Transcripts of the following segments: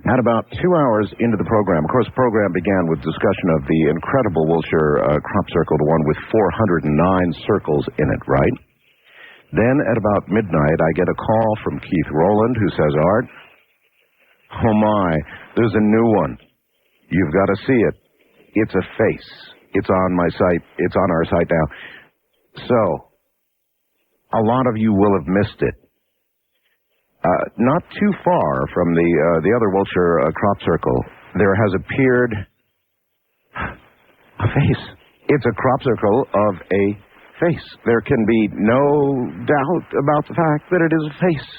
At about 2 hours into the program, of course, the program began with discussion of the incredible Wilshire crop circle, the one with 409 circles in it, right? Then at about midnight, I get a call from Keith Rowland, who says, Art, oh my, there's a new one. You've got to see it. It's a face. It's on my site. It's on our site now. So, a lot of you will have missed it. Not too far from the other Wilshire crop circle, there has appeared a face. It's a crop circle of a face. There can be no doubt about the fact that it is a face.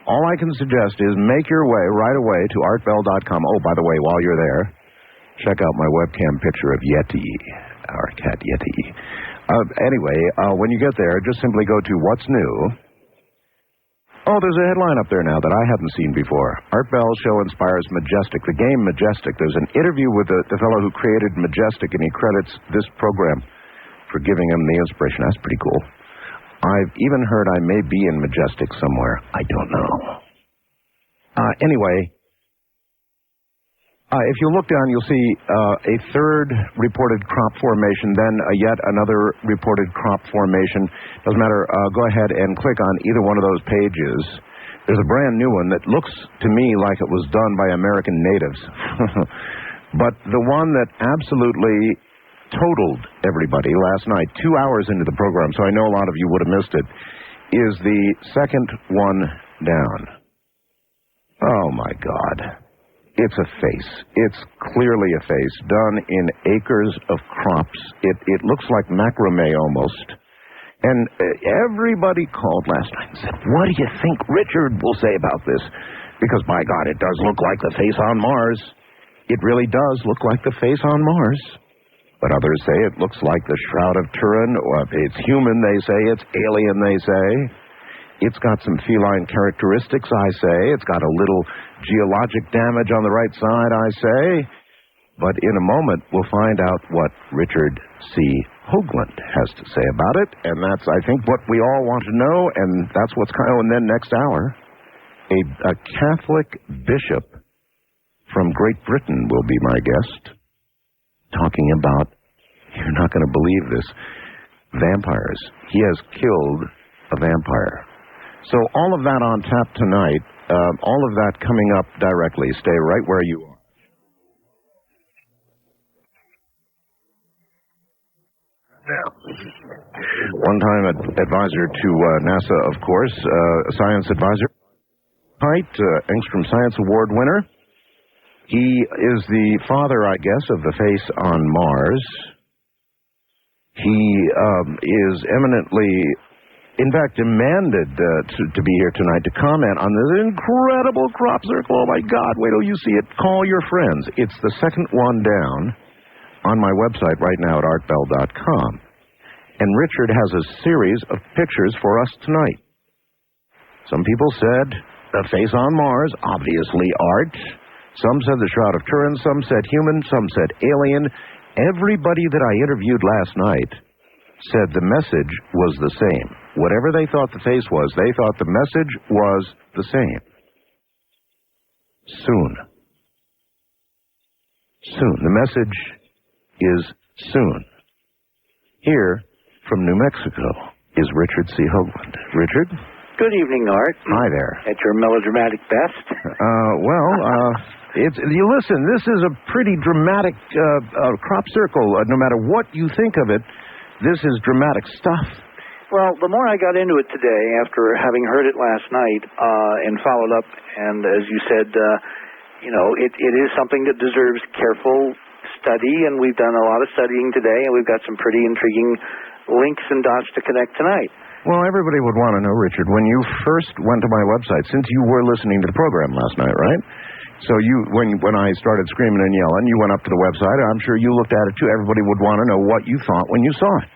All I can suggest is make your way right away to artbell.com. Oh, by the way, while you're there, check out my webcam picture of Yeti, our cat Yeti. Anyway, when you get there, just simply go to What's New. Oh, there's a headline up there now that I hadn't seen before. Art Bell's show inspires Majestic, the game Majestic. There's an interview with the fellow who created Majestic, and he credits this program for giving him the inspiration. That's pretty cool. I've even heard I may be in Majestic somewhere. I don't know. Anyway, if you look down, you'll see a third reported crop formation, then yet another reported crop formation. Doesn't matter. Go ahead and click on either one of those pages. There's a brand new one that looks to me like it was done by American natives. But the one that absolutely totaled everybody last night, 2 hours into the program, so I know a lot of you would have missed it, is the second one down. Oh, my God. It's a face. It's clearly a face done in acres of crops. It looks like macrame almost. And everybody called last night and said, what do you think Richard will say about this? Because, by God, it does look like the face on Mars. It really does look like the face on Mars. But others say it looks like the Shroud of Turin. Or it's human, they say. It's alien, they say. It's got some feline characteristics, I say. It's got a little geologic damage on the right side, I say. But in a moment, we'll find out what Richard C. Hoagland has to say about it. And that's, I think, what we all want to know. And that's what's coming. And then next hour, a Catholic bishop from Great Britain will be my guest, talking about, you're not going to believe this, vampires. He has killed a vampire. So all of that on tap tonight, all of that coming up directly. Stay right where you are. Now, one-time advisor to NASA, of course, science advisor, Engstrom Science Award winner. He is the father, I guess, of the face on Mars. He is eminently, in fact, demanded to be here tonight to comment on this incredible crop circle. Oh, my God, wait till you see it. Call your friends. It's the second one down on my website right now at artbell.com. And Richard has a series of pictures for us tonight. Some people said the face on Mars, obviously art. Some said the Shroud of Turin. Some said human. Some said alien. Everybody that I interviewed last night said the message was the same. Whatever they thought the face was, they thought the message was the same. Soon. Soon. The message is soon. Here, from New Mexico, is Richard C. Hoagland. Richard? Good evening, Art. Hi there. At your melodramatic best. You listen, this is a pretty dramatic crop circle. No matter what you think of it, this is dramatic stuff. Well, the more I got into it today, after having heard it last night and followed up, and as you said, it is something that deserves careful study, and we've done a lot of studying today, and we've got some pretty intriguing links and dots to connect tonight. Well, everybody would want to know, Richard, when you first went to my website, since you were listening to the program last night, right? So when I started screaming and yelling, you went up to the website. I'm sure you looked at it too. Everybody would want to know what you thought when you saw it.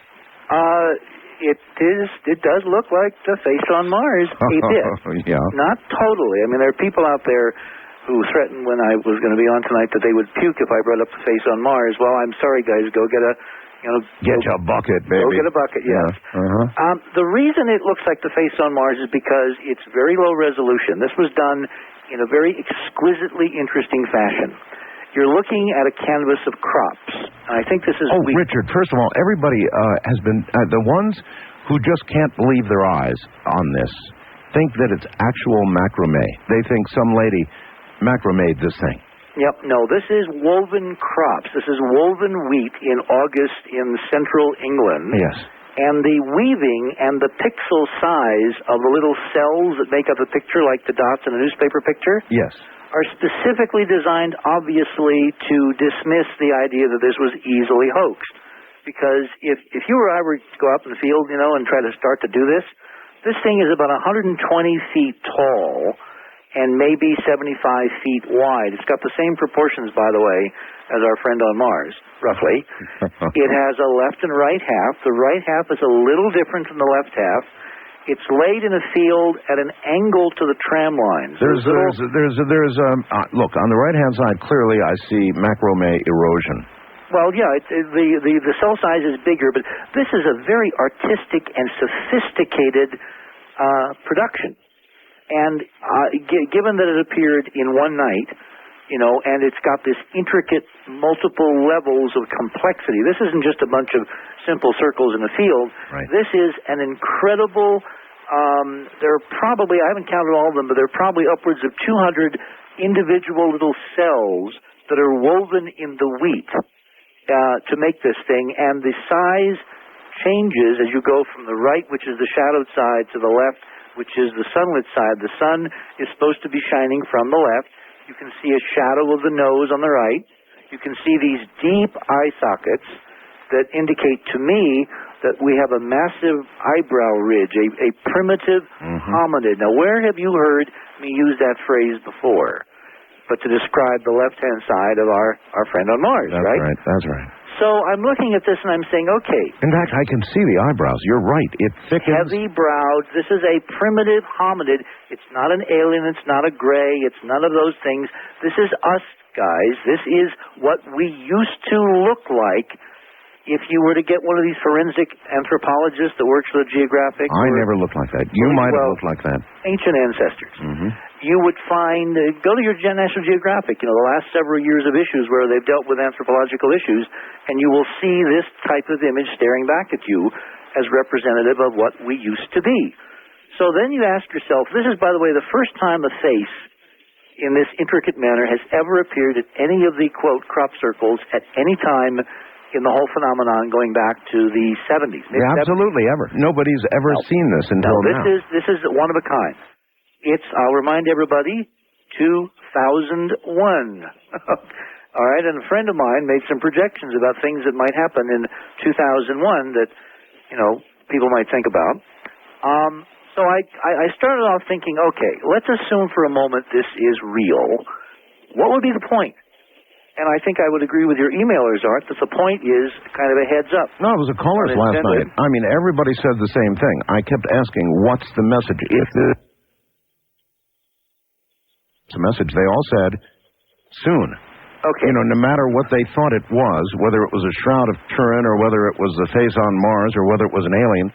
It does look like the face on Mars a bit. Yeah. Not totally. I mean, there are people out there who threatened when I was going to be on tonight that they would puke if I brought up the face on Mars. Well, I'm sorry, guys. Go get a bucket, baby. Go get a bucket, yes. Yeah. Uh-huh. The reason it looks like the face on Mars is because it's very low resolution. This was done in a very exquisitely interesting fashion. You're looking at a canvas of crops. And I think this is... Oh, Richard, first of all, everybody has been... the ones who just can't believe their eyes on this think that it's actual macrame. They think some lady macrame'd this thing. Yep, no, this is woven crops. This is woven wheat in August in central England. Yes. And the weaving and the pixel size of the little cells that make up a picture, like the dots in a newspaper picture... Yes. ...are specifically designed, obviously, to dismiss the idea that this was easily hoaxed. Because if you or I were to go out in the field, and try to start to do this thing is about 120 feet tall and maybe 75 feet wide. It's got the same proportions, by the way, as our friend on Mars, roughly. It has a left and right half. The right half is a little different from the left half. It's laid in a field at an angle to the tram lines. Look, on the right-hand side, clearly I see macrame erosion. Well, yeah, the cell size is bigger, but this is a very artistic and sophisticated production. And given that it appeared in one night, and it's got this intricate multiple levels of complexity. This isn't just a bunch of simple circles in a field. Right. This is an incredible, there are probably, I haven't counted all of them, but there are probably upwards of 200 individual little cells that are woven in the wheat to make this thing. And the size changes as you go from the right, which is the shadowed side, to the left, which is the sunlit side. The sun is supposed to be shining from the left. You can see a shadow of the nose on the right. You can see these deep eye sockets that indicate to me that we have a massive eyebrow ridge, a primitive hominid. Now, where have you heard me use that phrase before? But to describe the left-hand side of our friend on Mars, right? That's right. So I'm looking at this and I'm saying, okay. In fact, I can see the eyebrows. You're right. It thickens. Heavy-browed. This is a primitive hominid. It's not an alien. It's not a gray. It's none of those things. This is us, guys. This is what we used to look like if you were to get one of these forensic anthropologists that works for the Geographic. I never looked like that. You might have looked like that. Ancient ancestors. You would find, go to your National Geographic, the last several years of issues where they've dealt with anthropological issues, and you will see this type of image staring back at you as representative of what we used to be. So then you ask yourself, this is, by the way, the first time a face in this intricate manner has ever appeared at any of the, quote, crop circles at any time in the whole phenomenon going back to the 70s. Yeah, absolutely, ever. Nobody's ever seen this until now. This is one of a kind. It's, I'll remind everybody, 2001. All right, and a friend of mine made some projections about things that might happen in 2001 that, people might think about. So I started off thinking, okay, let's assume for a moment this is real. What would be the point? And I think I would agree with your emailers, Art, that the point is kind of a heads up. No, it was a caller's last night. I mean, everybody said the same thing. I kept asking, what's the message? If the message, they all said, soon. Okay. No matter what they thought it was, whether it was a Shroud of Turin or whether it was the face on Mars or whether it was an alien,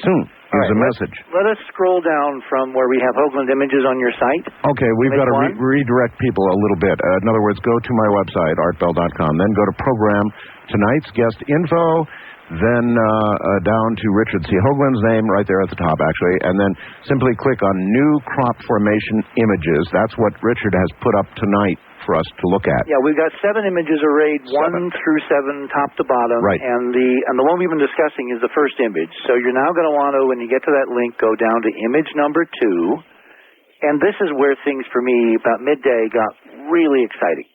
soon is a message. Let us scroll down from where we have Hoagland images on your site. Okay, we've got to redirect people a little bit. In other words, go to my website, artbell.com, then go to program, tonight's guest info, then down to Richard C. Hoagland's name right there at the top, actually, and then simply click on New Crop Formation Images. That's what Richard has put up tonight for us to look at. Yeah, we've got 7 images arrayed, 1 through 7, top to bottom. Right. And the one we've been discussing is the first image. So you're now going to want to, when you get to that link, go down to image number 2. And this is where things for me, about midday, got really exciting.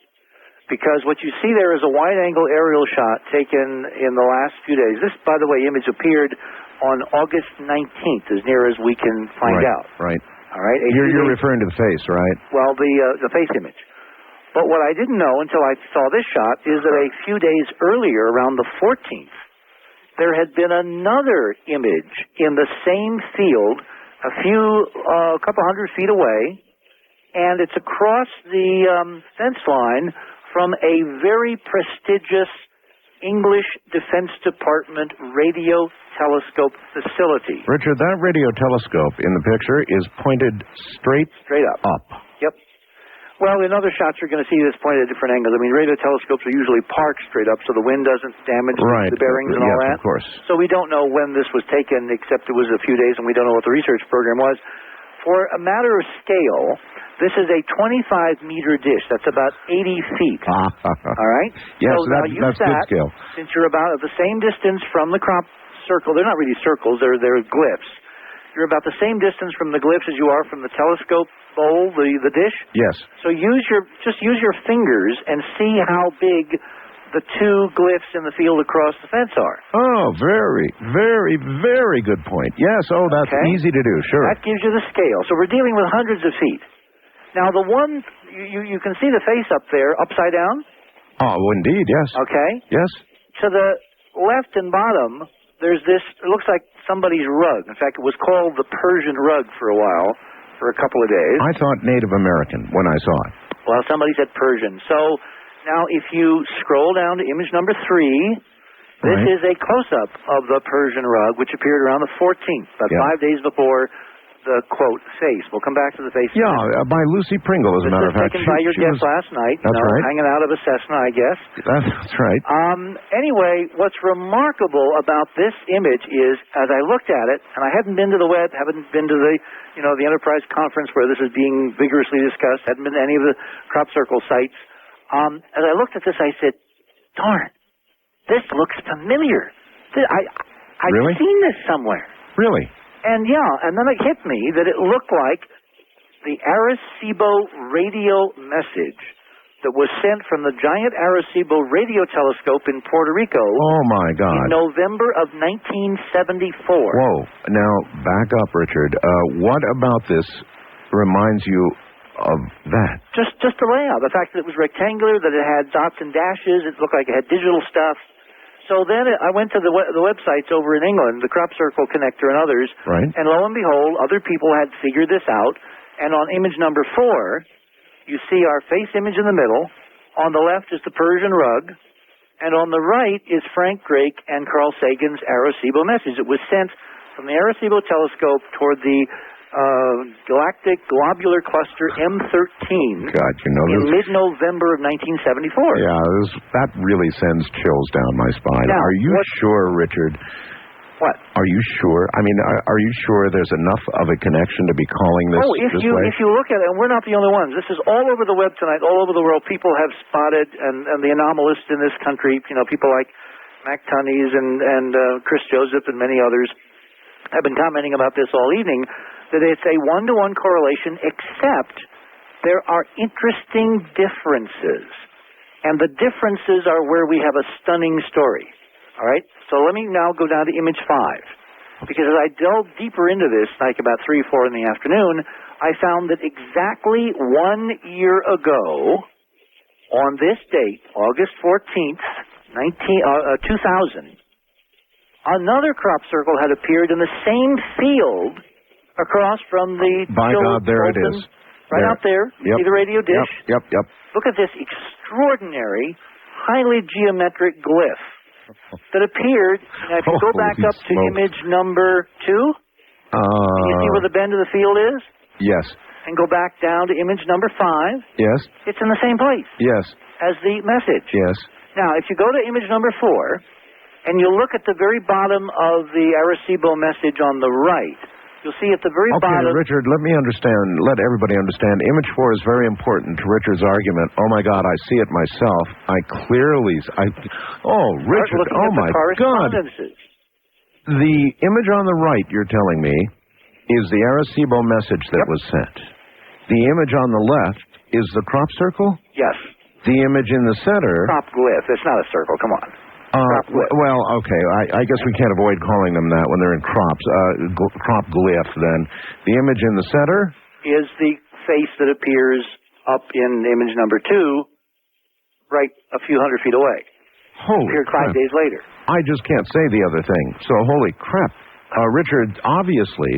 Because what you see there is a wide-angle aerial shot taken in the last few days. This, by the way, image appeared on August 19th, as near as we can find out. Right. All right. You're referring to the face, right? Well, the face image. But what I didn't know until I saw this shot is that a few days earlier, around the 14th, there had been another image in the same field, a couple hundred feet away, and it's across the fence line from a very prestigious English Defense Department radio telescope facility. Richard, that radio telescope in the picture is pointed straight up. Up. Yep. Well, in other shots, you're going to see this pointed at different angles. I mean, radio telescopes are usually parked straight up so the wind doesn't damage the bearings and all that. Of course. So we don't know when this was taken, except it was a few days, and we don't know what the research program was. For a matter of scale, this is a 25-meter dish. That's about 80 feet. All right? Yes, so now use that's good scale. Since you're about at the same distance from the crop circle. They're not really circles. They're glyphs. You're about the same distance from the glyphs as you are from the telescope bowl, the dish. Yes. So use your fingers and see how big the two glyphs in the field across the fence are. Oh, very, very, very good point. Yes. Oh, that's easy to do. Sure. That gives you the scale. So we're dealing with hundreds of feet. Now the one you can see the face up there, upside down. Oh, indeed. Yes. Okay. Yes. To the left and bottom, there's this. It looks like somebody's rug. In fact, it was called the Persian rug for a while, for a couple of days. I thought Native American when I saw it. Well, somebody said Persian. So now if you scroll down to image number 3, this is a close-up of the Persian rug, which appeared around the 14th, about 5 days before the, quote, face. We'll come back to the face. Yeah, by Lucy Pringle, as a matter of fact. This was taken by your guest last night. That's right. Hanging out of a Cessna, I guess. That's right. Anyway, what's remarkable about this image is, as I looked at it, and I hadn't been to the web, haven't been to the, the Enterprise conference where this is being vigorously discussed, hadn't been to any of the crop circle sites. As I looked at this, I said, darn, this looks familiar. I've Really? seen this somewhere. Really? And then it hit me that it looked like the Arecibo radio message that was sent from the giant Arecibo radio telescope in Puerto Rico. Oh, my God. In November of 1974. Whoa. Now, back up, Richard. What about this reminds you of that? Just the layout. The fact that it was rectangular, that it had dots and dashes. It looked like it had digital stuff. So then I went to the websites over in England, the Crop Circle Connector and others, right. And lo and behold, other people had figured this out. And on image number 4, you see our face image in the middle. On the left is the Persian rug. And on the right is Frank Drake and Carl Sagan's Arecibo message. It was sent from the Arecibo telescope toward the Galactic Globular Cluster M13 God, in mid-November of 1974. Yeah, that really sends chills down my spine. Now, are you sure, Richard? What? Are you sure? I mean, are you sure there's enough of a connection to be calling this this way? If you look at it, and we're not the only ones. This is all over the web tonight, all over the world. People have spotted, and the anomalists in this country, people like Mac Tunnies and Chris Joseph and many others have been commenting about this all evening, that it's a one-to-one correlation, except there are interesting differences. And the differences are where we have a stunning story. All right? So let me now go down to image 5. Because as I delved deeper into this, like about 3 or 4 in the afternoon, I found that exactly 1 year ago, on this date, August 14th, 2000, another crop circle had appeared in the same field across from the... By God, there it is. Right out there. You see the radio dish? Yep. Look at this extraordinary, highly geometric glyph that appeared. Now, if you go back up to image number 2, can you see where the bend of the field is? Yes. And go back down to image number 5. Yes. It's in the same place. Yes. As the message. Yes. Now, if you go to image number 4, and you look at the very bottom of the Arecibo message on the right, you'll see at the very bottom... Okay, Richard, let everybody understand. Image 4 is very important to Richard's argument. Oh, my God, I see it myself. Richard, oh, my God. The image on the right, you're telling me, is the Arecibo message that was sent. The image on the left is the crop circle? Yes. The image in the center... Crop glyph. It's not a circle. Come on. Well, okay. I guess we can't avoid calling them that when they're in crops. Crop glyph, then. The image in the center is the face that appears up in image number 2, right a few hundred feet away. Holy appeared crap. 5 days later. I just can't say the other thing. So, holy crap. Richard, obviously...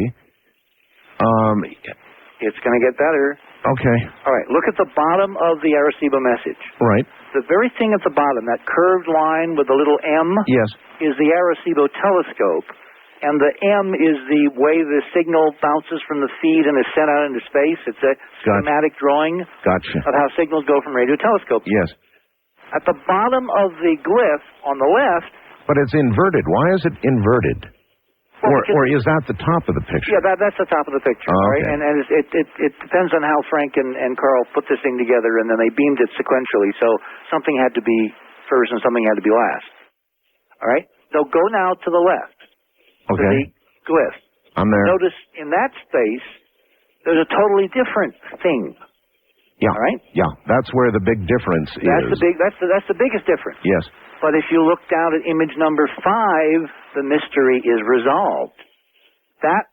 it's going to get better. Okay. All right. Look at the bottom of the Arecibo message. Right. The very thing at the bottom, that curved line with the little M, yes, is the Arecibo telescope. and the M is the way the signal bounces from the feed and is sent out into space. It's a schematic drawing of how signals go from radio telescopes. Yes. At the bottom of the glyph on the left... But it's inverted. Why is it inverted? Well, or is that the top of the picture? Yeah, that's the top of the picture, right? Okay. And it depends on how Frank and Carl put this thing together, and then they beamed it sequentially, so something had to be first and something had to be last. All right? So go now to the left. Okay. To the glyph. I'm there. Notice in that space, there's a totally different thing. Yeah. All right? Yeah, that's where the big difference is. That's the biggest difference. Yes. But if you look down at image number 5, the mystery is resolved. That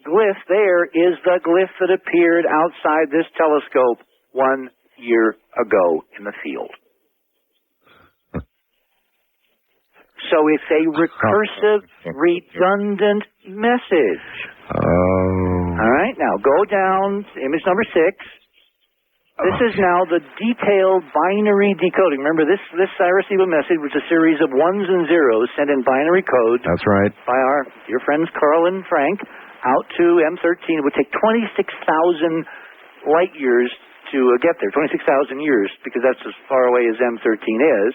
glyph there is the glyph that appeared outside this telescope 1 year ago in the field. So it's a recursive, redundant message. Oh. All right, now go down to image number 6. This is now the detailed binary decoding. Remember, this Arecibo message was a series of ones and zeros sent in binary code. That's right. By our dear friends Carl and Frank out to M13. It would take 26,000 light years to get there, 26,000 years, because that's as far away as M13 is.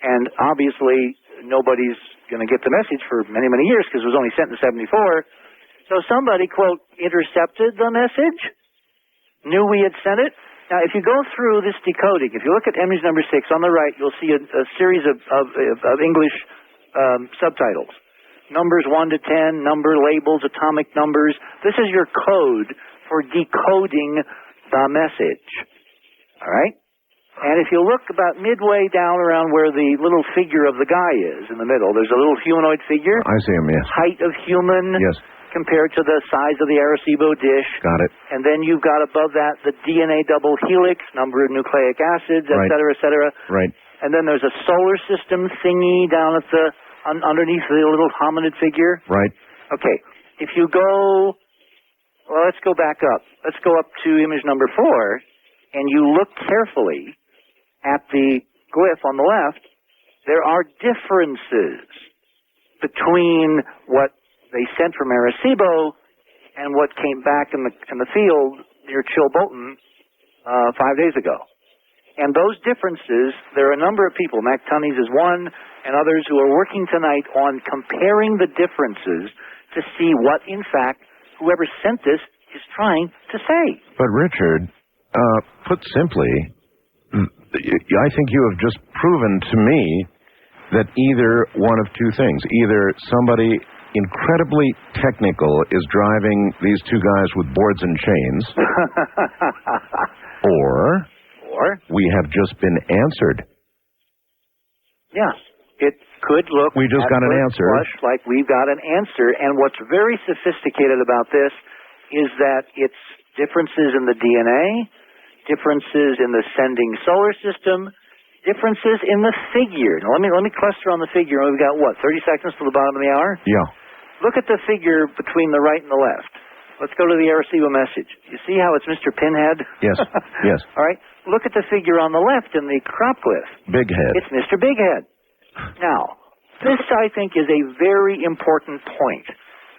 And obviously, nobody's going to get the message for many, many years because it was only sent in 74. So somebody, quote, intercepted the message, knew we had sent it. Now, if you go through this decoding, if you look at image number 6 on the right, you'll see a series of English subtitles. Numbers 1 to 10, number labels, atomic numbers. This is your code for decoding the message. All right? And if you look about midway down around where the little figure of the guy is in the middle, there's a little humanoid figure. I see him, yes. Height of human. Yes. Compared to the size of the Arecibo dish. Got it. And then you've got above that the DNA double helix, number of nucleic acids, et cetera, et cetera. Right. And then there's a solar system thingy down at the underneath the little hominid figure. Right. Okay. If you go, well, let's go back up. Let's go up to image number 4, and you look carefully at the glyph on the left. There are differences between what they sent from Arecibo and what came back in the field near Chilbolton 5 days ago. And those differences, there are a number of people, Mac Tunnies is one, and others who are working tonight on comparing the differences to see what, in fact, whoever sent this is trying to say. But Richard, put simply, I think you have just proven to me that either one of two things. Either somebody incredibly technical is driving these two guys with boards and chains, or we have just been answered. Yeah, it could look. We just got an answer. Like we've got an answer, and what's very sophisticated about this is that it's differences in the DNA, differences in the sending solar system, differences in the figure. Now let me cluster on the figure. We've got 30 seconds to the bottom of the hour. Yeah. Look at the figure between the right and the left. Let's go to the Arecibo message. You see how it's Mr. Pinhead? Yes, yes. All right. Look at the figure on the left in the crop glyph. Big head. It's Mr. Big Head. Now, this, I think, is a very important point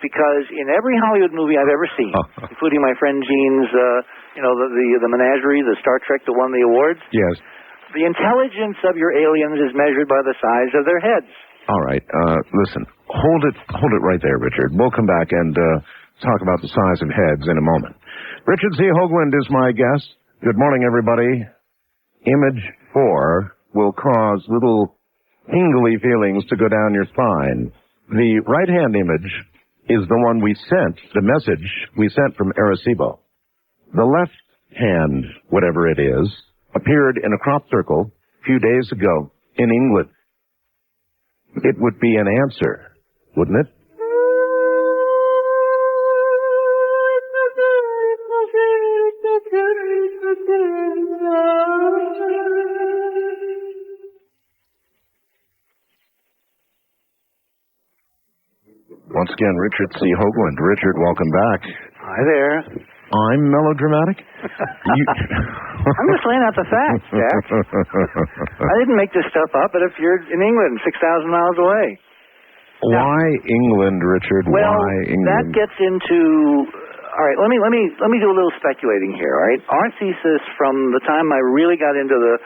because in every Hollywood movie I've ever seen, including my friend Gene's, the Menagerie, the Star Trek that won the awards. Yes. The intelligence of your aliens is measured by the size of their heads. All right. Listen, hold it right there, Richard. We'll come back and talk about the size of heads in a moment. Richard C. Hoagland is my guest. Good morning, everybody. Image 4 will cause little tingly feelings to go down your spine. The right-hand image is the one we sent, the message we sent from Arecibo. The left hand, whatever it is, appeared in a crop circle a few days ago in England. It would be an answer, wouldn't it? Once again, Richard C. Hoagland. Richard, welcome back. Hi there. I'm melodramatic? I'm just laying out the facts, Jack. I didn't make this stuff up, but if you're in England, 6,000 miles away. Why England, Richard? Well, why England? That gets into... All right, let me do a little speculating here, all right? Our thesis from the time I really got into the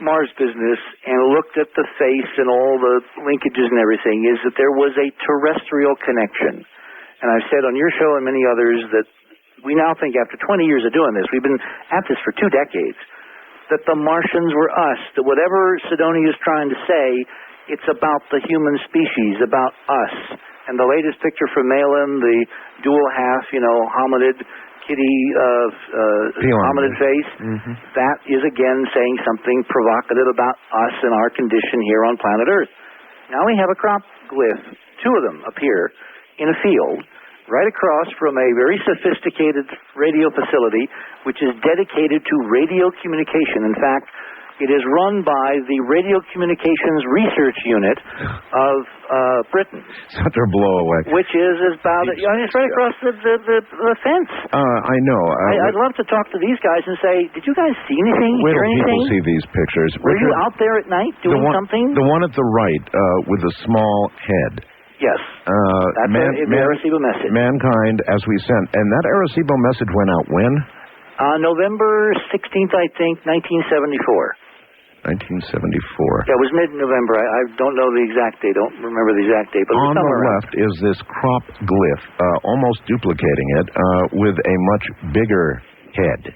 Mars business and looked at the face and all the linkages and everything is that there was a terrestrial connection. And I've said on your show and many others that we now think after 20 years of doing this, we've been at this for 2 decades, that the Martians were us, that whatever Sidonia is trying to say, it's about the human species, about us. And the latest picture from Malin, the dual half, hominid, kitty, hominid face, that is again saying something provocative about us and our condition here on planet Earth. Now we have a crop glyph. 2 of them appear in a field right across from a very sophisticated radio facility which is dedicated to radio communication. In fact, it is run by the Radio Communications Research Unit of Britain. Such a blowaway. Which is about... it's right across the fence. I know. I'd love to talk to these guys and say, did you guys see anything, hear anything? People see these pictures. Were you out there at night doing something? The one at the right with the small head. Yes. That's the Arecibo message. Mankind as we sent. And that Arecibo message went out when? November 16th, I think, 1974. 1974. Yeah, it was mid-November. I don't know the exact date. Don't remember the exact date. But on the left is this crop glyph, almost duplicating it, with a much bigger head.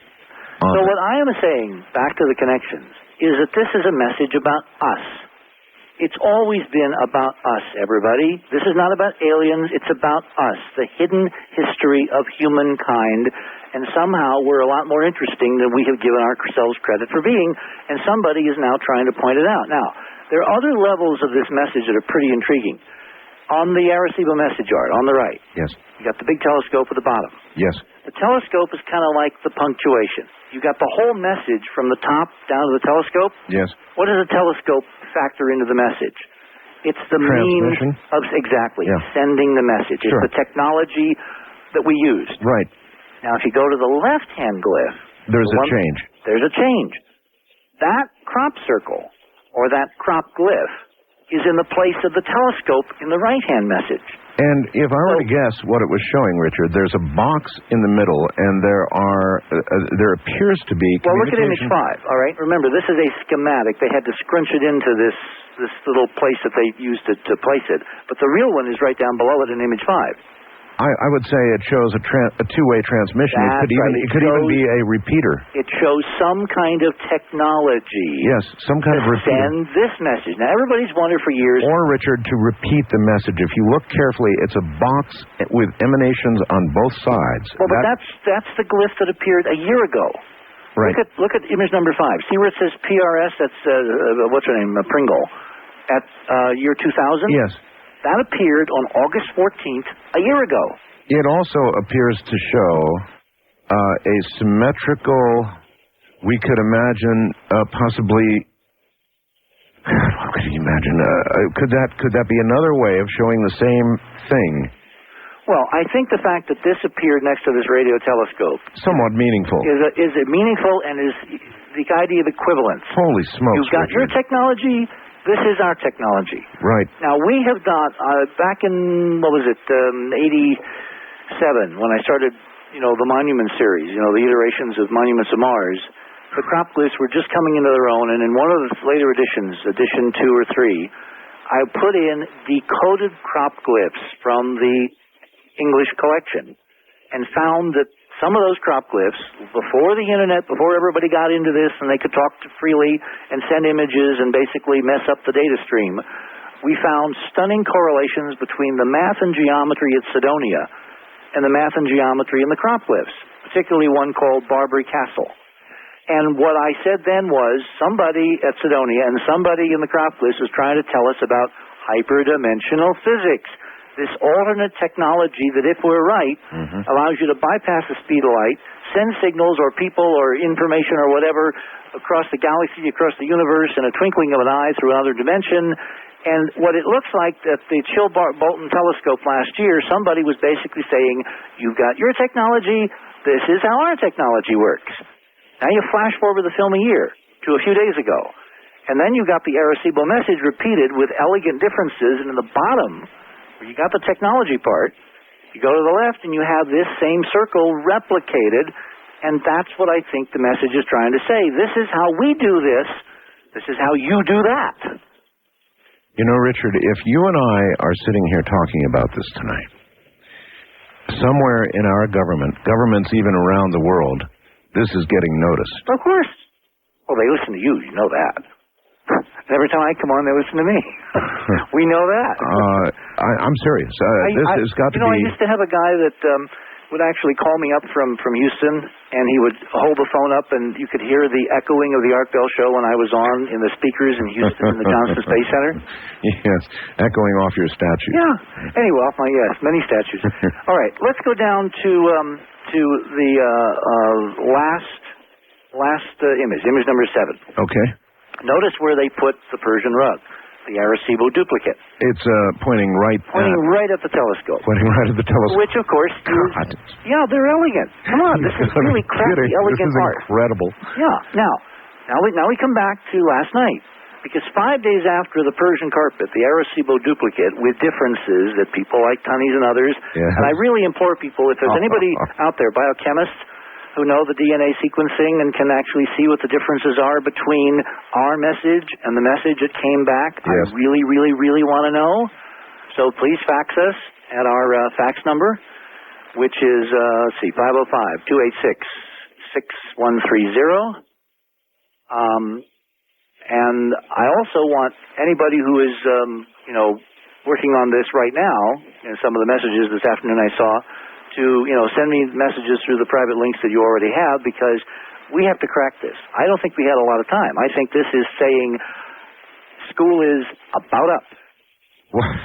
So what I am saying, back to the connections, is that this is a message about us. It's always been about us, everybody. This is not about aliens. It's about us, the hidden history of humankind. And somehow we're a lot more interesting than we have given ourselves credit for being, and somebody is now trying to point it out. Now, there are other levels of this message that are pretty intriguing. On the Arecibo message art, on the right, yes, you got the big telescope at the bottom. Yes. The telescope is kind of like the punctuation. You got the whole message from the top down to the telescope. Yes. What does a telescope factor into the message? It's the means of sending the message. Sure. It's the technology that we used. Right. Now, if you go to the left-hand glyph... There's a change. There's a change. That crop circle, or that crop glyph, is in the place of the telescope in the right-hand message. And if I were to guess what it was showing, Richard, there's a box in the middle, and there appears to be... Well, look at image 5, all right? Remember, this is a schematic. They had to scrunch it into this little place that they used to place it. But the real one is right down below it in image 5. I would say it shows a two-way transmission. It could even be a repeater. It shows some kind of technology. Yes, some kind of repeater. Send this message. Now, everybody's wondered for years... Or, Richard, to repeat the message. If you look carefully, it's a box with emanations on both sides. Well, but that's the glyph that appeared a year ago. Right. Look at image number 5. See where it says PRS? That's, what's her name, Pringle, at year 2000? Yes. That appeared on August 14th a year ago. It also appears to show a symmetrical, we could imagine possibly, how could you imagine, could that be another way of showing the same thing? Well, I think the fact that this appeared next to this radio telescope... Somewhat meaningful. Is it meaningful and is the idea of equivalence. Holy smokes, You've got your technology... This is our technology. Right. Now, we have got, back in, 87, when I started, the Monument series, the iterations of Monuments of Mars, the crop glyphs were just coming into their own, and in one of the later editions, edition 2 or 3, I put in decoded crop glyphs from the English collection and found that some of those crop glyphs, before the internet, before everybody got into this and they could talk freely and send images and basically mess up the data stream, we found stunning correlations between the math and geometry at Sidonia and the math and geometry in the crop glyphs, particularly one called Barbary Castle. And what I said then was somebody at Sidonia and somebody in the crop glyphs was trying to tell us about hyperdimensional physics. This alternate technology that, if we're right, allows you to bypass the speed of light, send signals or people or information or whatever across the galaxy, across the universe in a twinkling of an eye through another dimension. And what it looks like at the Chill-Bolton telescope last year, somebody was basically saying, you've got your technology, this is how our technology works. Now you flash forward the film a year to a few days ago. And then you got the Arecibo message repeated with elegant differences, and in the bottom You got the technology part. You go to the left and you have this same circle replicated, and that's what I think the message is trying to say. This is how we do this. This is how you do that. You know, Richard, if you and I are sitting here talking about this tonight, somewhere in our governments even around the world, this is getting noticed. Of course. Well, they listen to you. You know that. Every time I come on, they listen to me. We know that. I'm serious. This has got to be... I used to have a guy that would actually call me up from Houston, and he would hold the phone up, and you could hear the echoing of the Art Bell show when I was on in the speakers in Houston in the Johnson Space Center. Yes, echoing off your statue. Yeah. Anyway, off my, many statues. All right, let's go down to the last image number 7. Okay. Notice where they put the Persian rug, the Arecibo duplicate. It's pointing right at the telescope. Pointing right at the telescope. Which, of course, yeah, they're elegant. Come on, this is really crafty, elegant art. This is incredible. Yeah. Now we come back to last night, because 5 days after the Persian carpet, the Arecibo duplicate, with differences that people like Tunnies and others, and I really implore people, if there's anybody out there, biochemists, who know the DNA sequencing and can actually see what the differences are between our message and the message that came back. Yes. I really, really, really want to know. So please fax us at our fax number, which is, 505-286-6130. And I also want anybody who is, working on this right now, and some of the messages this afternoon I saw, to, send me messages through the private links that you already have, because we have to crack this. I don't think we had a lot of time. I think this is saying school is about up.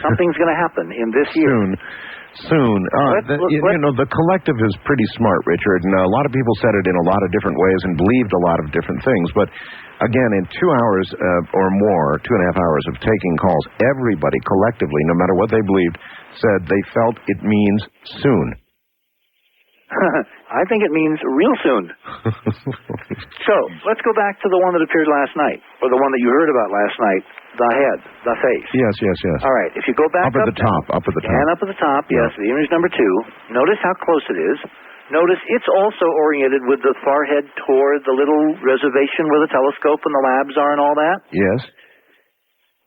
Something's going to happen in this year. Soon. The collective is pretty smart, Richard, and a lot of people said it in a lot of different ways and believed a lot of different things. But, again, in 2 hours or more, 2.5 hours of taking calls, everybody collectively, no matter what they believed, said they felt it means soon. I think it means real soon. So, let's go back to the one that appeared last night, or the one that you heard about last night, the head, the face. Yes. All right, if you go back up at the top. And up at the top, yes, the image number 2. Notice how close it is. Notice it's also oriented with the far head toward the little reservation where the telescope and the labs are and all that. Yes.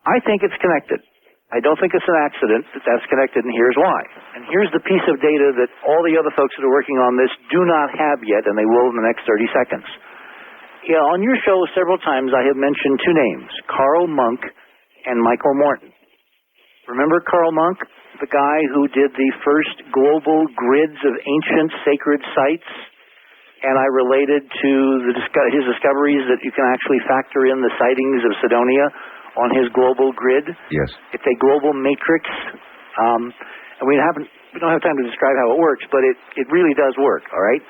I think it's connected. I don't think it's an accident that that's connected, and here's why. And here's the piece of data that all the other folks that are working on this do not have yet, and they will in the next 30 seconds. Yeah, on your show several times I have mentioned 2 names, Carl Munk and Michael Morton. Remember Carl Munk, the guy who did the first global grids of ancient sacred sites? And I related to his discoveries that you can actually factor in the sightings of Cydonia on his global grid. Yes. It's a global matrix. And we don't have time to describe how it works, but it really does work, all right?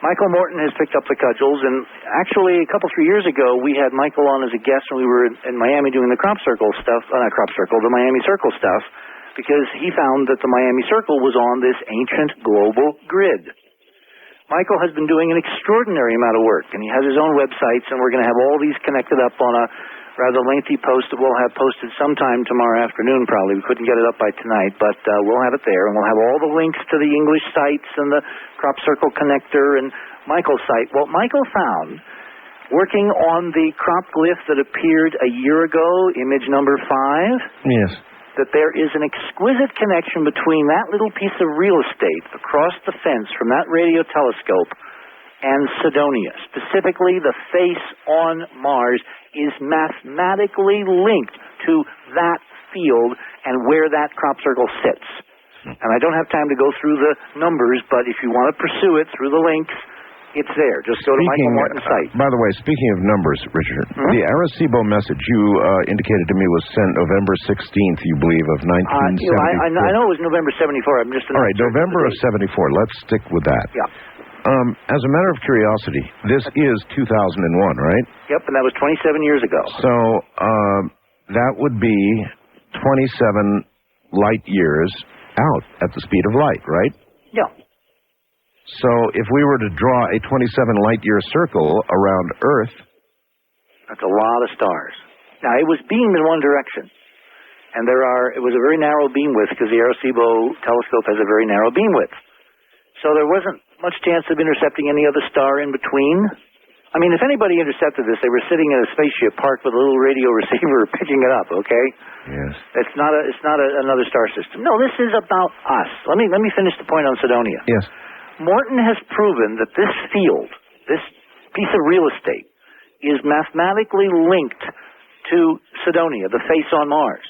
Michael Morton has picked up the cudgels, and actually 3 years ago, we had Michael on as a guest when we were in Miami doing the the Miami Circle stuff, because he found that the Miami Circle was on this ancient global grid. Michael has been doing an extraordinary amount of work, and he has his own websites, and we're going to have all these connected up on a rather lengthy post that we'll have posted sometime tomorrow afternoon, probably. We couldn't get it up by tonight, but we'll have it there, and we'll have all the links to the English sites and the Crop Circle Connector and Michael's site. Well, Michael found, working on the crop glyph that appeared a year ago, image number 5, yes, that there is an exquisite connection between that little piece of real estate across the fence from that radio telescope and Cydonia. Specifically, the face on Mars is mathematically linked to that field and where that crop circle sits. And I don't have time to go through the numbers, but if you want to pursue it through the links, it's there. Just go to Michael Morton's site. By the way, speaking of numbers, Richard, the Arecibo message you indicated to me was sent November 16th, you believe, of 1974. I know it was November 74. I'm just all right, November of 74. Let's stick with that. Yeah. As a matter of curiosity, this is 2001, right? Yep, and that was 27 years ago. So that would be 27 light years out at the speed of light, right? Yeah. So if we were to draw a 27 light-year circle around Earth... That's a lot of stars. Now, it was beamed in one direction. And it was a very narrow beam width because the Arecibo telescope has a very narrow beam width. So there wasn't much chance of intercepting any other star in between. I mean, if anybody intercepted this, they were sitting in a spaceship parked with a little radio receiver picking it up, okay? Yes. It's not another star system. No, this is about us. Let me finish the point on Cydonia. Yes. Morton has proven that this field, this piece of real estate, is mathematically linked to Cydonia, the face on Mars.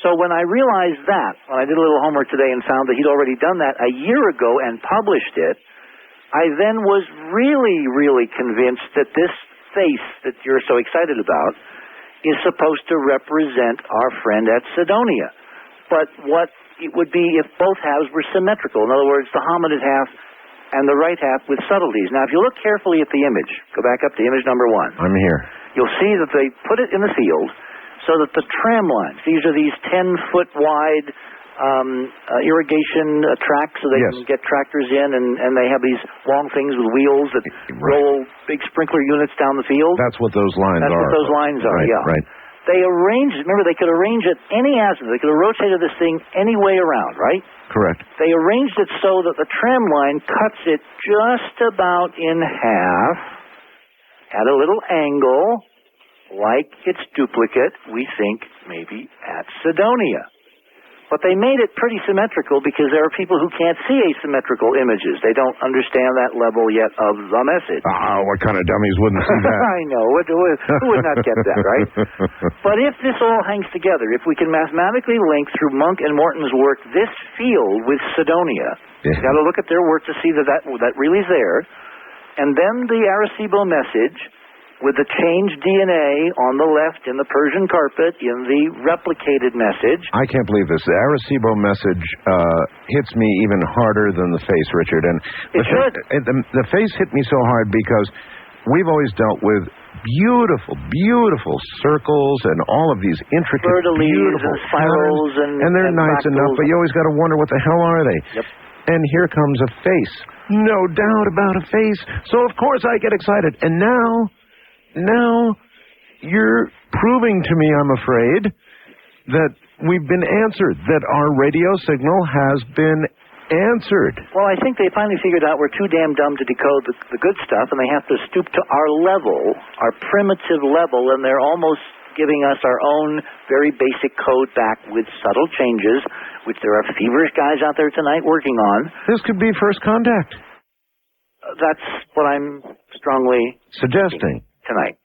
So when I realized that, when I did a little homework today and found that he'd already done that a year ago and published it, I then was really, really convinced that this face that you're so excited about is supposed to represent our friend at Cydonia. But what it would be if both halves were symmetrical. In other words, the hominid half and the right half with subtleties. Now, if you look carefully at the image, go back up to image number 1. I'm here. You'll see that they put it in the field so that the tram lines, these are these 10-foot wide irrigation tracks so they can get tractors in, and they have these long things with wheels that roll big sprinkler units down the field. That's what those lines are. That's what those lines are, yeah. Right. They they could arrange it any azimuth. They could have rotated this thing any way around, right? Correct. They arranged it so that the tram line cuts it just about in half at a little angle, like its duplicate, we think, maybe at Cydonia. But they made it pretty symmetrical because there are people who can't see asymmetrical images. They don't understand that level yet of the message. What kind of dummies wouldn't see that? I know. Who would not get that, right? But if this all hangs together, if we can mathematically link through Monk and Morton's work this field with Cydonia, you've got to look at their work to see that really is there, and then the Arecibo message with the changed DNA on the left in the Persian carpet in the replicated message. I can't believe this. The Arecibo message hits me even harder than the face, Richard. And the face hit me so hard because we've always dealt with beautiful, beautiful circles and all of these intricate, beautiful and spirals and they're nice enough, but you always got to wonder what the hell are they. Yep. And here comes a face. No doubt about a face. So, of course, I get excited. And now you're proving to me, I'm afraid, that we've been answered, that our radio signal has been answered. Well, I think they finally figured out we're too damn dumb to decode the good stuff, and they have to stoop to our level, our primitive level, and they're almost giving us our own very basic code back with subtle changes, which there are feverish guys out there tonight working on. This could be first contact. That's what I'm strongly suggesting tonight.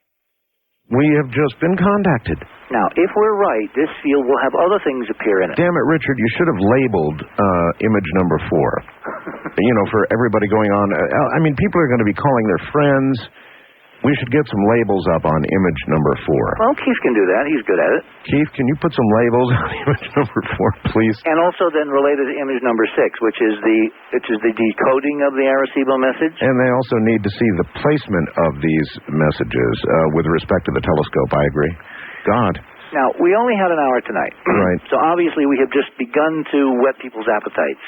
We have just been contacted. Now, if we're right, this field will have other things appear in it. Damn it, Richard, you should have labeled image number 4. For everybody going on. I mean, people are going to be calling their friends. We should get some labels up on image number 4. Well, Keith can do that. He's good at it. Keith, can you put some labels on image number 4, please? And also then related to image number 6, which is the decoding of the Arecibo message. And they also need to see the placement of these messages with respect to the telescope. I agree. God. Now, we only had an hour tonight. Right. So obviously we have just begun to whet people's appetites.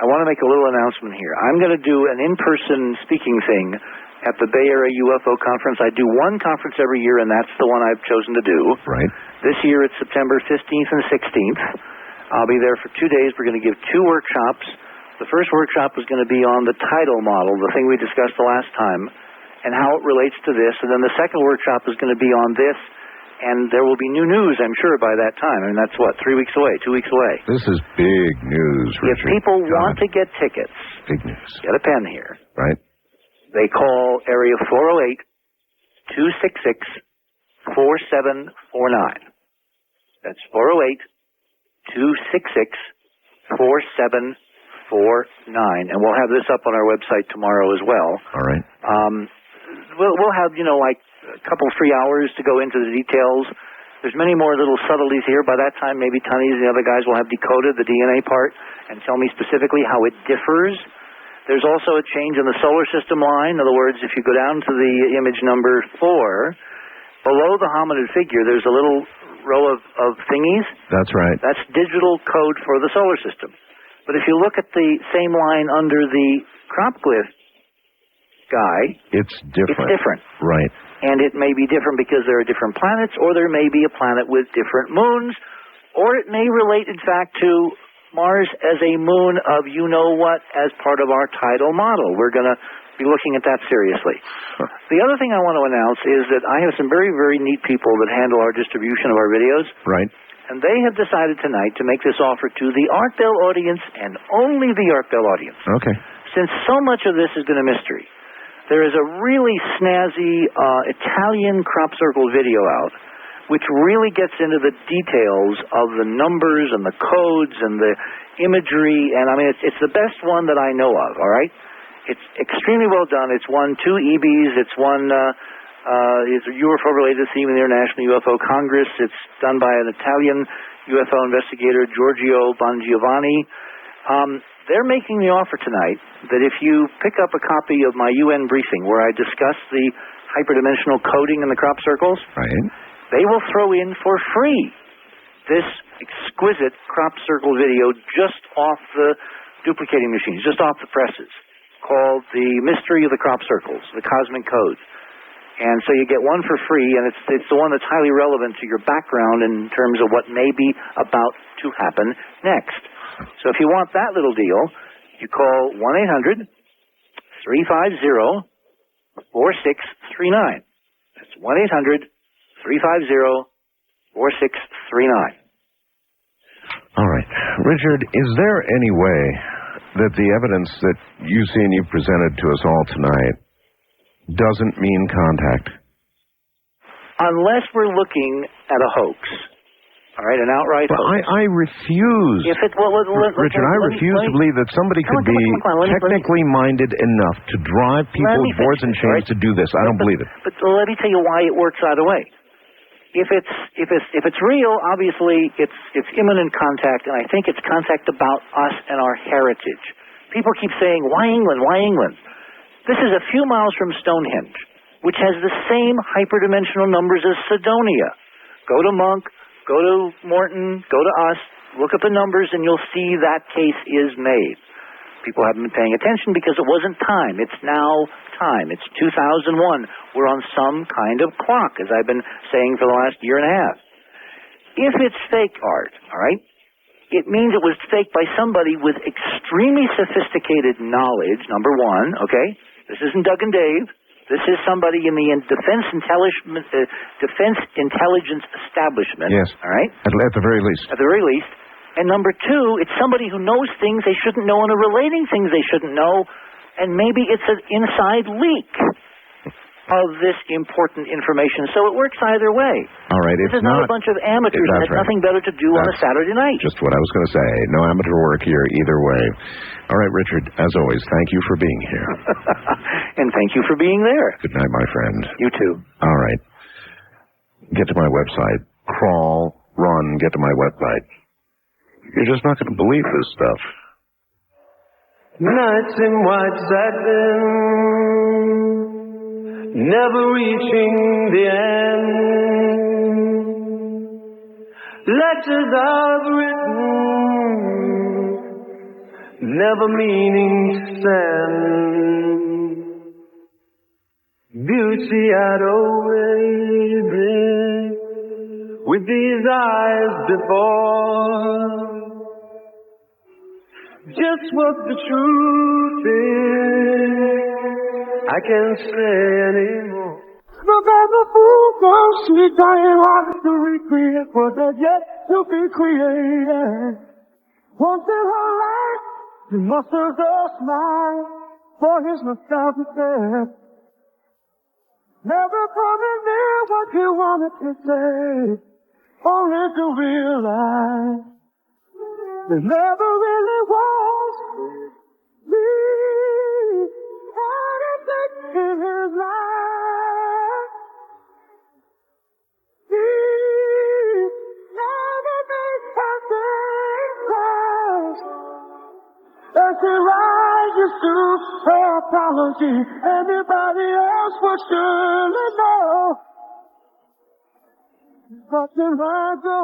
I want to make a little announcement here. I'm going to do an in-person speaking thing at the Bay Area UFO Conference. I do one conference every year, and that's the one I've chosen to do. Right. This year it's September 15th and 16th. I'll be there for 2 days. We're going to give 2 workshops. The first workshop is going to be on the tidal model, the thing we discussed the last time, and how it relates to this. And then the second workshop is going to be on this, and there will be new news, I'm sure, by that time. I mean, that's 3 weeks away, 2 weeks away. This is big news, Richard. If people want to get tickets, big news. Get a pen here. Right. They call area 408-266-4749. That's 408-266-4749. And we'll have this up on our website tomorrow as well. All right. We'll have, like a couple free hours to go into the details. There's many more little subtleties here. By that time, maybe Tunney and the other guys will have decoded the DNA part and tell me specifically how it differs. There's also a change in the solar system line. In other words, if you go down to the image number 4, below the hominid figure, there's a little row of thingies. That's right. That's digital code for the solar system. But if you look at the same line under the crop glyph guy, it's different. It's different. Right. And it may be different because there are different planets, or there may be a planet with different moons, Or it may relate, in fact, to Mars as a moon of you-know-what as part of our tidal model. We're going to be looking at that seriously. The other thing I want to announce is that I have some very, very neat people that handle our distribution of our videos. Right. And they have decided tonight to make this offer to the Art Bell audience and only the Art Bell audience. Okay. Since so much of this has been a mystery, there is a really snazzy Italian crop circle video out, which really gets into the details of the numbers and the codes and the imagery. And, I mean, it's the best one that I know of, all right? It's extremely well done. It's won 2 EBs. It's won... it's a UFO-related theme in the International UFO Congress. It's done by an Italian UFO investigator, Giorgio Bongiovanni. They're making the offer tonight that if you pick up a copy of my UN briefing where I discuss the hyperdimensional coding in the crop circles, right, they will throw in for free this exquisite crop circle video just off the duplicating machines, just off the presses, called The Mystery of the Crop Circles, the Cosmic Code. And so you get one for free, and it's the one that's highly relevant to your background in terms of what may be about to happen next. So if you want that little deal, you call 1-800-350-4639. That's 1-800-350-4639. All right. Richard, is there any way that the evidence that you've seen you've presented to us all tonight doesn't mean contact? Unless we're looking at a hoax. All right, an outright hoax. I refuse. Richard, I refuse to believe that somebody could be technically minded enough to drive people with boards and chains to do this. I don't believe it. But let me tell you why it works either way. If it's real, obviously it's imminent contact, and I think it's contact about us and our heritage. People keep saying, "Why England? Why England?" This is a few miles from Stonehenge, which has the same hyperdimensional numbers as Sidonia. Go to Monk, go to Morton, go to us, look up the numbers, and you'll see that case is made. People haven't been paying attention because it wasn't time. It's now time. It's 2001. We're on some kind of clock, as I've been saying for the last year and a half. If it's fake art, all right, it means it was faked by somebody with extremely sophisticated knowledge, number one, okay? This isn't Doug and Dave. This is somebody in the Defense Intelligence Establishment. Yes. All right? At the very least. At the very least. And number two, it's somebody who knows things they shouldn't know and are relating things they shouldn't know. And maybe it's an inside leak of this important information. So it works either way. All right. This is not a bunch of amateurs that have nothing better to do on a Saturday night. Just what I was going to say. No amateur work here either way. All right, Richard, as always, thank you for being here. And thank you for being there. Good night, my friend. You too. All right. Get to my website. Crawl, run, get to my website. You're just not going to believe this stuff. Nights in white satin, never reaching the end. Letters I've written, never meaning to send. Beauty I'd always been with these eyes before. Just what the truth is, I can't say anymore. The baby fool goes sweet, dying hard to recreate what they're yet to be created. Once in her life, she musters a smile for his nostalgic death. Never coming near what you wanted to say, only to realize there never really was me anything in his life. He never made something close. As she rises to her apology, anybody else would surely know. Watching her go.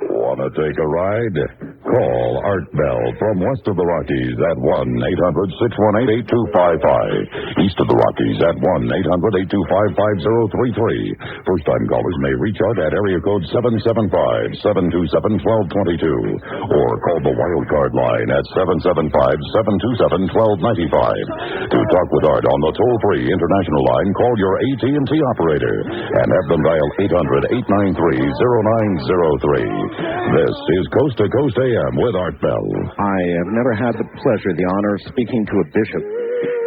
Wanna take a ride? Call Art Bell from west of the Rockies at 1-800-618-8255. East of the Rockies at 1-800-825-5033. First-time callers may reach Art at area code 775-727-1222 or call the wildcard line at 775-727-1295. To talk with Art on the toll-free international line, call your AT&T operator and have them dial 800-893-0903. This is Coast to Coast AM with Art Bell. I have never had the pleasure, the honor of speaking to a bishop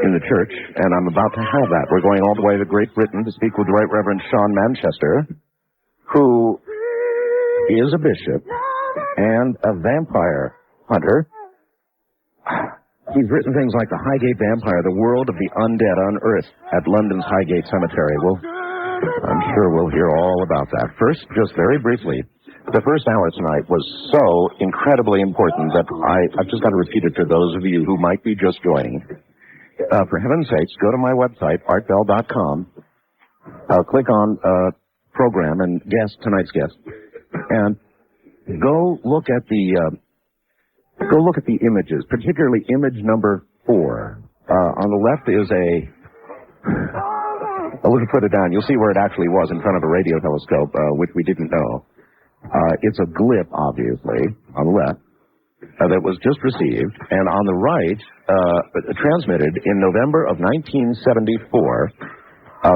in the church, and I'm about to have that. We're going all the way to Great Britain to speak with the Right Reverend Sean Manchester, who is a bishop and a vampire hunter. He's written things like The Highgate Vampire, The World of the Undead Unearthed at London's Highgate Cemetery. Well, I'm sure we'll hear all about that. First, just very briefly, the first hour tonight was so incredibly important that I've just got to repeat it for those of you who might be just joining. For heaven's sakes, go to my website, artbell.com, click on program and tonight's guest, and go look at the images, particularly image number 4. On the left is I'll put it down. You'll see where it actually was in front of a radio telescope, which we didn't know. It's a glip, obviously, on the left, that was just received, and on the right, transmitted in November of 1974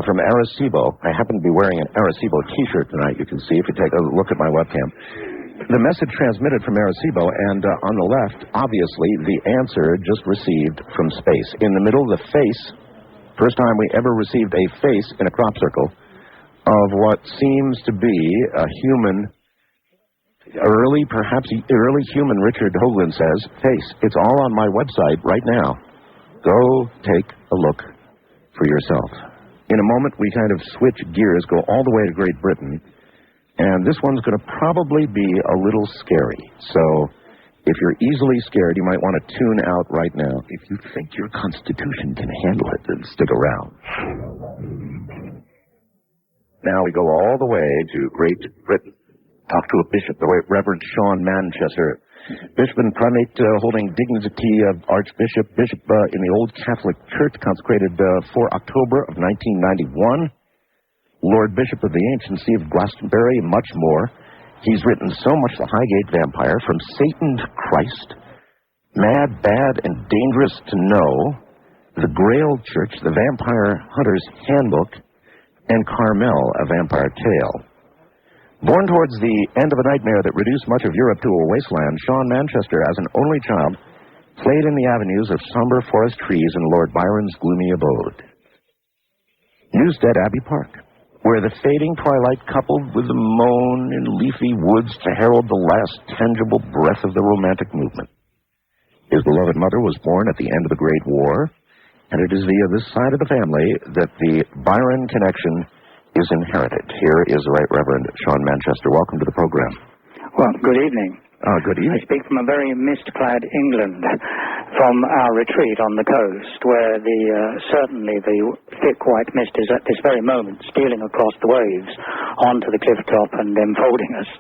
from Arecibo. I happen to be wearing an Arecibo T-shirt tonight, you can see if you take a look at my webcam. The message transmitted from Arecibo, and on the left, obviously, the answer just received from space. In the middle, the face, first time we ever received a face in a crop circle of what seems to be a human, perhaps early human, Richard Hoagland says, face. It's all on my website right now. Go take a look for yourself. In a moment, we kind of switch gears, go all the way to Great Britain, and this one's going to probably be a little scary. So if you're easily scared, you might want to tune out right now. If you think your constitution can handle it, then stick around. Now we go all the way to Great Britain. Talk to a bishop, the Reverend Sean Manchester, bishop and primate holding dignity of archbishop, bishop in the Old Catholic Church, consecrated for October of 1991. Lord Bishop of the Ancient See of Glastonbury, and much more. He's written so much, The Highgate Vampire, From Satan to Christ, Mad, Bad, and Dangerous to Know, The Grail Church, The Vampire Hunter's Handbook, and Carmel, A Vampire Tale. Born towards the end of a nightmare that reduced much of Europe to a wasteland, Sean Manchester, as an only child, played in the avenues of somber forest trees in Lord Byron's gloomy abode. Newstead Abbey Park, where the fading twilight coupled with the moan in leafy woods to herald the last tangible breath of the Romantic movement. His beloved mother was born at the end of the Great War, and it is via this side of the family that the Byron connection is inherited. Here is the Right Reverend Sean Manchester. Welcome to the program. Well, good evening. Good evening. I speak from a very mist-clad England, from our retreat on the coast, where certainly the thick white mist is at this very moment stealing across the waves onto the cliff top and enfolding us.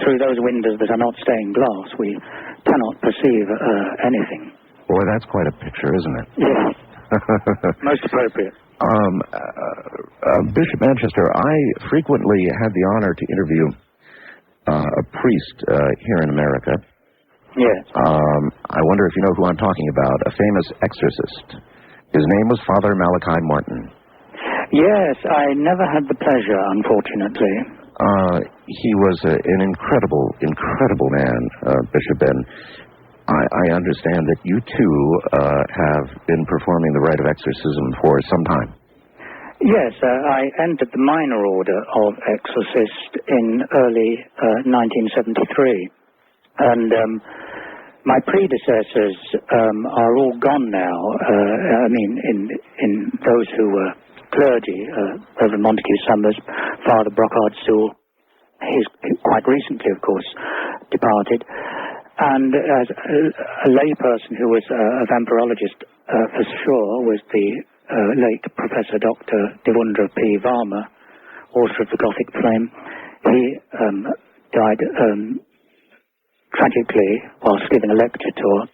Through those windows that are not stained glass, we cannot perceive anything. Boy, that's quite a picture, isn't it? Yes. Most appropriate. Bishop Manchester, I frequently had the honor to interview a priest here in America. Yes. I wonder if you know who I'm talking about, a famous exorcist. His name was Father Malachi Martin. Yes, I never had the pleasure, unfortunately. He was an incredible man, Bishop, and I understand that you, too, have been performing the rite of exorcism for some time. Yes, I entered the minor order of exorcist in early 1973. And my predecessors are all gone now. In those who were clergy, Reverend Montague Summers, Father Brockhard Sewell, he's quite recently, of course, departed. And as a layperson who was a vampirologist for sure was the late Professor Dr. Devundra P. Varma, author of The Gothic Flame. He died tragically, whilst giving a lecture tour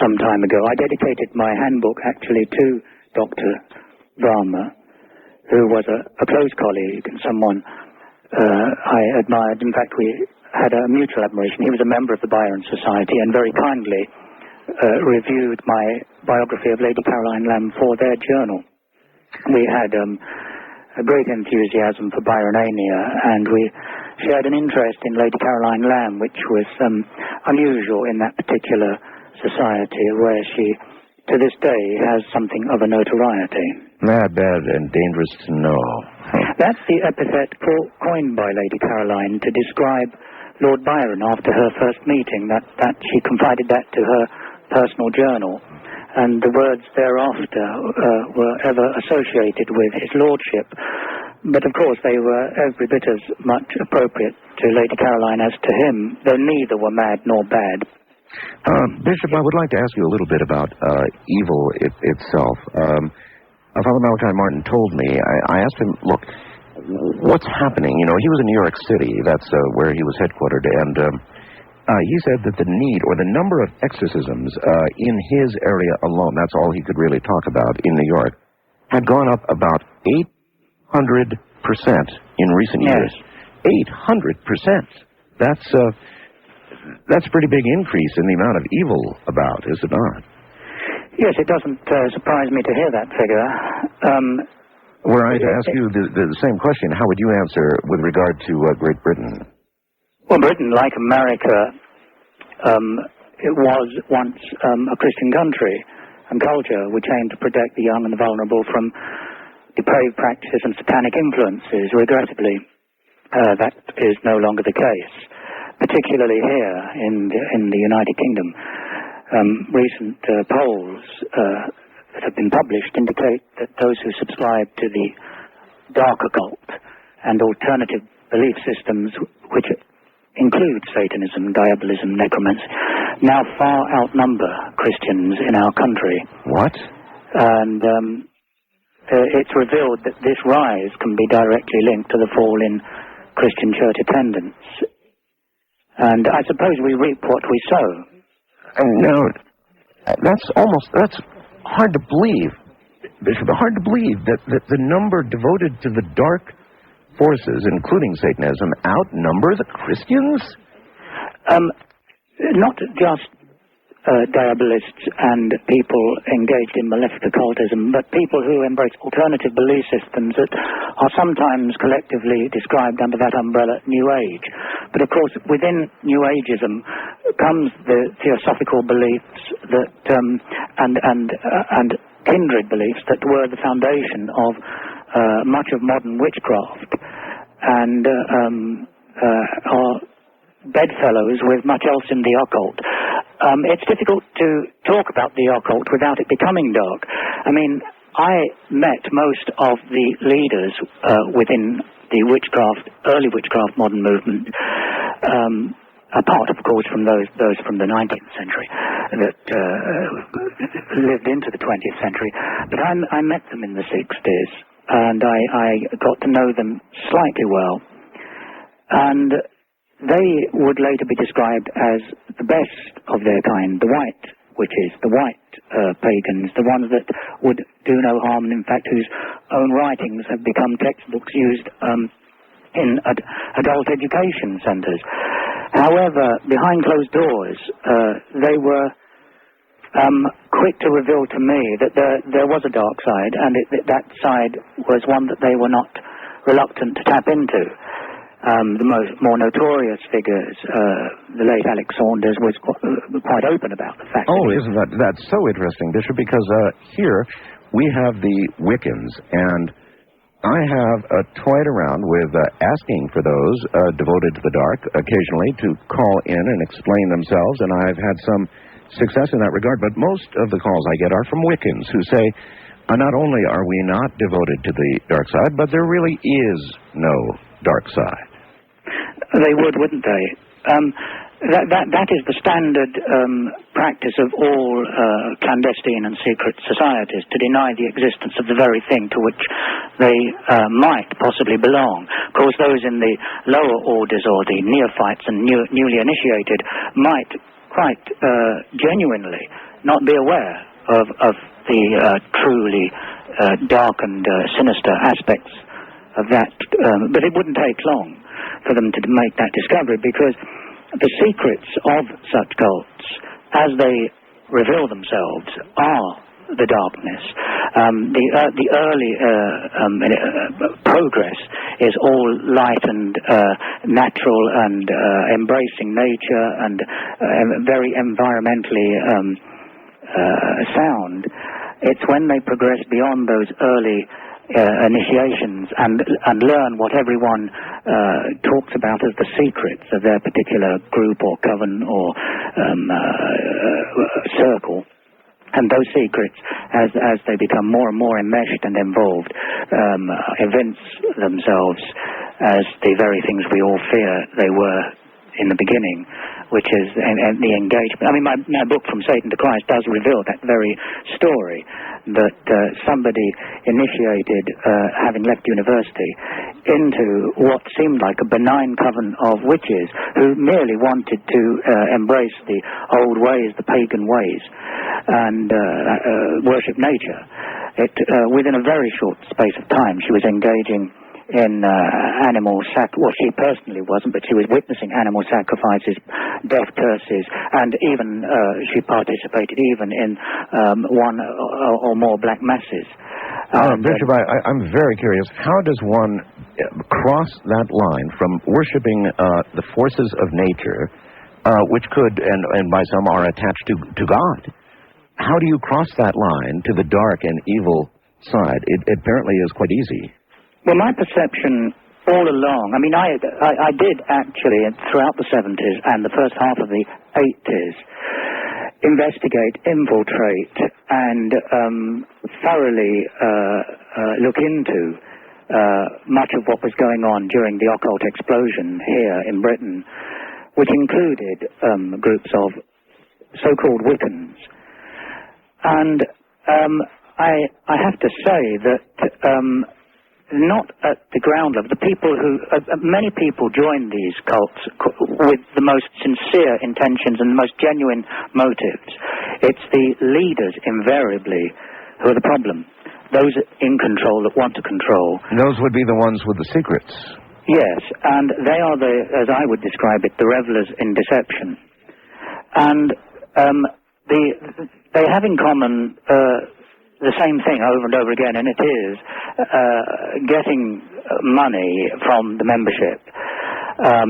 some time ago, I dedicated my handbook actually to Dr. Varma, who was a close colleague and someone I admired. In fact, we had a mutual admiration. He was a member of the Byron Society and very kindly reviewed my biography of Lady Caroline Lamb for their journal. We had a great enthusiasm for Byronania, and we shared an interest in Lady Caroline Lamb, which was unusual in that particular society, where she, to this day, has something of a notoriety. Mad, bad, and dangerous to know. That's the epithet coined by Lady Caroline to describe Lord Byron after her first meeting, that she confided that to her personal journal, and the words thereafter were ever associated with his lordship. But of course they were every bit as much appropriate to Lady Caroline as to him, though neither were mad nor bad. Bishop, I would like to ask you a little bit about evil itself. Father Malachi Martin told me, I asked him, look, what's happening? You know, he was in New York City, that's where he was headquartered, and he said that the need or the number of exorcisms in his area alone, that's all he could really talk about in New York, had gone up about 800% in recent years. 800%. That's a pretty big increase in the amount of evil about, is it not? Yes, it doesn't surprise me to hear that figure. Were I to ask you the same question, how would you answer with regard to Great Britain? Well, Britain, like America, it was once a Christian country and culture which aimed to protect the young and the vulnerable from depraved practices and satanic influences. Regrettably, that is no longer the case, particularly here in the United Kingdom. Recent polls that have been published indicate that those who subscribe to the dark occult and alternative belief systems, which include Satanism, diabolism, necromancy, now far outnumber Christians in our country. What? And it's revealed that this rise can be directly linked to the fall in Christian church attendance. And I suppose we reap what we sow. No, that's hard to believe, Bishop, hard to believe that the number devoted to the dark forces, including Satanism, outnumber the Christians? Not just diabolists and people engaged in malefic occultism, but people who embrace alternative belief systems that are sometimes collectively described under that umbrella New Age. But of course, within New Ageism comes the theosophical beliefs that and kindred beliefs that were the foundation of much of modern witchcraft, and are bedfellows with much else in the occult. It's difficult to talk about the occult without it becoming dark. I mean, I met most of the leaders within the early witchcraft modern movement, apart, of course, from those from the 19th century that lived into the 20th century. But I met them in the 60s, and I got to know them slightly well. And they would later be described as the best of their kind, the white witches, the white pagans, the ones that would do no harm, and in fact whose own writings have become textbooks used in adult education centres. However, behind closed doors, they were quick to reveal to me that there was a dark side, and that side was one that they were not reluctant to tap into. The more notorious figures, the late Alex Saunders, was quite open about the fact. Oh, isn't that's so interesting, Bishop? Because here we have the Wiccans, and I have toyed around with asking for those devoted to the dark occasionally to call in and explain themselves, and I've had some success in that regard. But most of the calls I get are from Wiccans who say, not only are we not devoted to the dark side, but there really is no dark side. They would, wouldn't they? that is the standard practice of all clandestine and secret societies, to deny the existence of the very thing to which they might possibly belong. Of course, those in the lower orders or the neophytes and newly initiated might quite genuinely not be aware of the truly dark and sinister aspects of that, but it wouldn't take long for them to make that discovery, because the secrets of such cults, as they reveal themselves, are the darkness. The early progress is all light and natural and embracing nature and very environmentally sound. It's when they progress beyond those early initiations and learn what everyone talks about as the secrets of their particular group or coven or circle. And those secrets, as they become more and more enmeshed and involved, evince themselves as the very things we all fear they were in the beginning, which is the engagement. I mean, my book, From Satan to Christ, does reveal that very story, that somebody initiated, having left university, into what seemed like a benign coven of witches who merely wanted to embrace the old ways, the pagan ways, and worship nature. Within a very short space of time, she was engaging in animal well, she personally wasn't, but she was witnessing animal sacrifices, death curses, and even she participated even in one or more black masses. Bishop, I'm very curious. How does one cross that line from worshipping the forces of nature, which could, and by some are attached to God? How do you cross that line to the dark and evil side? It apparently is quite easy. Well, my perception all along, I mean, I did actually, throughout the 70s and the first half of the 80s, investigate, infiltrate, and thoroughly look into much of what was going on during the occult explosion here in Britain, which included groups of so-called Wiccans. And I have to say that not at the ground level. The people many people join these cults with the most sincere intentions and the most genuine motives. It's the leaders, invariably, who are the problem. Those in control that want to control. Those would be the ones with the secrets. Yes, and they are as I would describe it, the revelers in deception. And they have in common the same thing over and over again, and it is getting money from the membership.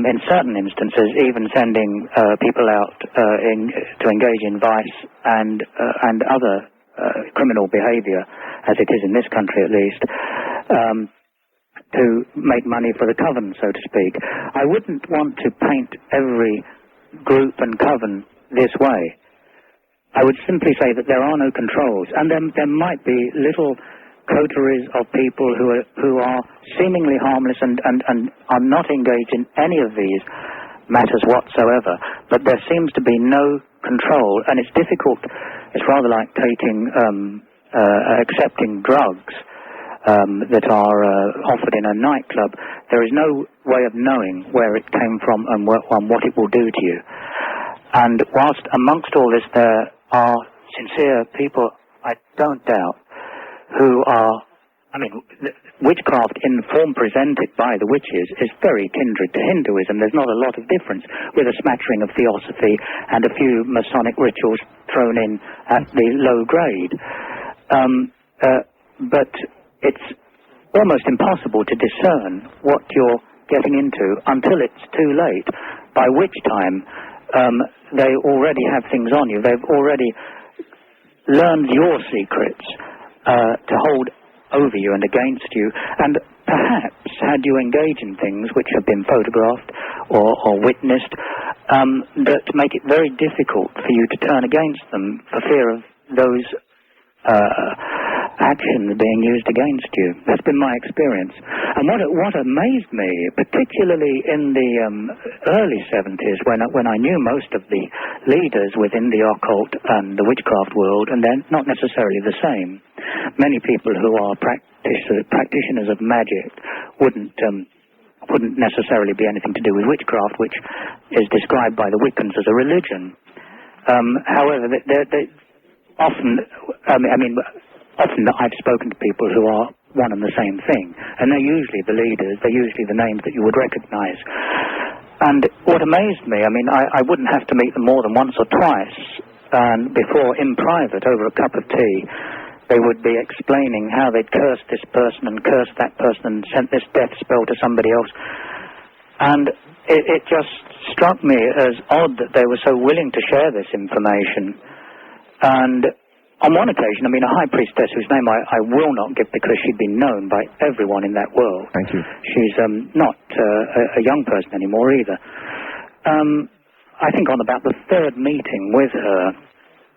In certain instances, even sending people out to engage in vice and other criminal behaviour, as it is in this country at least, to make money for the coven, so to speak. I wouldn't want to paint every group and coven this way. I would simply say that there are no controls, and there might be little coteries of people who are seemingly harmless and are not engaged in any of these matters whatsoever, but there seems to be no control, and it's difficult. It's rather like accepting drugs that are offered in a nightclub. There is no way of knowing where it came from and what it will do to you. And whilst amongst all this there are sincere people, I don't doubt, who are, I mean, witchcraft in the form presented by the witches is very kindred to Hinduism. There's not a lot of difference, with a smattering of theosophy and a few Masonic rituals thrown in at the low grade. But it's almost impossible to discern what you're getting into until it's too late, by which time they already have things on you. They've already learned your secrets to hold over you and against you, and perhaps had you engage in things which have been photographed or witnessed that make it very difficult for you to turn against them for fear of those actions being used against you. That's been my experience. And what amazed me, particularly in the early 70s, when I knew most of the leaders within the occult and the witchcraft world, and they're not necessarily the same. Many people who are practitioners of magic wouldn't necessarily be anything to do with witchcraft, which is described by the Wiccans as a religion. However, they often I've spoken to people who are one and the same thing, and they're usually the leaders, they're usually the names that you would recognize. And what amazed me, I wouldn't have to meet them more than once or twice, and before, in private, over a cup of tea, they would be explaining how they'd cursed this person and cursed that person and sent this death spell to somebody else. And it just struck me as odd that they were so willing to share this information. And on one occasion, a high priestess whose name I will not give because she'd been known by everyone in that world. Thank you. She's not a young person anymore either. I think on about the third meeting with her,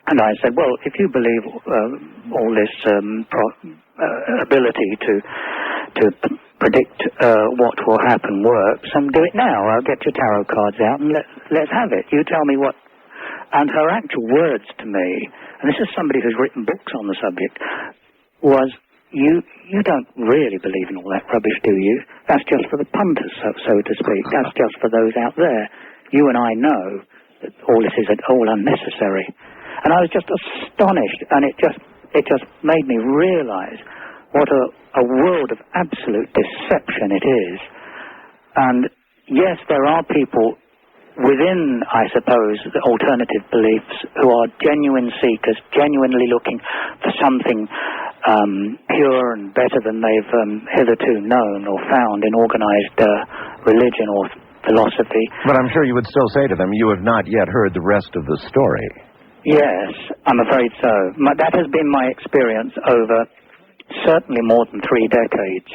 and I said, well, if you believe all this ability to predict what will happen works, and do it now. I'll get your tarot cards out and let's have it. You tell me what. And her actual words to me, and this is somebody who's written books on the subject, was, you don't really believe in all that rubbish, do you? That's just for the punters, so to speak. That's just for those out there. You and I know that all this is all unnecessary. And I was just astonished, and it just made me realize what a world of absolute deception it is. And yes, there are people within, I suppose, the alternative beliefs who are genuine seekers, genuinely looking for something pure and better than they've hitherto known or found in organized religion or philosophy. But I'm sure you would still say to them, you have not yet heard the rest of the story. Yes, I'm afraid so. That has been my experience over certainly more than 3 decades.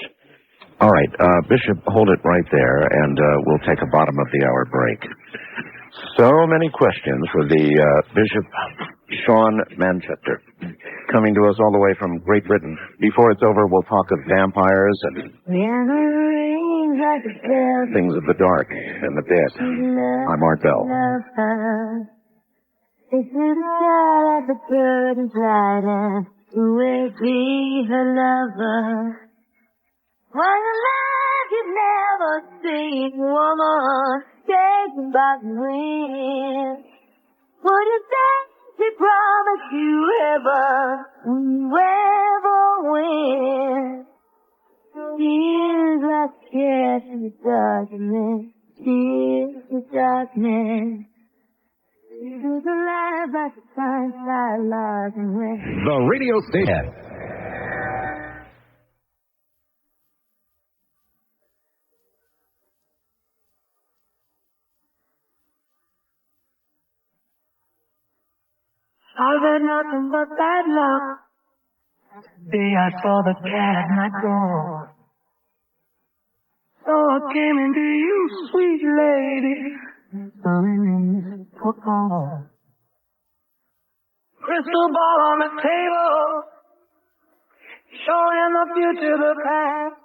All right, Bishop, hold it right there, and we'll take a bottom-of-the-hour break. So many questions for the Bishop Sean Manchester, coming to us all the way from Great Britain. Before it's over, we'll talk of vampires and things of the dark and the dead. I'm Art Bell. It's the curtains lighting, who will be her lover? Why the love you've never seen, woman, taken by the wind. Would you say she promised you ever, win? Tears like tears in the darkness, tears in the darkness. To the light like the sunshine, lies and rain. The radio station. I've had nothing but bad luck. The day I saw the cat not gone. So I came into you, sweet lady. Crystal ball on the table, showing the future, the past.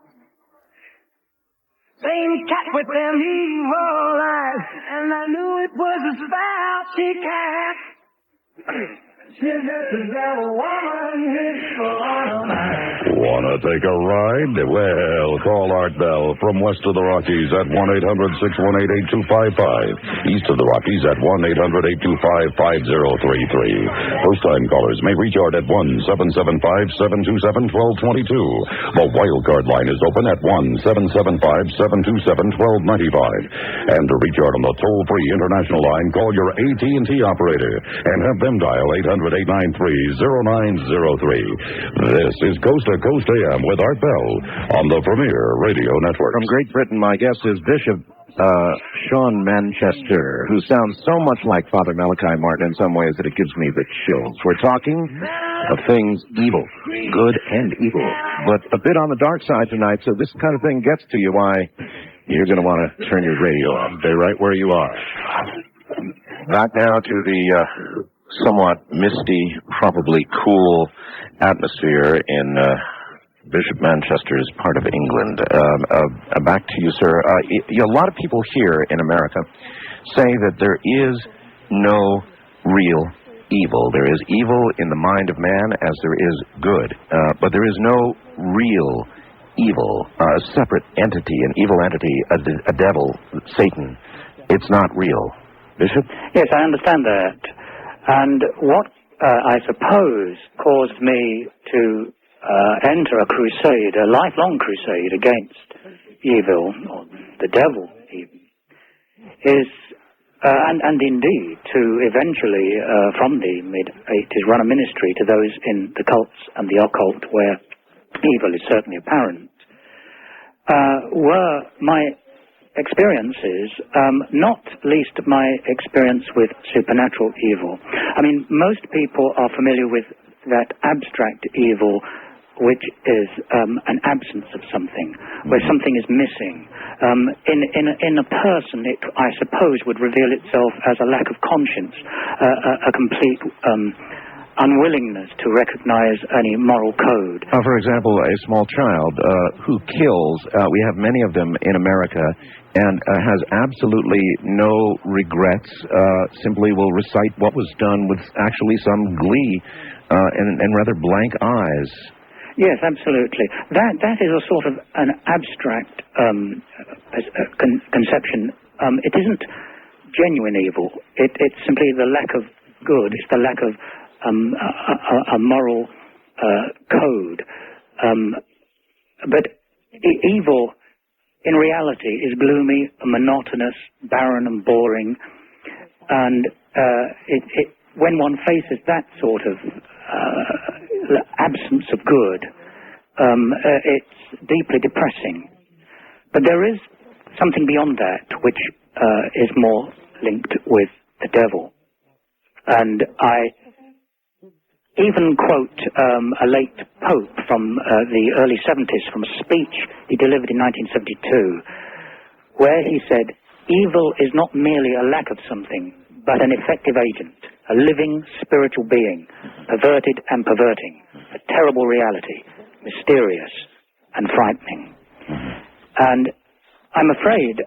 Same cat with them evil eyes, and I knew it was a spell she cast. She's just a devil woman, it's for mine. Wanna take a ride? Well, call Art Bell from west of the Rockies at 1-800-618-8255. East of the Rockies at 1-800-825-5033. First-time callers may reach Art at 1-775-727-1222. The wildcard line is open at 1-775-727-1295. And to reach Art on the toll-free international line, call your AT&T operator and have them dial 800-893-0903. This is Coast to Coast AM with Art Bell on the Premier Radio Network. From Great Britain, my guest is Bishop Sean Manchester, who sounds so much like Father Malachi Martin in some ways that it gives me the chills. We're talking of things evil, good and evil, but a bit on the dark side tonight, so this kind of thing gets to you, why you're going to want to turn your radio off. Stay right where you are. Back now to the somewhat misty, probably cool atmosphere in Bishop Manchester's part of England. Back to you, sir. A lot of people here in America say that there is no real evil. There is evil in the mind of man as there is good, but there is no real evil, a separate entity, an evil entity, a devil, Satan. It's not real. Bishop? Yes, I understand that. And what I suppose caused me to enter a crusade, a lifelong crusade against evil, or the devil even, is and indeed to eventually, from the mid-80s, run a ministry to those in the cults and the occult where evil is certainly apparent, were my experiences, not least my experience with supernatural evil. I mean, most people are familiar with that abstract evil, which is an absence of something, where something is missing. In a person, it, I suppose, would reveal itself as a lack of conscience, a complete unwillingness to recognize any moral code. For example, a small child who kills, we have many of them in America, and has absolutely no regrets, simply will recite what was done with actually some glee and rather blank eyes. Yes, absolutely. That is a sort of an abstract conception. It isn't genuine evil. It's simply the lack of good. It's the lack of a moral code. But evil, in reality, is gloomy, monotonous, barren, and boring. And when one faces that sort of absence of good, it's deeply depressing. But there is something beyond that which is more linked with the devil. And I even quote a late pope from the early 70s from a speech he delivered in 1972, where he said, "Evil is not merely a lack of something, but an effective agent, a living spiritual being, perverted and perverting, a terrible reality, mysterious and frightening." And I'm afraid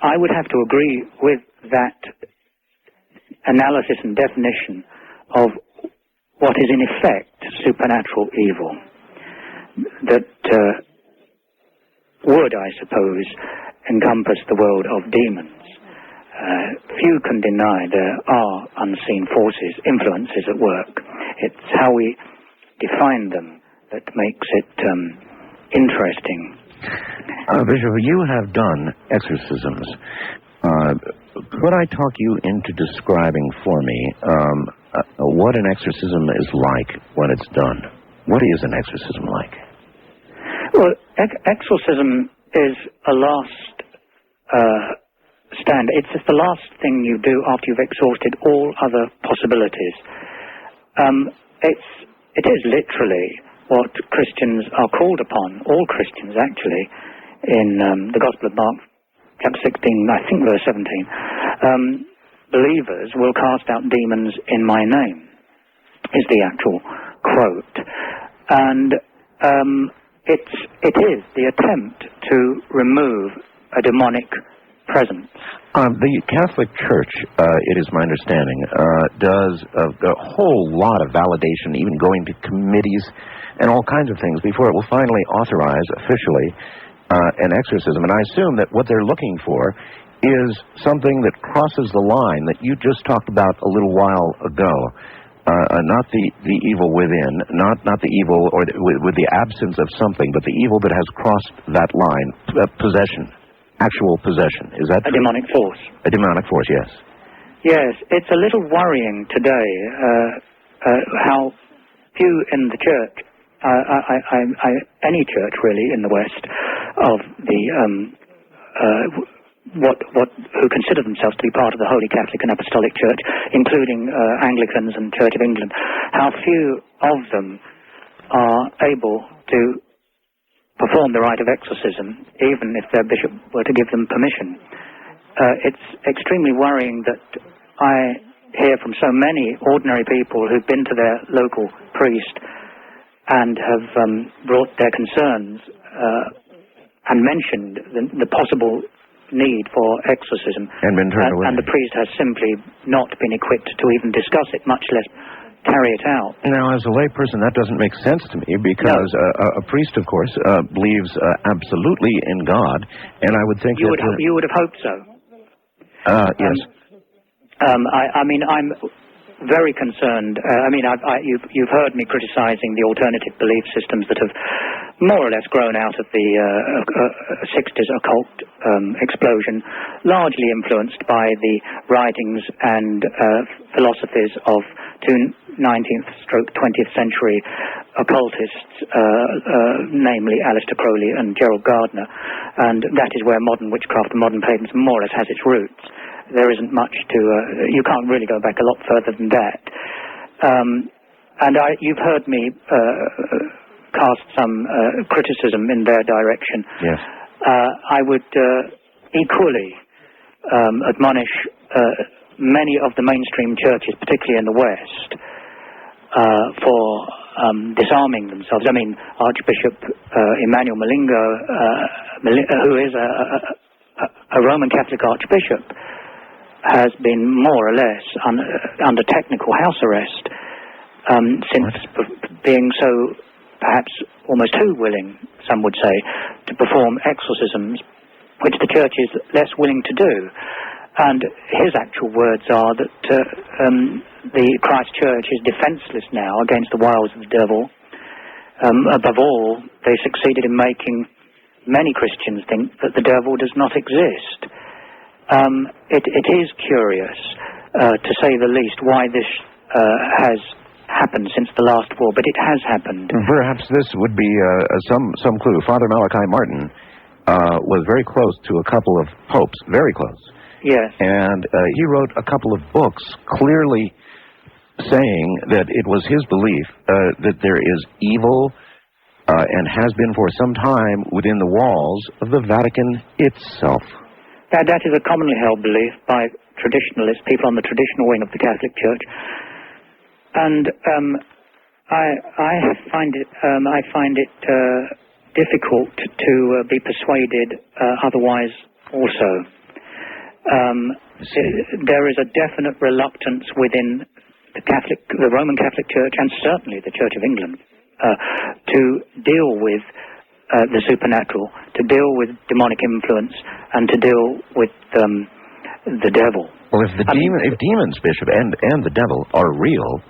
I would have to agree with that analysis and definition of what is in effect supernatural evil, that would, I suppose, encompass the world of demons. Few can deny there are unseen forces, influences at work. It's how we define them that makes it interesting. Bishop, you have done exorcisms. Could I talk you into describing for me what an exorcism is like when it's done? What is an exorcism like? Well, exorcism is a last stand. It's the last thing you do after you've exhausted all other possibilities. It is literally what Christians are called upon, all Christians actually, in the Gospel of Mark, chapter 16, I think verse 17. Believers will cast out demons in my name, is the actual quote. And it is the attempt to remove a demonic presence. The Catholic Church, it is my understanding, does a whole lot of validation, even going to committees and all kinds of things before it will finally authorize officially an exorcism. And I assume that what they're looking for is something that crosses the line that you just talked about a little while ago. Not the evil within, not the evil or with the absence of something, but the evil that has crossed that line, possession, actual possession. Is that a demonic force? A demonic force, yes. Yes, it's a little worrying today how few in the church, any church really in the West, of the who consider themselves to be part of the Holy Catholic and Apostolic Church, including Anglicans and Church of England, how few of them are able to perform the rite of exorcism, even if their bishop were to give them permission. It's extremely worrying that I hear from so many ordinary people who've been to their local priest and have brought their concerns and mentioned the possible need for exorcism. And been turned away. And the priest has simply not been equipped to even discuss it, much less carry it out. Now, as a layperson, that doesn't make sense to me, because a priest, of course, believes absolutely in God, and I would think you would have hoped so. Yes. I mean, I'm very concerned. You've heard me criticizing the alternative belief systems that have more or less grown out of the 60s occult explosion, largely influenced by the writings and philosophies of two 19th-20th century occultists, namely Aleister Crowley and Gerald Gardner, and that is where modern witchcraft and modern paganism more or less has its roots. There isn't much to... you can't really go back a lot further than that. You've heard me cast some criticism in their direction. Yes. I would equally admonish many of the mainstream churches, particularly in the West, for disarming themselves. I mean, Archbishop Emmanuel Malingo, who is a Roman Catholic archbishop, has been more or less under technical house arrest since being so, perhaps almost too willing, some would say, to perform exorcisms, which the church is less willing to do. And his actual words are that the Christ Church is defenseless now against the wiles of the devil. Above all, they succeeded in making many Christians think that the devil does not exist. It is curious, to say the least, why this has happened since the last war, but it has happened. Perhaps this would be some clue. Father Malachi Martin was very close to a couple of popes, very close. Yes. And he wrote a couple of books clearly saying that it was his belief that there is evil and has been for some time within the walls of the Vatican itself. That is a commonly held belief by traditionalists, people on the traditional wing of the Catholic Church. And I find it difficult to be persuaded otherwise also. There is a definite reluctance within the Roman Catholic Church, and certainly the Church of England, to deal with the supernatural, to deal with demonic influence, and to deal with the devil. Well, if demons, Bishop, and the devil are real,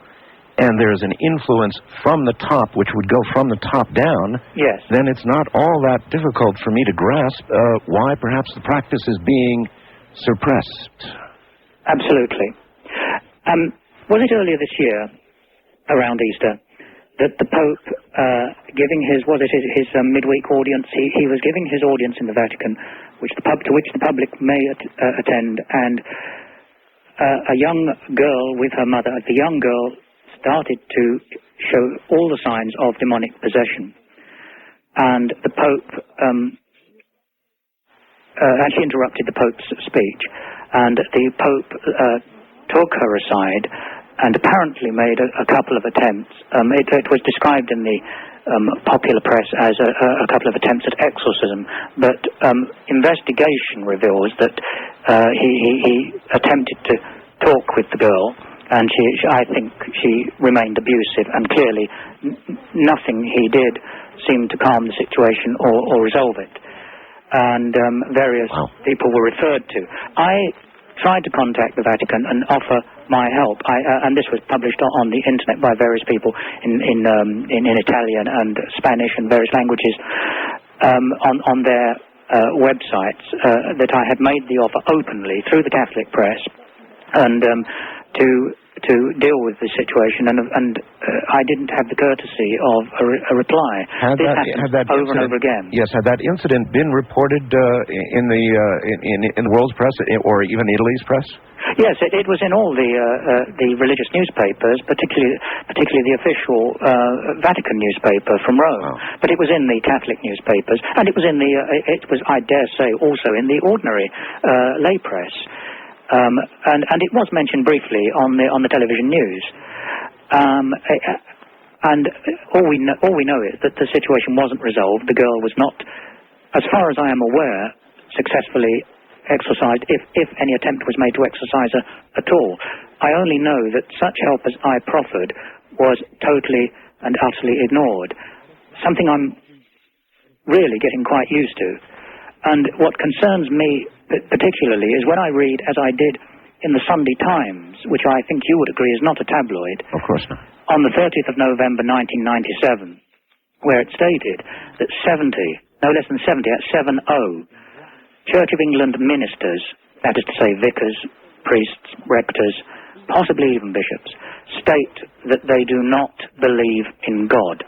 and there's an influence from the top, which would go from the top down, yes, then it's not all that difficult for me to grasp why perhaps the practice is being suppressed. Absolutely. Was it earlier this year, around Easter, that the Pope, giving his midweek audience, he was giving his audience in the Vatican, to which the public may attend, and a young girl with her mother, the young girl started to show all the signs of demonic possession. And the Pope actually interrupted the Pope's speech, and the Pope took her aside and apparently made a couple of attempts. It was described in the popular press as a couple of attempts at exorcism, but investigation reveals that he attempted to talk with the girl, and I think she remained abusive, and clearly nothing he did seemed to calm the situation or resolve it. And various people were referred to. I tried to contact the Vatican and offer my help, and this was published on the internet by various people in Italian and Spanish and various languages on their websites, that I had made the offer openly through the Catholic press, and to deal with the situation, and I didn't have the courtesy of a reply. This happened over and over again. Yes, had that incident been reported in the world's press, or even Italy's press? Yes, it was in all the religious newspapers, particularly the official Vatican newspaper from Rome. Oh. But it was in the Catholic newspapers, and it was I dare say, also in the ordinary lay press. And it was mentioned briefly on the television news. And all we know is that the situation wasn't resolved. The girl was not, as far as I am aware, successfully exorcised, if any attempt was made to exorcise her at all. I only know that such help as I proffered was totally and utterly ignored, something I'm really getting quite used to. And what concerns me particularly is when I read, as I did in the Sunday Times, which I think you would agree is not a tabloid, Of course not. on the 30th of November 1997, where it stated that 70, no less than 70, at 70, Church of England ministers, that is to say vicars, priests, rectors, possibly even bishops, state that they do not believe in God.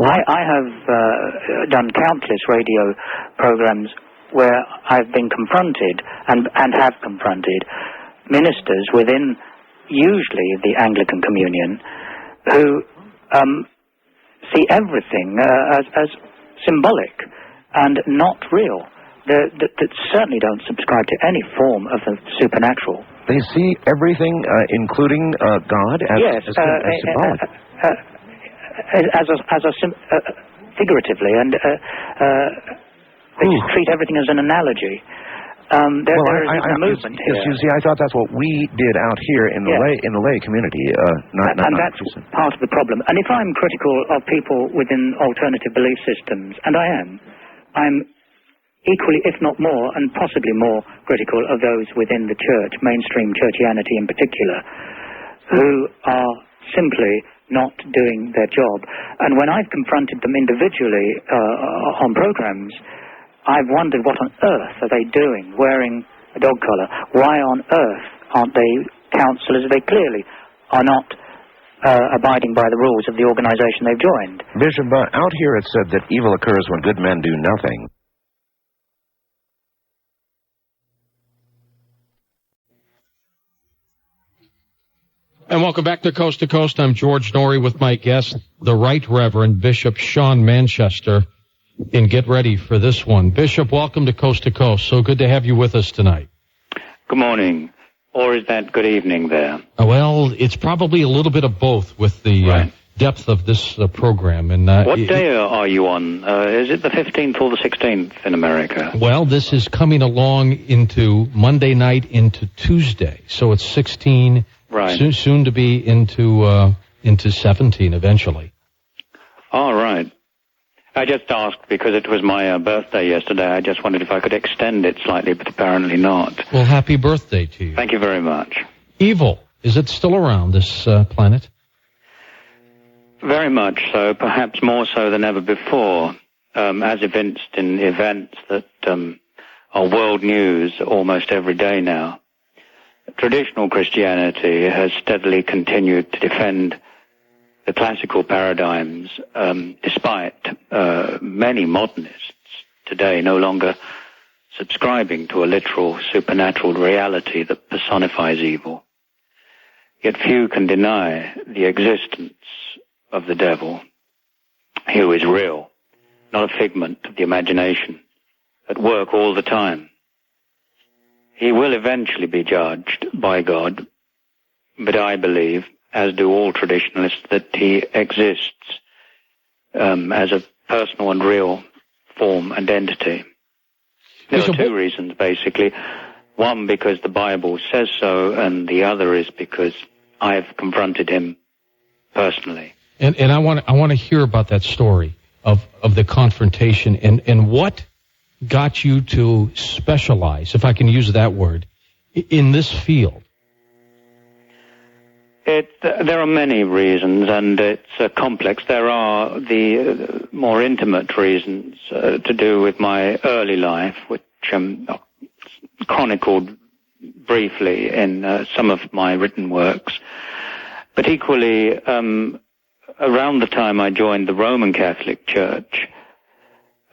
I have done countless radio programs where I've been confronted and have confronted ministers within usually the Anglican Communion who see everything as symbolic and not real. That certainly don't subscribe to any form of the supernatural. They see everything, including God, as symbolic. Figuratively, and they just treat everything as an analogy. There is a movement here. Yes, you see, I thought that's what we did out here in the lay community. And that's part of the problem. And if I'm critical of people within alternative belief systems, and I am, I'm equally, if not more, and possibly more critical of those within the church, mainstream churchianity in particular, who are simply not doing their job. And when I've confronted them individually on programs, I've wondered what on earth are they doing wearing a dog collar? Why on earth aren't they counselors? They clearly are not abiding by the rules of the organization they've joined. Bishop, out here it said that evil occurs when good men do nothing. And welcome back to Coast. I'm George Norrie with my guest, the Right Reverend Bishop Sean Manchester. And get ready for this one. Bishop, welcome to Coast. So good to have you with us tonight. Good morning. Or is that good evening there? Well, it's probably a little bit of both with the depth of this program. And what day are you on? Is it the 15th or the 16th in America? Well, this is coming along into Monday night into Tuesday. So it's 16, soon to be into 17 eventually. All right. I just asked because it was my birthday yesterday. I just wondered if I could extend it slightly, but apparently not. Well, happy birthday to you. Thank you very much. Evil, is it still around this planet? Very much so, perhaps more so than ever before, as evinced in events that are world news almost every day now. Traditional Christianity has steadily continued to defend the classical paradigms, despite many modernists today no longer subscribing to a literal supernatural reality that personifies evil. Yet few can deny the existence of the devil, who is real, not a figment of the imagination, at work all the time. He will eventually be judged by God, but I believe, as do all traditionalists, that he exists as a personal and real form and entity. There are two reasons, basically. One, because the Bible says so, and the other is because I've confronted him personally. And I want to hear about that story of the confrontation and what got you to specialize, if I can use that word, in this field. There are many reasons, and it's complex. There are the more intimate reasons to do with my early life, which chronicled briefly in some of my written works. But equally, around the time I joined the Roman Catholic Church,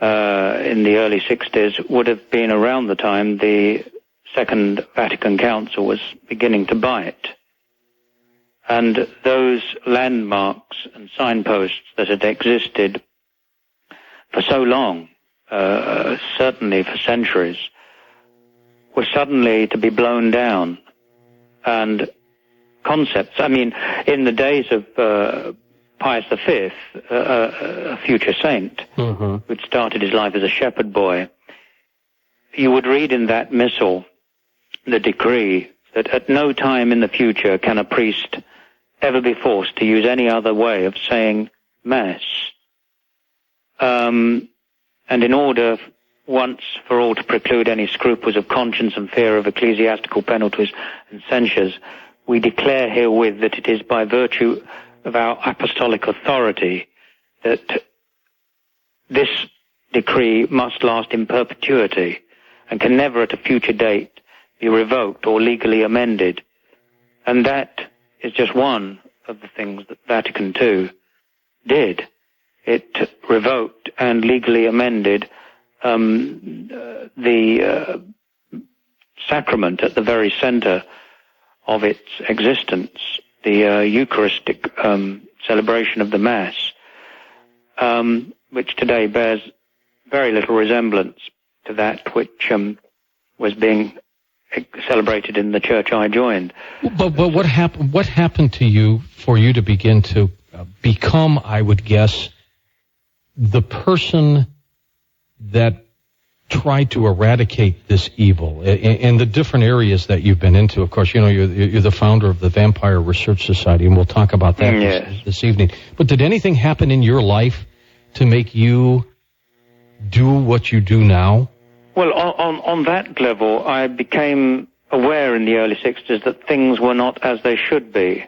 in the early 60s, would have been around the time the Second Vatican Council was beginning to bite. And those landmarks and signposts that had existed for so long, certainly for centuries, were suddenly to be blown down and concepts. I mean, in the days of Pius V, a future saint, who'd started his life as a shepherd boy, you would read in that missal the decree that at no time in the future can a priest ever be forced to use any other way of saying Mass. And in order once for all to preclude any scruples of conscience and fear of ecclesiastical penalties and censures, we declare herewith that it is by virtue of our apostolic authority that this decree must last in perpetuity and can never at a future date be revoked or legally amended. And that is just one of the things that Vatican II did. It revoked and legally amended the sacrament at the very center of its existence, the Eucharistic celebration of the Mass, which today bears very little resemblance to that which was being celebrated in the church I joined. But what happened to you for you to begin to become, I would guess, the person that tried to eradicate this evil in the different areas that you've been into? Of course, you know, you're the founder of the Vampire Research Society, and we'll talk about that this evening. But did anything happen in your life to make you do what you do now? Well, on that level, I became aware in the early 60s that things were not as they should be.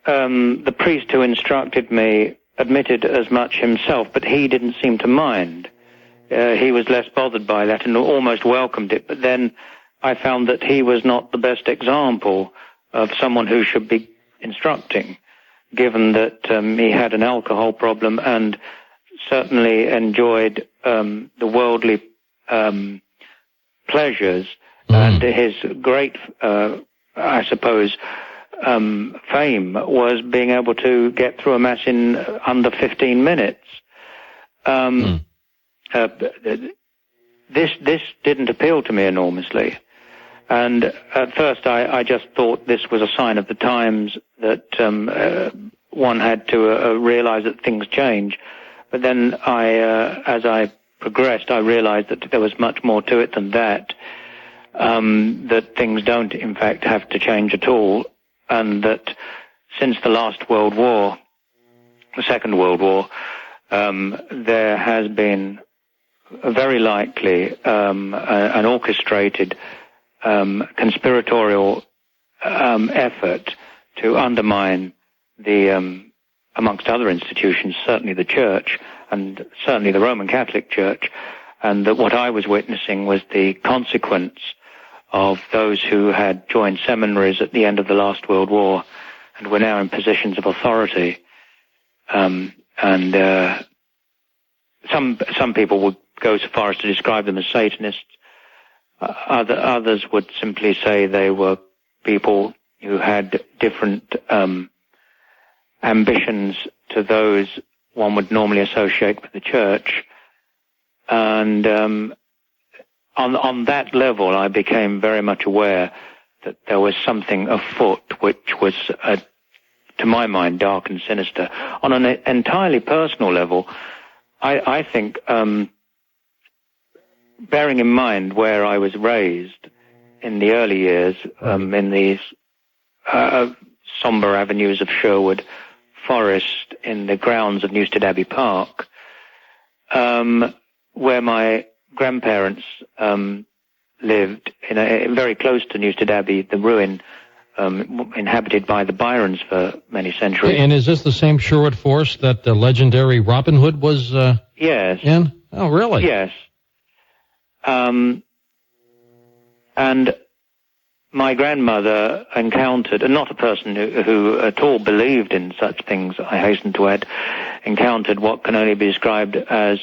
The priest who instructed me admitted as much himself, but he didn't seem to mind. He was less bothered by that and almost welcomed it. But then I found that he was not the best example of someone who should be instructing, given that he had an alcohol problem and certainly enjoyed the worldly pleasures, and his great, I suppose, fame was being able to get through a Mass in under 15 minutes. This didn't appeal to me enormously. And at first I just thought this was a sign of the times, that one had to realize that things change. But then as I progressed, I realized that there was much more to it than that, that things don't, in fact, have to change at all, and that since the last World War, the Second World War, there has been very likely an orchestrated conspiratorial effort to undermine the, amongst other institutions, certainly the Church, and certainly the Roman Catholic Church, and that what I was witnessing was the consequence of those who had joined seminaries at the end of the last World War and were now in positions of authority. Some people would go so far as to describe them as Satanists. Others would simply say they were people who had different ambitions to those one would normally associate with the Church. And on that level, I became very much aware that there was something afoot which was, to my mind, dark and sinister. On an entirely personal level, I think, bearing in mind where I was raised in the early years, in these somber avenues of Sherwood Forest, in the grounds of Newstead Abbey Park, where my grandparents lived, very close to Newstead Abbey, the ruin inhabited by the Byrons for many centuries. And is this the same Sherwood Forest that the legendary Robin Hood was yes. in? Oh, really? Yes. And my grandmother encountered, and not a person who at all believed in such things, I hasten to add, encountered what can only be described as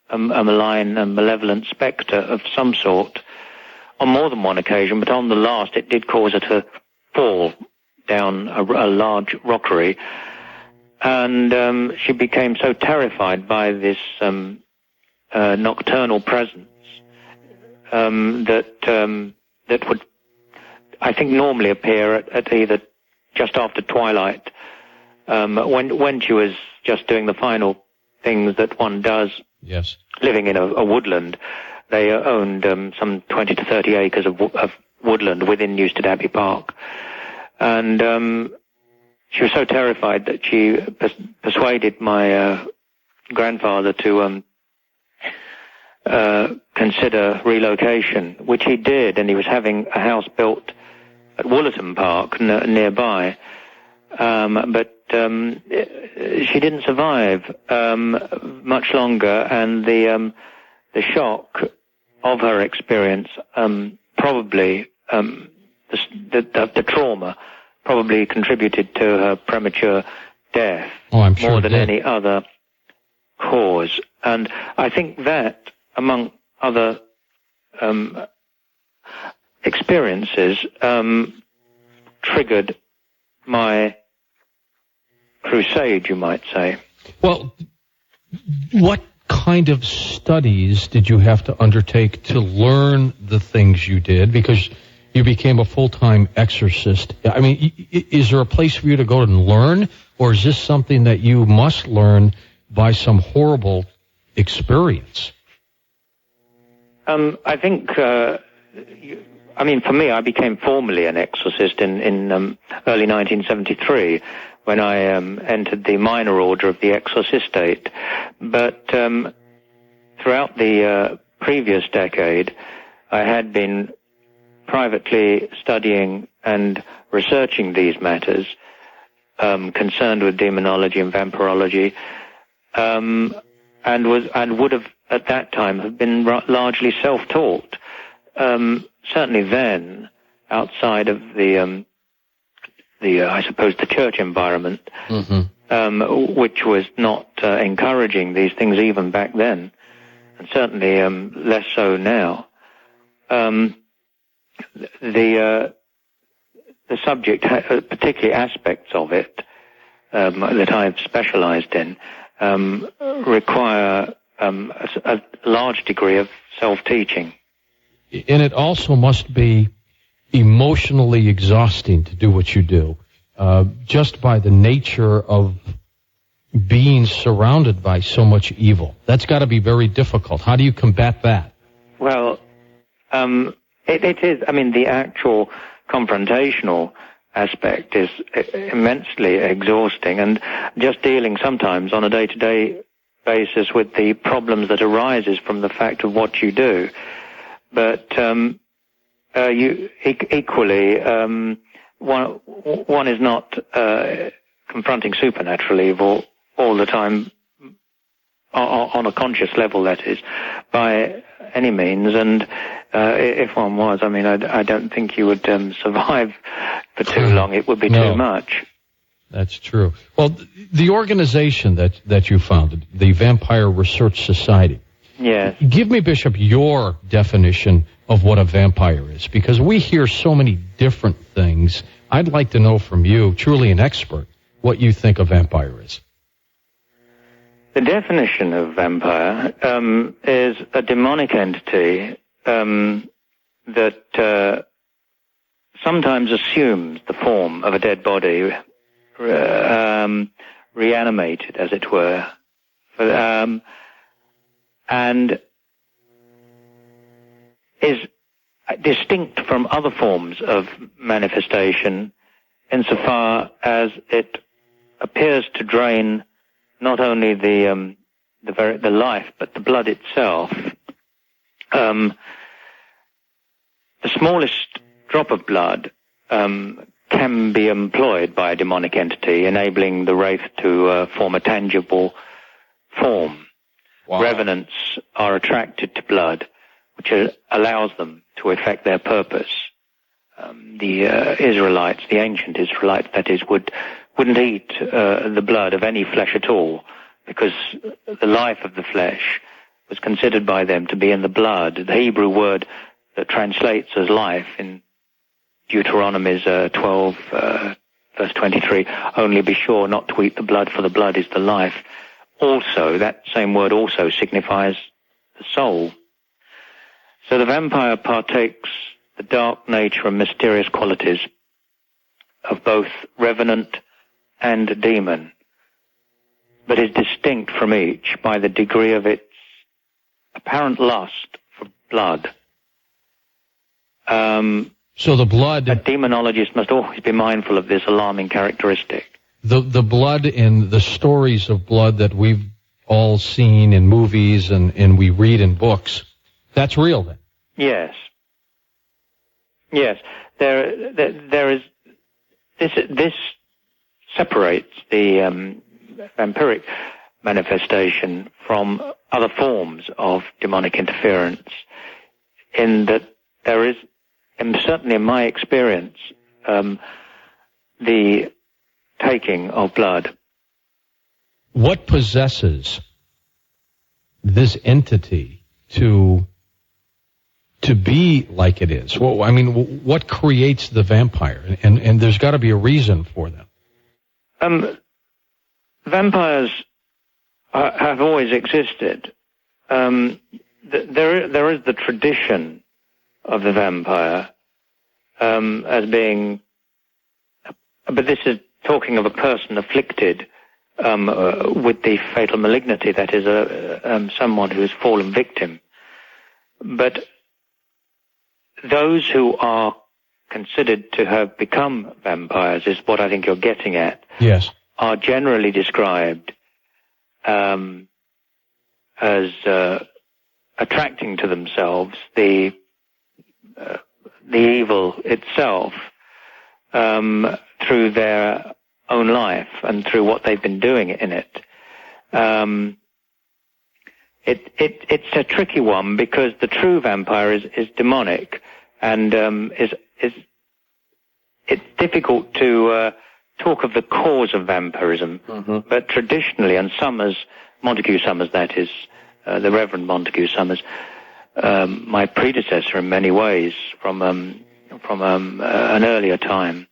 a malign and malevolent spectre of some sort on more than one occasion, but on the last it did cause her to fall down a large rockery, and she became so terrified by this nocturnal presence that would, I think, normally appear at either just after twilight, when she was just doing the final things that one does. Yes. Living in a woodland. They owned some 20 to 30 acres of woodland within Newstead Abbey Park. And she was so terrified that she persuaded my grandfather to consider relocation, which he did, and he was having a house built at Woollerton Park nearby. But she didn't survive much longer, and the shock of her experience probably the trauma probably contributed to her premature death more than any other cause. And I think that, among other experiences, triggered my crusade, you might say. Well, what kind of studies did you have to undertake to learn the things you did? Because you became a full-time exorcist. I mean, is there a place for you to go and learn, or is this something that you must learn by some horrible experience? I think, for me, I became formally an exorcist in early 1973 when I entered the minor order of the Exorcistate. But throughout the previous decade, I had been privately studying and researching these matters, concerned with demonology and vampirology, and would have at that time have been largely self-taught. Certainly then, outside of the I suppose the church environment, which was not encouraging these things even back then, and certainly less so now. The subject, particularly aspects of it that I've specialized in, require a large degree of self-teaching. And it also must be emotionally exhausting to do what you do, just by the nature of being surrounded by so much evil. That's got to be very difficult. How do you combat that? Well, it is, the actual confrontational aspect is immensely exhausting, and just dealing sometimes on a day-to-day basis with the problems that arises from the fact of what you do. But you equally, one is not confronting supernatural evil all the time, on a conscious level, that is, by any means. And if one was, I don't think you would survive for too long. It would be too much. That's true. Well, the organization that you founded, the Vampire Research Society. Yes. Give me, Bishop, your definition of what a vampire is, because we hear so many different things. I'd like to know from you, truly an expert, what you think a vampire is. The definition of vampire is a demonic entity that sometimes assumes the form of a dead body, reanimated, as it were, and is distinct from other forms of manifestation insofar as it appears to drain not only the life but the blood itself. The smallest drop of blood can be employed by a demonic entity, enabling the wraith to form a tangible form. Wow. Revenants are attracted to blood, which allows them to effect their purpose. The Israelites, the ancient Israelites, that is, wouldn't eat the blood of any flesh at all, because the life of the flesh was considered by them to be in the blood. The Hebrew word that translates as life in Deuteronomy's 12, verse 23, only be sure not to eat the blood, for the blood is the life. Also, that same word also signifies the soul. So the vampire partakes the dark nature and mysterious qualities of both revenant and demon, but is distinct from each by the degree of its apparent lust for blood. So the blood... A demonologist must always be mindful of this alarming characteristic. The blood and the stories of blood that we've all seen in movies and we read in books, that's real then? Yes. Yes. There is... This separates the vampiric manifestation from other forms of demonic interference, in that there is, and certainly in my experience, the taking of blood. What possesses this entity to be like it is? Well, I mean, what creates the vampire? And there's got to be a reason for them. Vampires have always existed. There is the tradition of the vampire as being, but this is talking of a person afflicted with the fatal malignity, that is, someone who has fallen victim. But those who are considered to have become vampires, is what I think you're getting at. Yes. Are generally described as attracting to themselves the evil itself through their own life and through what they've been doing in it. It's a tricky one, because the true vampire is demonic, and it's difficult to talk of the cause of vampirism. Mm-hmm. But traditionally, and Montague Summers, that is, the Reverend Montague Summers, my predecessor in many ways from an earlier time,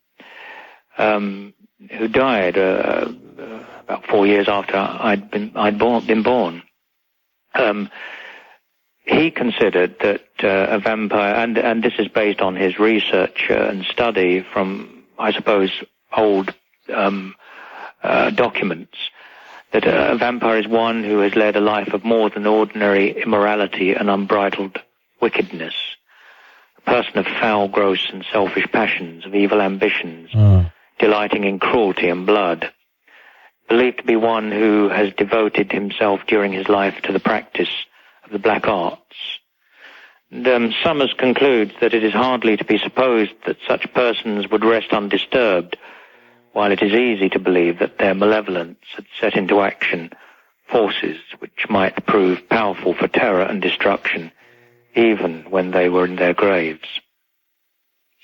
who died about 4 years after I'd been born. He considered that a vampire, and this is based on his research and study from, I suppose, old documents, that a vampire is one who has led a life of more than ordinary immorality and unbridled wickedness, a person of foul, gross and selfish passions, of evil ambitions, delighting in cruelty and blood, believed to be one who has devoted himself during his life to the practice of the black arts. And, Summers concludes that it is hardly to be supposed that such persons would rest undisturbed, while it is easy to believe that their malevolence had set into action forces which might prove powerful for terror and destruction, even when they were in their graves.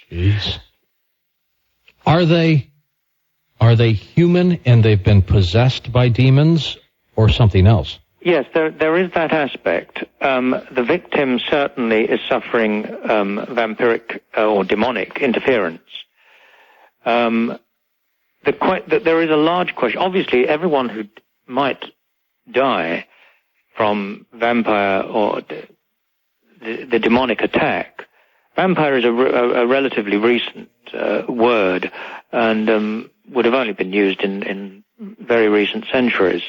Jeez. Are they human and they've been possessed by demons, or something else? Yes, there is that aspect. The victim certainly is suffering vampiric or demonic interference. There is a large question. Obviously, everyone who might die from vampire or the demonic attack. Vampire is a relatively recent word, and would have only been used in very recent centuries.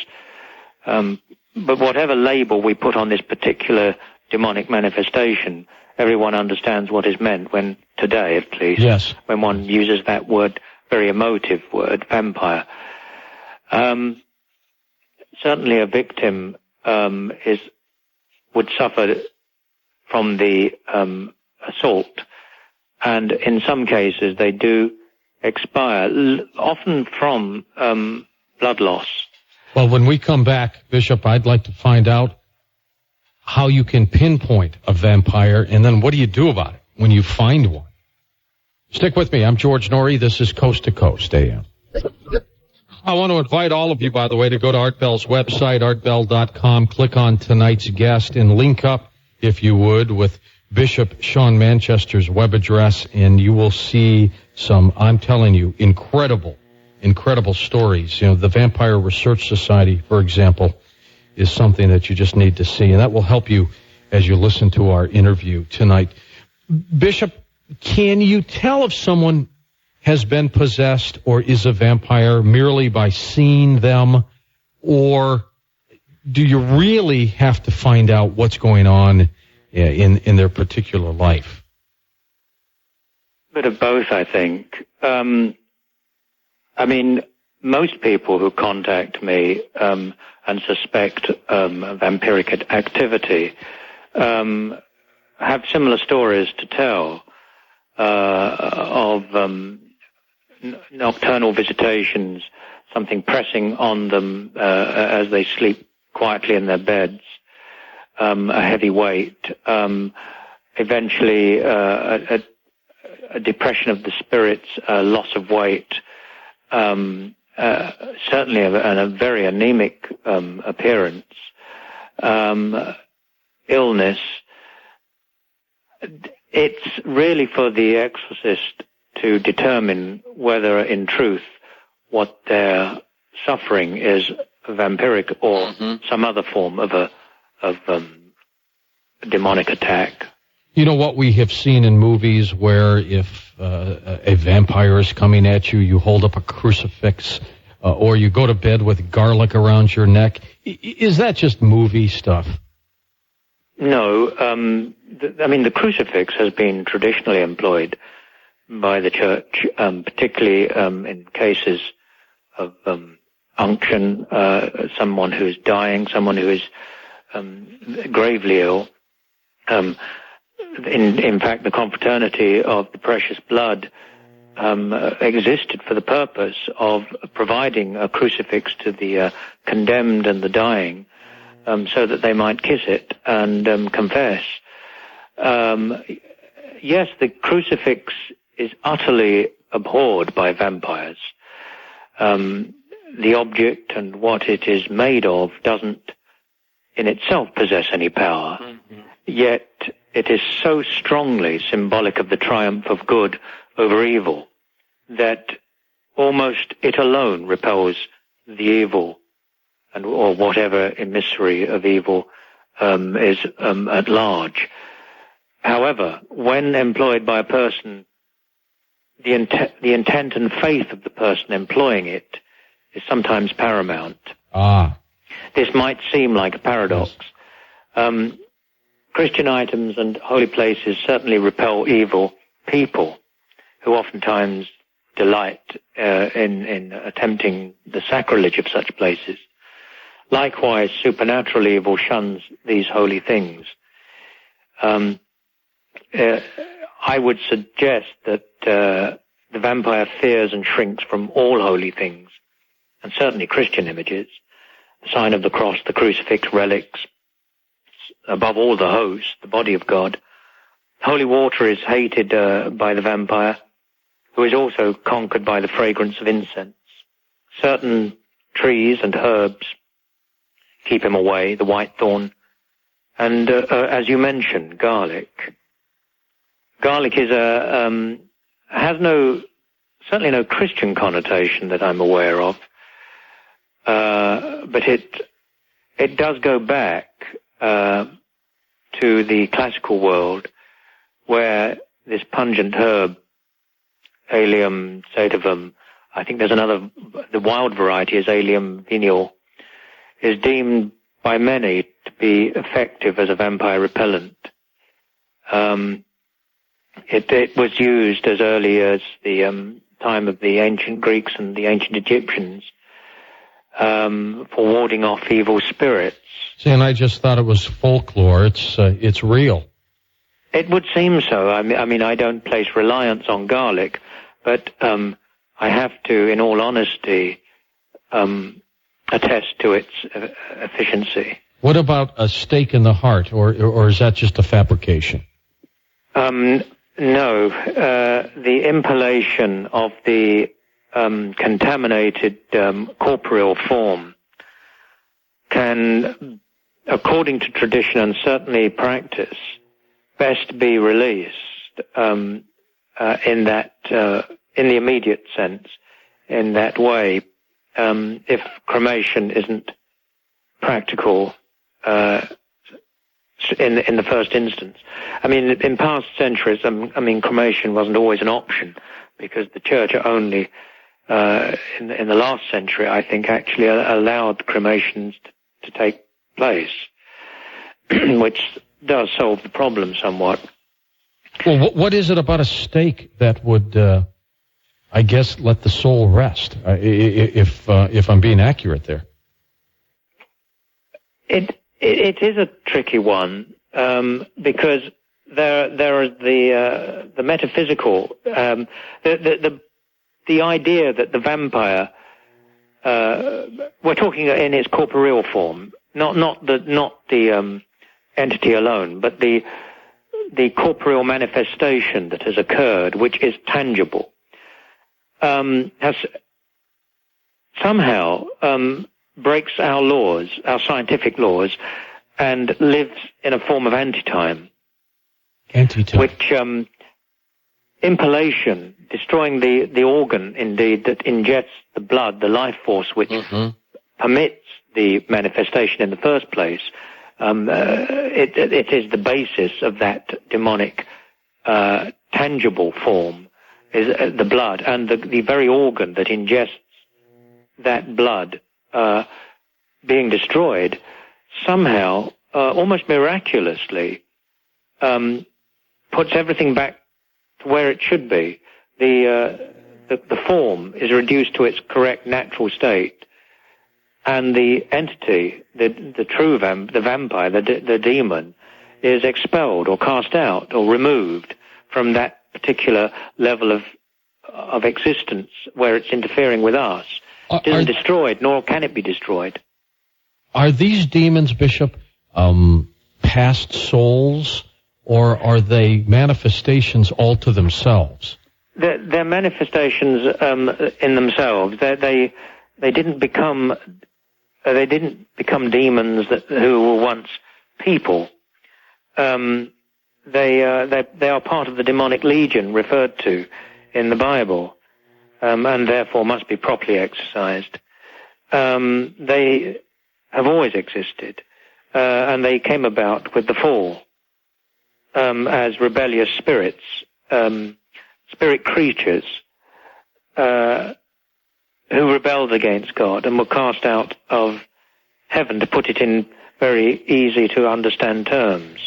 But whatever label we put on this particular demonic manifestation, everyone understands what is meant when, today at least, yes, when one uses that word, very emotive word, vampire. Certainly a victim would suffer from the assault, and in some cases they do expire, often from blood loss. Well, when we come back, Bishop, I'd like to find out how you can pinpoint a vampire, and then what do you do about it when you find one? Stick with me. I'm George Norrie. This is Coast to Coast AM. I want to invite all of you, by the way, to go to Art Bell's website, artbell.com, click on tonight's guest, and link up, if you would, with Bishop Sean Manchester's web address, and you will see some, I'm telling you, incredible stories. You know, the Vampire Research Society, for example, is something that you just need to see, and that will help you as you listen to our interview tonight. Bishop, can you tell if someone has been possessed or is a vampire merely by seeing them, or do you really have to find out what's going on in their particular life? A bit of both, I think. I mean, most people who contact me and suspect vampiric activity have similar stories to tell of nocturnal visitations, something pressing on them as they sleep quietly in their beds, a heavy weight, eventually a depression of the spirits, loss of weight, certainly a very anemic appearance, illness. It's really for the exorcist to determine whether, in truth, what they're suffering is vampiric or some other form of a demonic attack. You know what we have seen in movies where if a vampire is coming at you, you hold up a crucifix or you go to bed with garlic around your neck. Is that just movie stuff? No. I mean, the crucifix has been traditionally employed by the church, particularly in cases of unction, someone who is dying, someone who is gravely ill. In fact, the confraternity of the precious blood existed for the purpose of providing a crucifix to the condemned and the dying, so that they might kiss it and confess. Yes, the crucifix is utterly abhorred by vampires. The object and what it is made of doesn't in itself possess any power, yet it is so strongly symbolic of the triumph of good over evil that almost it alone repels the evil and or whatever emissary of evil is at large. However, when employed by a person, the intent and faith of the person employing it is sometimes paramount. This might seem like a paradox. Christian items and holy places certainly repel evil people who oftentimes delight in attempting the sacrilege of such places. Likewise, supernatural evil shuns these holy things. I would suggest that the vampire fears and shrinks from all holy things, and certainly Christian images, the sign of the cross, the crucifix, relics, above all the host, the body of God. Holy water is hated by the vampire, who is also conquered by the fragrance of incense. Certain trees and herbs keep him away, the whitethorn, and as you mentioned, garlic. Garlic is has certainly no Christian connotation that I'm aware of, but it does go back to the classical world, where this pungent herb, Allium sativum, I think there's another, the wild variety is Allium venial, is deemed by many to be effective as a vampire repellent. It was used as early as the time of the ancient Greeks and the ancient Egyptians for warding off evil spirits. See, and I just thought it was folklore. It's real. It would seem so. I mean, I don't place reliance on garlic, but I have to, in all honesty, attest to its efficiency. What about a stake in the heart, or is that just a fabrication? No. The impalation of the contaminated corporeal form can, according to tradition and certainly practice, best be released in that in the immediate sense, in that way, if cremation isn't practical in the first instance. I mean, in past centuries, cremation wasn't always an option, because the church only, in the last century, I think, actually allowed cremations to take place, which does solve the problem somewhat. Well, what is it about a stake that would, I guess, let the soul rest, if I'm being accurate there? It is a tricky one, because there is the metaphysical, the idea that the vampire, we're talking in its corporeal form, not the entity alone, but the corporeal manifestation that has occurred, which is tangible, has somehow breaks our laws, our scientific laws, and lives in a form of antitime. Which impalation, destroying the organ, indeed, that ingests the blood, the life force, which permits the manifestation in the first place, it is the basis of that demonic tangible form, is the blood, and the very organ that ingests that blood being destroyed, somehow, almost miraculously, puts everything back to where it should be. The form is reduced to its correct natural state, and the entity, the true the vampire, the demon, is expelled or cast out or removed from that particular level of existence where it's interfering with us. It isn't destroyed, nor can it be destroyed. Are these demons, Bishop, past souls, or are they manifestations all to themselves? They're manifestations in themselves. They didn't become demons who were once people. They are part of the demonic legion referred to in the Bible, and therefore must be properly exorcised. They have always existed, and they came about with the fall as rebellious spirits, spirit creatures who rebelled against God and were cast out of heaven, to put it in very easy to understand terms.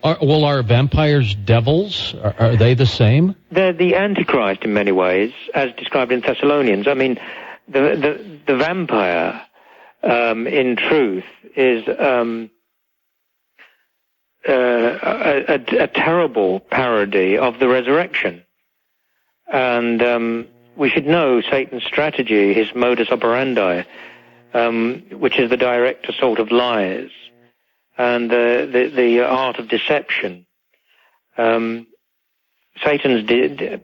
Are vampires devils? Are they the same? They're the Antichrist in many ways, as described in Thessalonians. I mean, the vampire, in truth, is a terrible parody of the resurrection. And we should know Satan's strategy, his modus operandi, which is the direct assault of lies and the art of deception. Satan's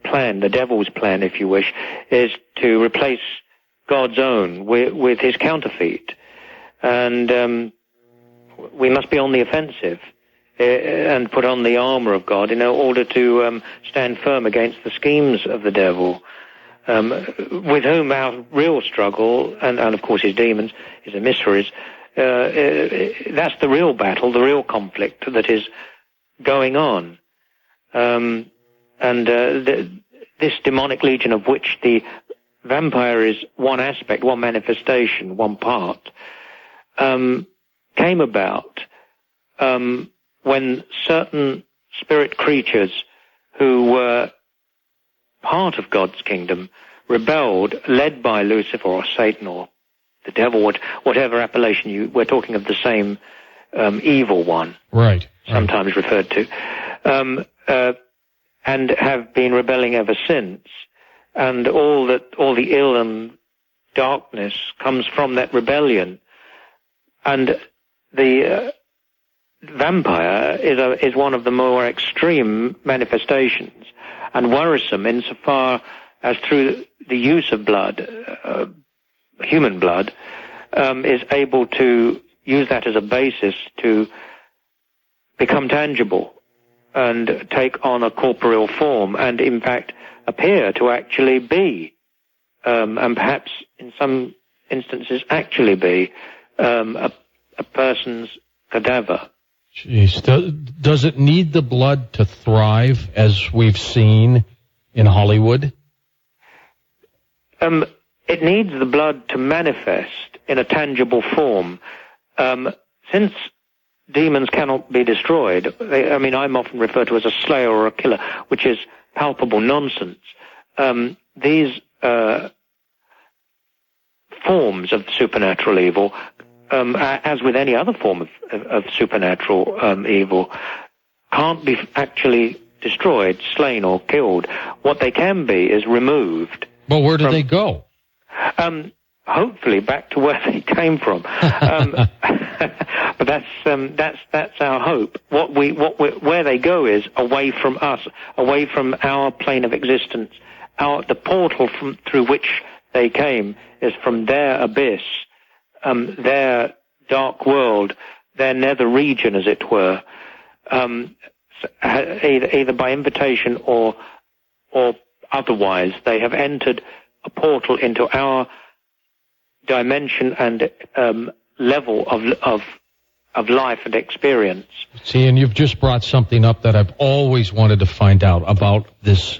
plan, the devil's plan, if you wish, is to replace God's own with his counterfeit. And we must be on the offensive and put on the armor of God in order to stand firm against the schemes of the devil, with whom our real struggle, and of course his demons, his emissaries, that's the real battle, the real conflict that is going on. This demonic legion, of which the vampire is one aspect, one manifestation, one part, came about when certain spirit creatures who were part of God's kingdom rebelled, led by Lucifer or Satan or the devil, whatever appellation we're talking of the same evil one, right? Sometimes referred to, and have been rebelling ever since. And all the ill and darkness comes from that rebellion. And the vampire is one of the more extreme manifestations, and worrisome insofar as through the use of blood, human blood, is able to use that as a basis to become tangible and take on a corporeal form, and in fact appear to actually be, and perhaps in some instances actually be, a person's cadaver. Jeez. Does it need the blood to thrive, as we've seen in Hollywood? It needs the blood to manifest in a tangible form. Since demons cannot be destroyed, I'm often referred to as a slayer or a killer, which is palpable nonsense. These forms of supernatural evil, as with any other form of supernatural evil, can't be actually destroyed, slain, or killed. What they can be is removed. Well, where do they go? Hopefully back to where they came from. But that's our hope. Where they go is away from us, away from our plane of existence. The portal through which they came is from their abyss, their dark world, their nether region, as it were. Either by invitation or otherwise, they have entered a portal into our dimension and level of life and experience. See, and you've just brought something up that I've always wanted to find out about this.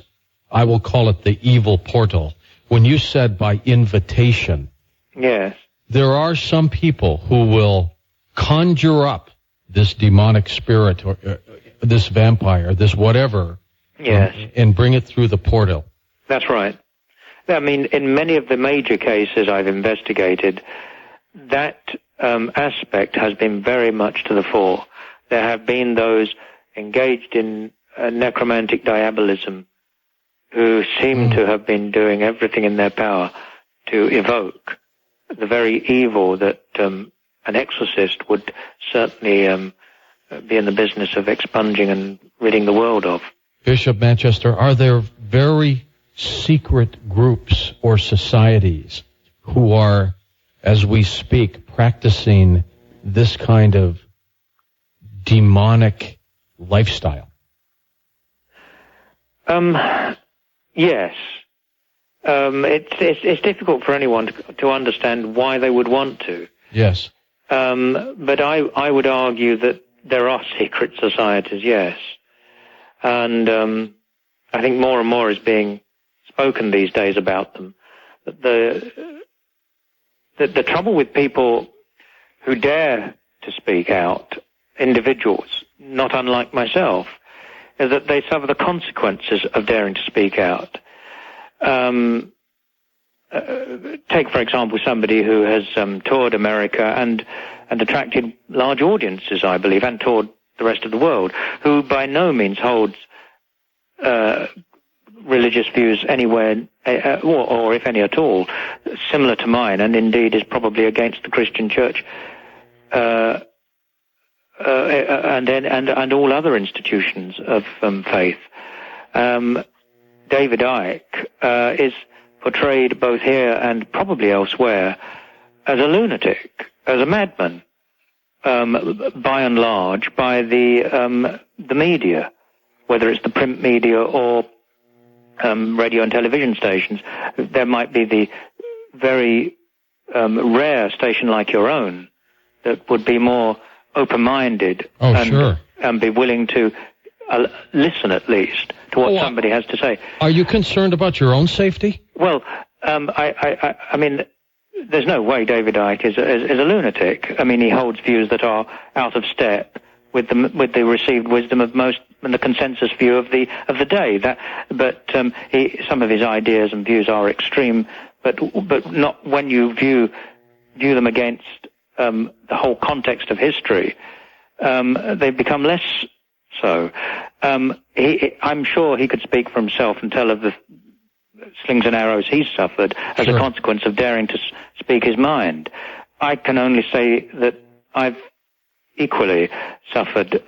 I will call it the evil portal. When you said by invitation, yes, there are some people who will conjure up this demonic spirit or this vampire, this whatever, yes, and bring it through the portal. That's right. In many of the major cases I've investigated, that aspect has been very much to the fore. There have been those engaged in necromantic diabolism who seem to have been doing everything in their power to evoke the very evil that an exorcist would certainly be in the business of expunging and ridding the world of. Bishop Manchester, are there very secret groups or societies who are, as we speak, practicing this kind of demonic lifestyle? Yes. It's difficult for anyone to understand why they would want to. Yes. But I would argue that there are secret societies, yes. And I think more and more is being spoken these days about them. The trouble with people who dare to speak out, individuals, not unlike myself, is that they suffer the consequences of daring to speak out. Take, for example, somebody who has toured America and attracted large audiences, I believe, and toured the rest of the world, who by no means holds religious views anywhere, or if any at all, similar to mine, and indeed is probably against the Christian Church and all other institutions of faith. David Icke is portrayed both here and probably elsewhere as a lunatic, as a madman, by and large, by the media, whether it's the print media or radio and television stations. There might be the very rare station like your own that would be more open-minded and be willing to listen at least to what somebody has to say. Are you concerned about your own safety? Well, I mean, there's no way David Icke is a lunatic. I mean, he holds views that are out of step with the received wisdom of most and the consensus view of the day. But some of his ideas and views are extreme, but not when you view them against the whole context of history. They become less so. I'm sure he could speak for himself and tell of the slings and arrows he's suffered as a consequence of daring to speak his mind. I can only say that I've equally suffered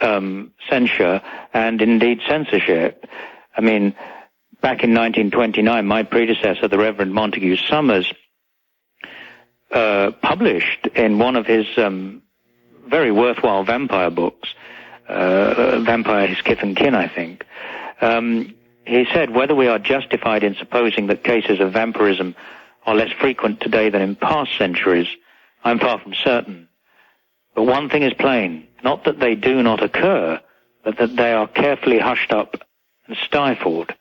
censure and indeed censorship. I mean, back in 1929, my predecessor, the Reverend Montague Summers, published in one of his very worthwhile vampire books, Vampire, His Kith and Kin, I think, he said, whether we are justified in supposing that cases of vampirism are less frequent today than in past centuries, I'm far from certain. But one thing is plain, not that they do not occur, but that they are carefully hushed up and stifled.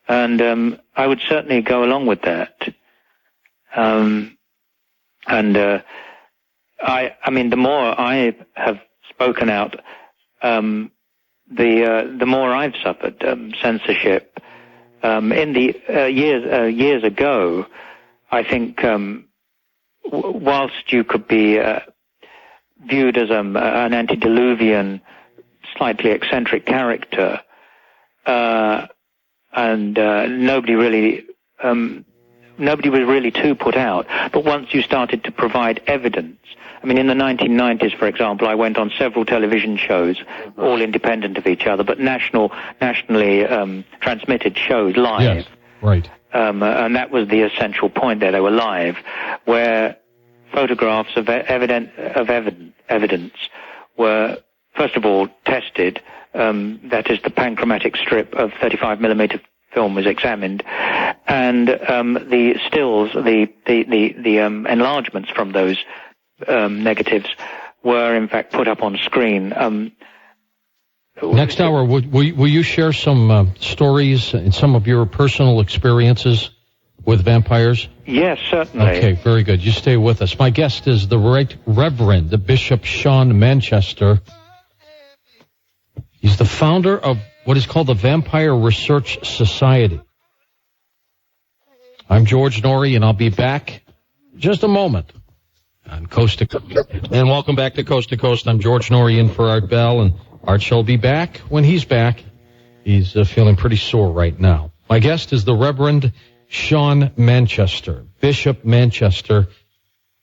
And I would certainly go along with that. I mean, the more I have spoken out, the more I've suffered censorship. In the years ago, I think whilst you could be viewed as an antediluvian, slightly eccentric character, and nobody was really too put out. But once you started to provide evidence, I mean, in the 1990s, for example, I went on several television shows, all independent of each other, but nationally transmitted shows live. Yes, right. And that was the essential point there. They were live, where photographs of evidence were, first of all, tested. That is, the panchromatic strip of 35mm film was examined, and the stills, the enlargements from those negatives were in fact put up on screen. Next hour, will you share some stories and some of your personal experiences with vampires? Yes, certainly. Okay, very good. You stay with us. My guest is the Right Reverend Bishop Sean Manchester. He's the founder of what is called the Vampire Research Society. I'm George Norrie, and I'll be back in just a moment on Coast to Coast. And welcome back to Coast. I'm George Norrie in for Art Bell, and Art shall be back when he's back. He's feeling pretty sore right now. My guest is the Reverend Sean Manchester, Bishop Manchester,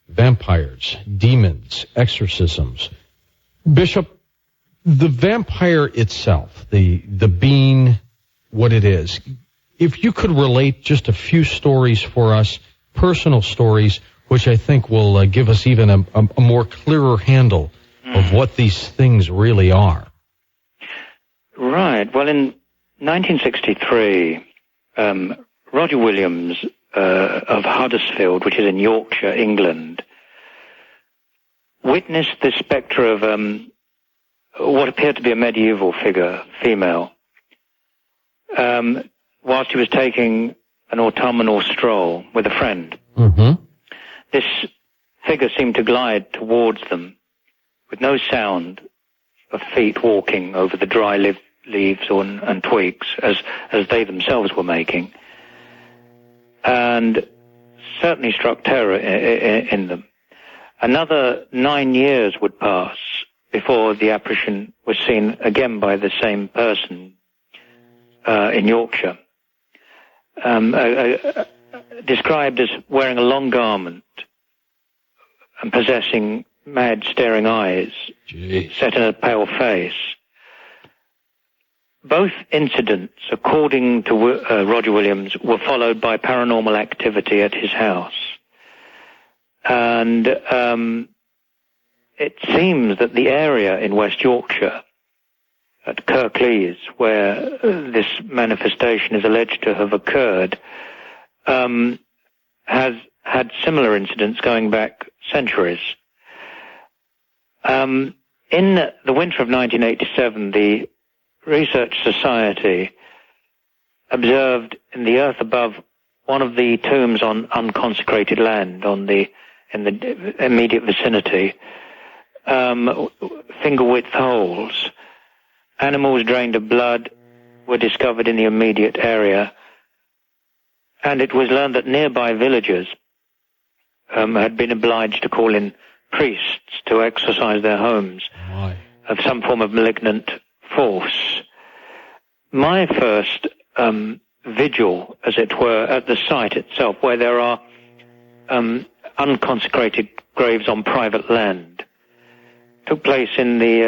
vampires, demons, exorcisms. Bishop, the vampire itself, the being, what it is, if you could relate just a few stories for us, personal stories, which I think will give us even a more clearer handle of what these things really are. Right. Well, in 1963, Roger Williams of Huddersfield, which is in Yorkshire, England, witnessed the spectre of what appeared to be a medieval figure, female, whilst he was taking an autumnal stroll with a friend. Mm-hmm. This figure seemed to glide towards them with no sound of feet walking over the dry leaves and twigs as they themselves were making, and certainly struck terror in them. Another 9 years would pass before the apparition was seen again by the same person in Yorkshire, described as wearing a long garment and possessing mad staring eyes, set in a pale face. Both incidents, according to Roger Williams, were followed by paranormal activity at his house. And it seems that the area in West Yorkshire, at Kirklees, where this manifestation is alleged to have occurred, has had similar incidents going back centuries. In the winter of 1987, the Research Society observed in the earth above one of the tombs on unconsecrated land in the immediate vicinity, finger-width holes. Animals drained of blood were discovered in the immediate area, and it was learned that nearby villagers had been obliged to call in priests to exorcise their homes of some form of malignant force. My first vigil, as it were, at the site itself, where there are unconsecrated graves on private land, took place in the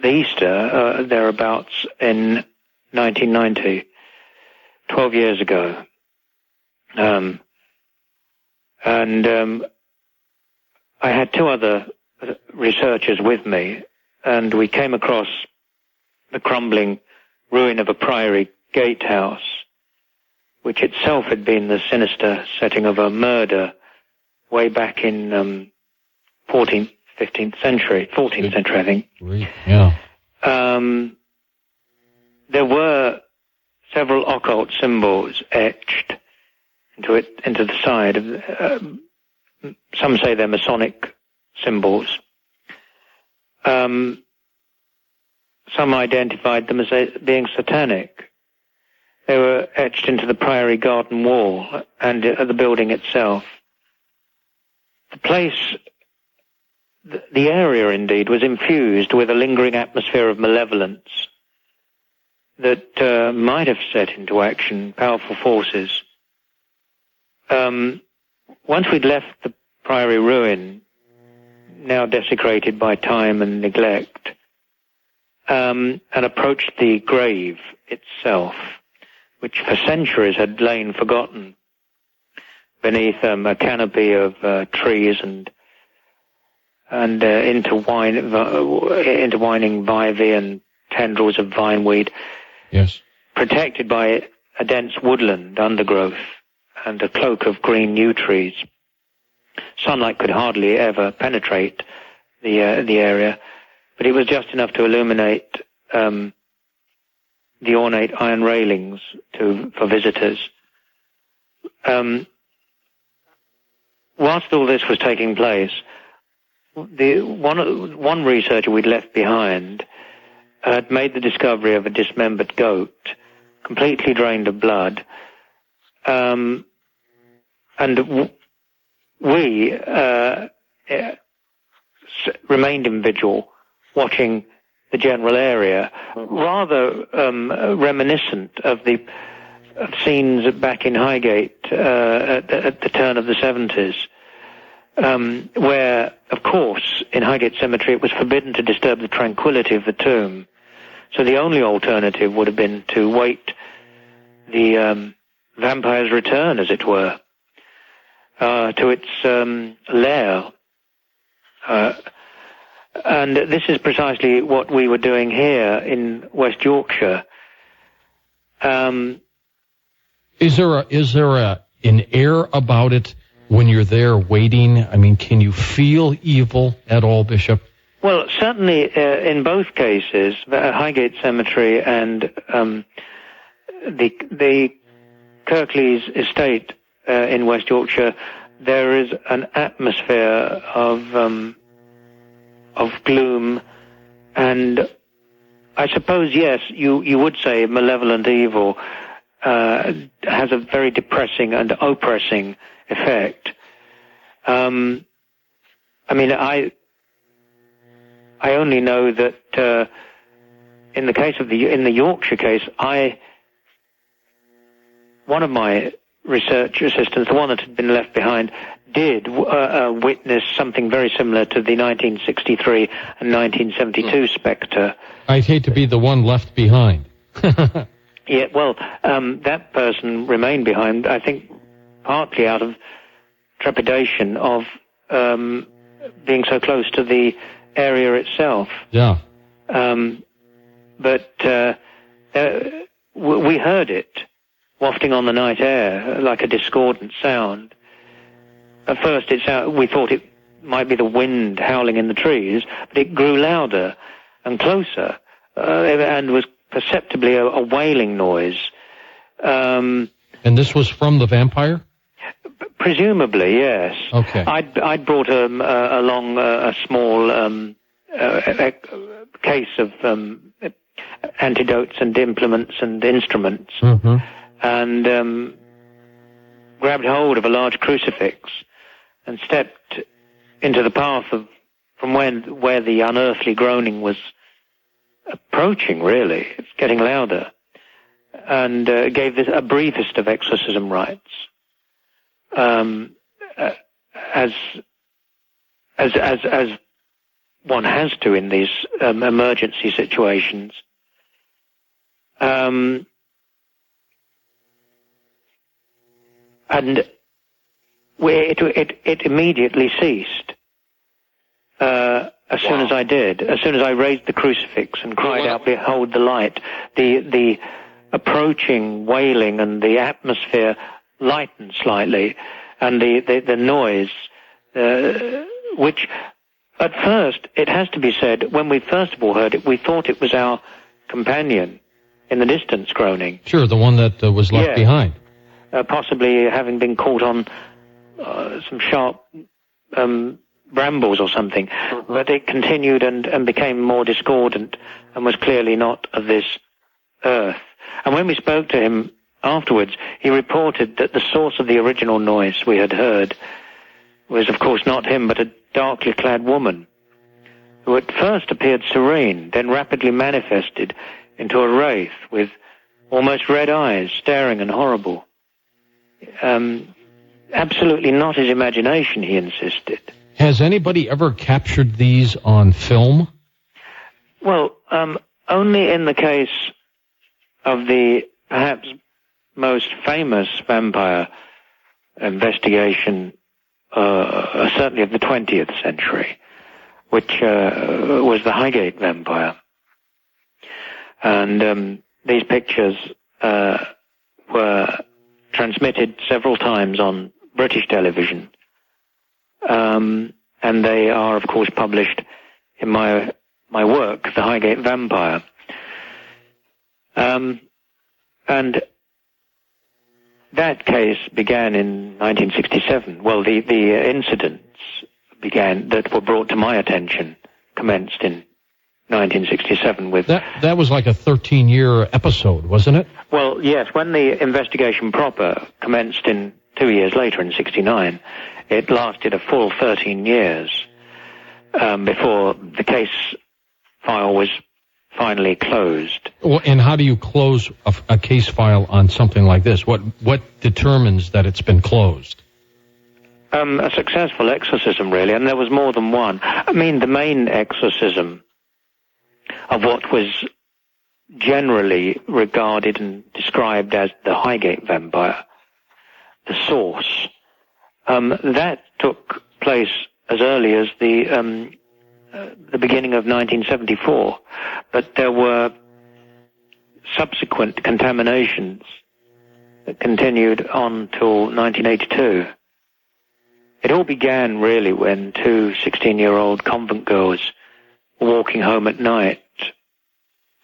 Easter, thereabouts, in 1990, 12 years ago. I had two other researchers with me, and we came across the crumbling ruin of a priory gatehouse, which itself had been the sinister setting of a murder way back in 14th, 15th century, 14th century, I think. Yeah. There were several occult symbols etched into the side. Some say they're Masonic symbols. Some identified them as being satanic. They were etched into the Priory garden wall and the building itself. The place, the area indeed, was infused with a lingering atmosphere of malevolence that might have set into action powerful forces. Once we'd left the Priory ruin, now desecrated by time and neglect, and approached the grave itself, which for centuries had lain forgotten beneath a canopy of trees and intertwining ivy and tendrils of vineweed. Yes. Protected by a dense woodland undergrowth and a cloak of green yew trees. Sunlight could hardly ever penetrate the area, but it was just enough to illuminate the ornate iron railings for visitors. Whilst all this was taking place, one researcher we'd left behind had made the discovery of a dismembered goat, completely drained of blood, and we remained in vigil, watching the general area, rather reminiscent of the scenes back in Highgate at the turn of the 70s, where, of course, in Highgate Cemetery it was forbidden to disturb the tranquility of the tomb. So the only alternative would have been to wait the vampire's return, as it were, to its lair. And this is precisely what we were doing here in West Yorkshire. Is there an air about it when you're there waiting? I mean, can you feel evil at all, Bishop? Well, certainly in both cases, Highgate Cemetery and the Kirklees estate in West Yorkshire, there is an atmosphere of gloom, and I suppose, yes, you would say malevolent evil has a very depressing and oppressing effect. I mean, I only know that in the case of in the Yorkshire case, one of my research assistants, the one that had been left behind, did witness something very similar to the 1963 and 1972 spectre. I'd hate to be the one left behind. Yeah, well, that person remained behind, I think, partly out of trepidation of being so close to the area itself. Yeah. But we heard it wafting on the night air like a discordant sound. At first we thought it might be the wind howling in the trees, but it grew louder and closer, and was perceptibly a wailing noise. And this was from the vampire? Presumably, yes. Okay. I'd brought along a small case of antidotes and implements and instruments, and grabbed hold of a large crucifix and stepped into the path from where the unearthly groaning was approaching, really. It's getting louder. And gave this a briefest of exorcism rites. As one has to in these emergency situations. And it immediately ceased. As soon as I did, as soon as I raised the crucifix and cried out, "Behold the light," the approaching wailing and the atmosphere lightened slightly, and the noise, which at first, it has to be said, when we first of all heard it, we thought it was our companion in the distance groaning. Sure, the one that was left behind. possibly having been caught on some sharp brambles or something. But it continued and became more discordant and was clearly not of this earth. And when we spoke to him afterwards, he reported that the source of the original noise we had heard was, of course, not him, but a darkly clad woman, who at first appeared serene, then rapidly manifested into a wraith with almost red eyes, staring and horrible. Absolutely not his imagination, he insisted. Has anybody ever captured these on film? Well, only in the case of the perhaps most famous vampire investigation, certainly of the 20th century, which was the Highgate Vampire. And these pictures were transmitted several times on British television. And they are, of course, published in my work, The Highgate Vampire. And that case began in 1967. Well, the incidents that were brought to my attention commenced in 1967 with... That was like a 13-year episode, wasn't it? Well, yes. When the investigation proper commenced 2 years later, in 1969, it lasted a full 13 years before the case file was finally closed. Well, and how do you close a case file on something like this? What determines that it's been closed? A successful exorcism, really, and there was more than one. I mean, the main exorcism of what was generally regarded and described as the Highgate Vampire, the source, that took place as early as the beginning of 1974, but there were subsequent contaminations that continued on till 1982. It all began really when 2 16-year-old convent girls were walking home at night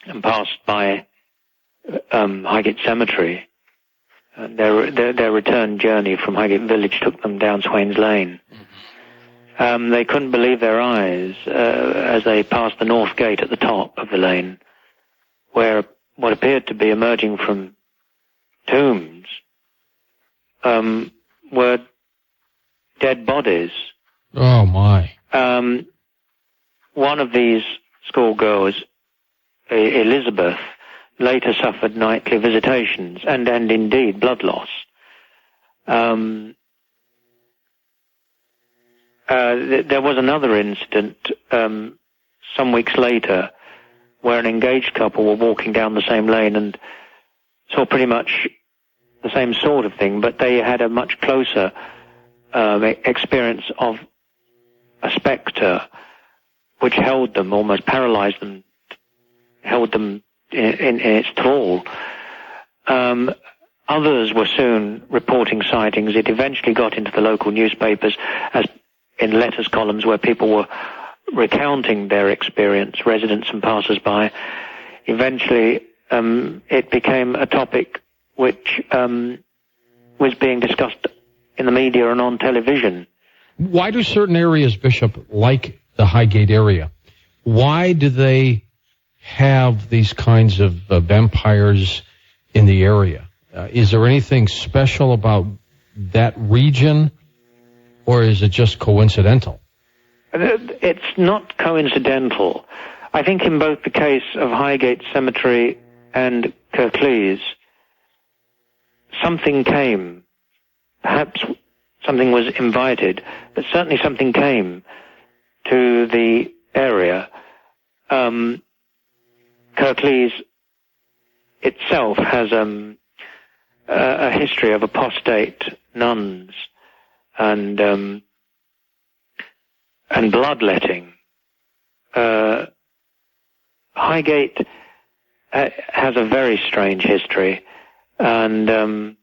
and passed by Highgate Cemetery. And their return journey from Highgate Village took them down Swains Lane. They couldn't believe their eyes as they passed the north gate at the top of the lane, where what appeared to be emerging from tombs were dead bodies. Oh, my. One of these schoolgirls, Elizabeth, later suffered nightly visitations and indeed blood loss. There was another incident some weeks later where an engaged couple were walking down the same lane and saw pretty much the same sort of thing, but they had a much closer experience of a spectre which held them, almost paralyzed them, held them in its thrall. Others were soon reporting sightings. It eventually got into the local newspapers as in letters columns where people were recounting their experience, residents and passers-by. Eventually, it became a topic which was being discussed in the media and on television. Why do certain areas, Bishop, like the Highgate area, why do they have these kinds of vampires in the area? Is there anything special about that region, or is it just coincidental? It's not coincidental. I think in both the case of Highgate Cemetery and Kirklees, something came. Perhaps something was invited, but certainly something came to the area. Kirklees itself has a history of apostate nuns and bloodletting. Highgate has a very strange history, and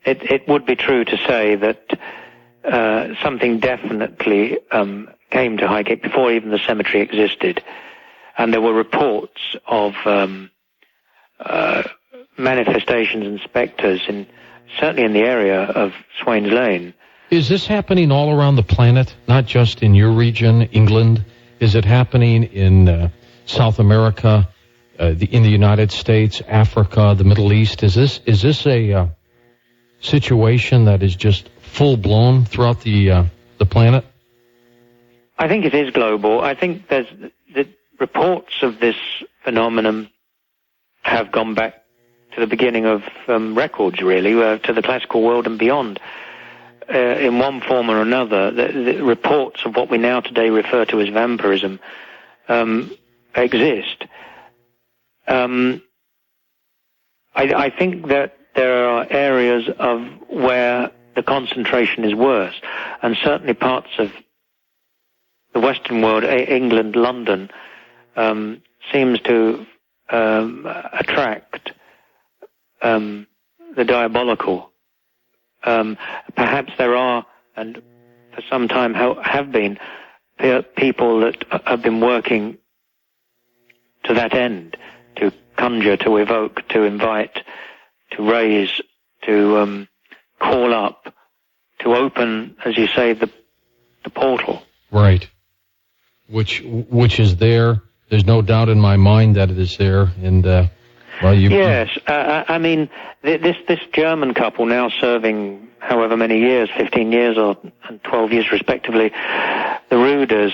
it would be true to say that something definitely came to Highgate before even the cemetery existed, and there were reports of manifestations and spectres in certainly in the area of Swains Lane. Is this happening all around the planet, not just in your region, England? Is it happening in South America, in the United States, Africa, the Middle East? Is this a situation that is just full-blown throughout the planet? I think it is global. I think the reports of this phenomenon have gone back to the beginning of records, really, to the classical world and beyond. In one form or another, the reports of what we now today refer to as vampirism exist. I think that there are areas of where the concentration is worse, and certainly parts of the Western world, England, London, seems to attract the diabolical. Perhaps there are, and for some time have been, people that have been working to that end, to conjure, to evoke, to invite, to raise, to call up, to open, as you say, the portal. Right. Which is there. There's no doubt in my mind that it is there, and yes, I mean, this German couple now serving however many years, 15 years and 12 years respectively, the Ruders,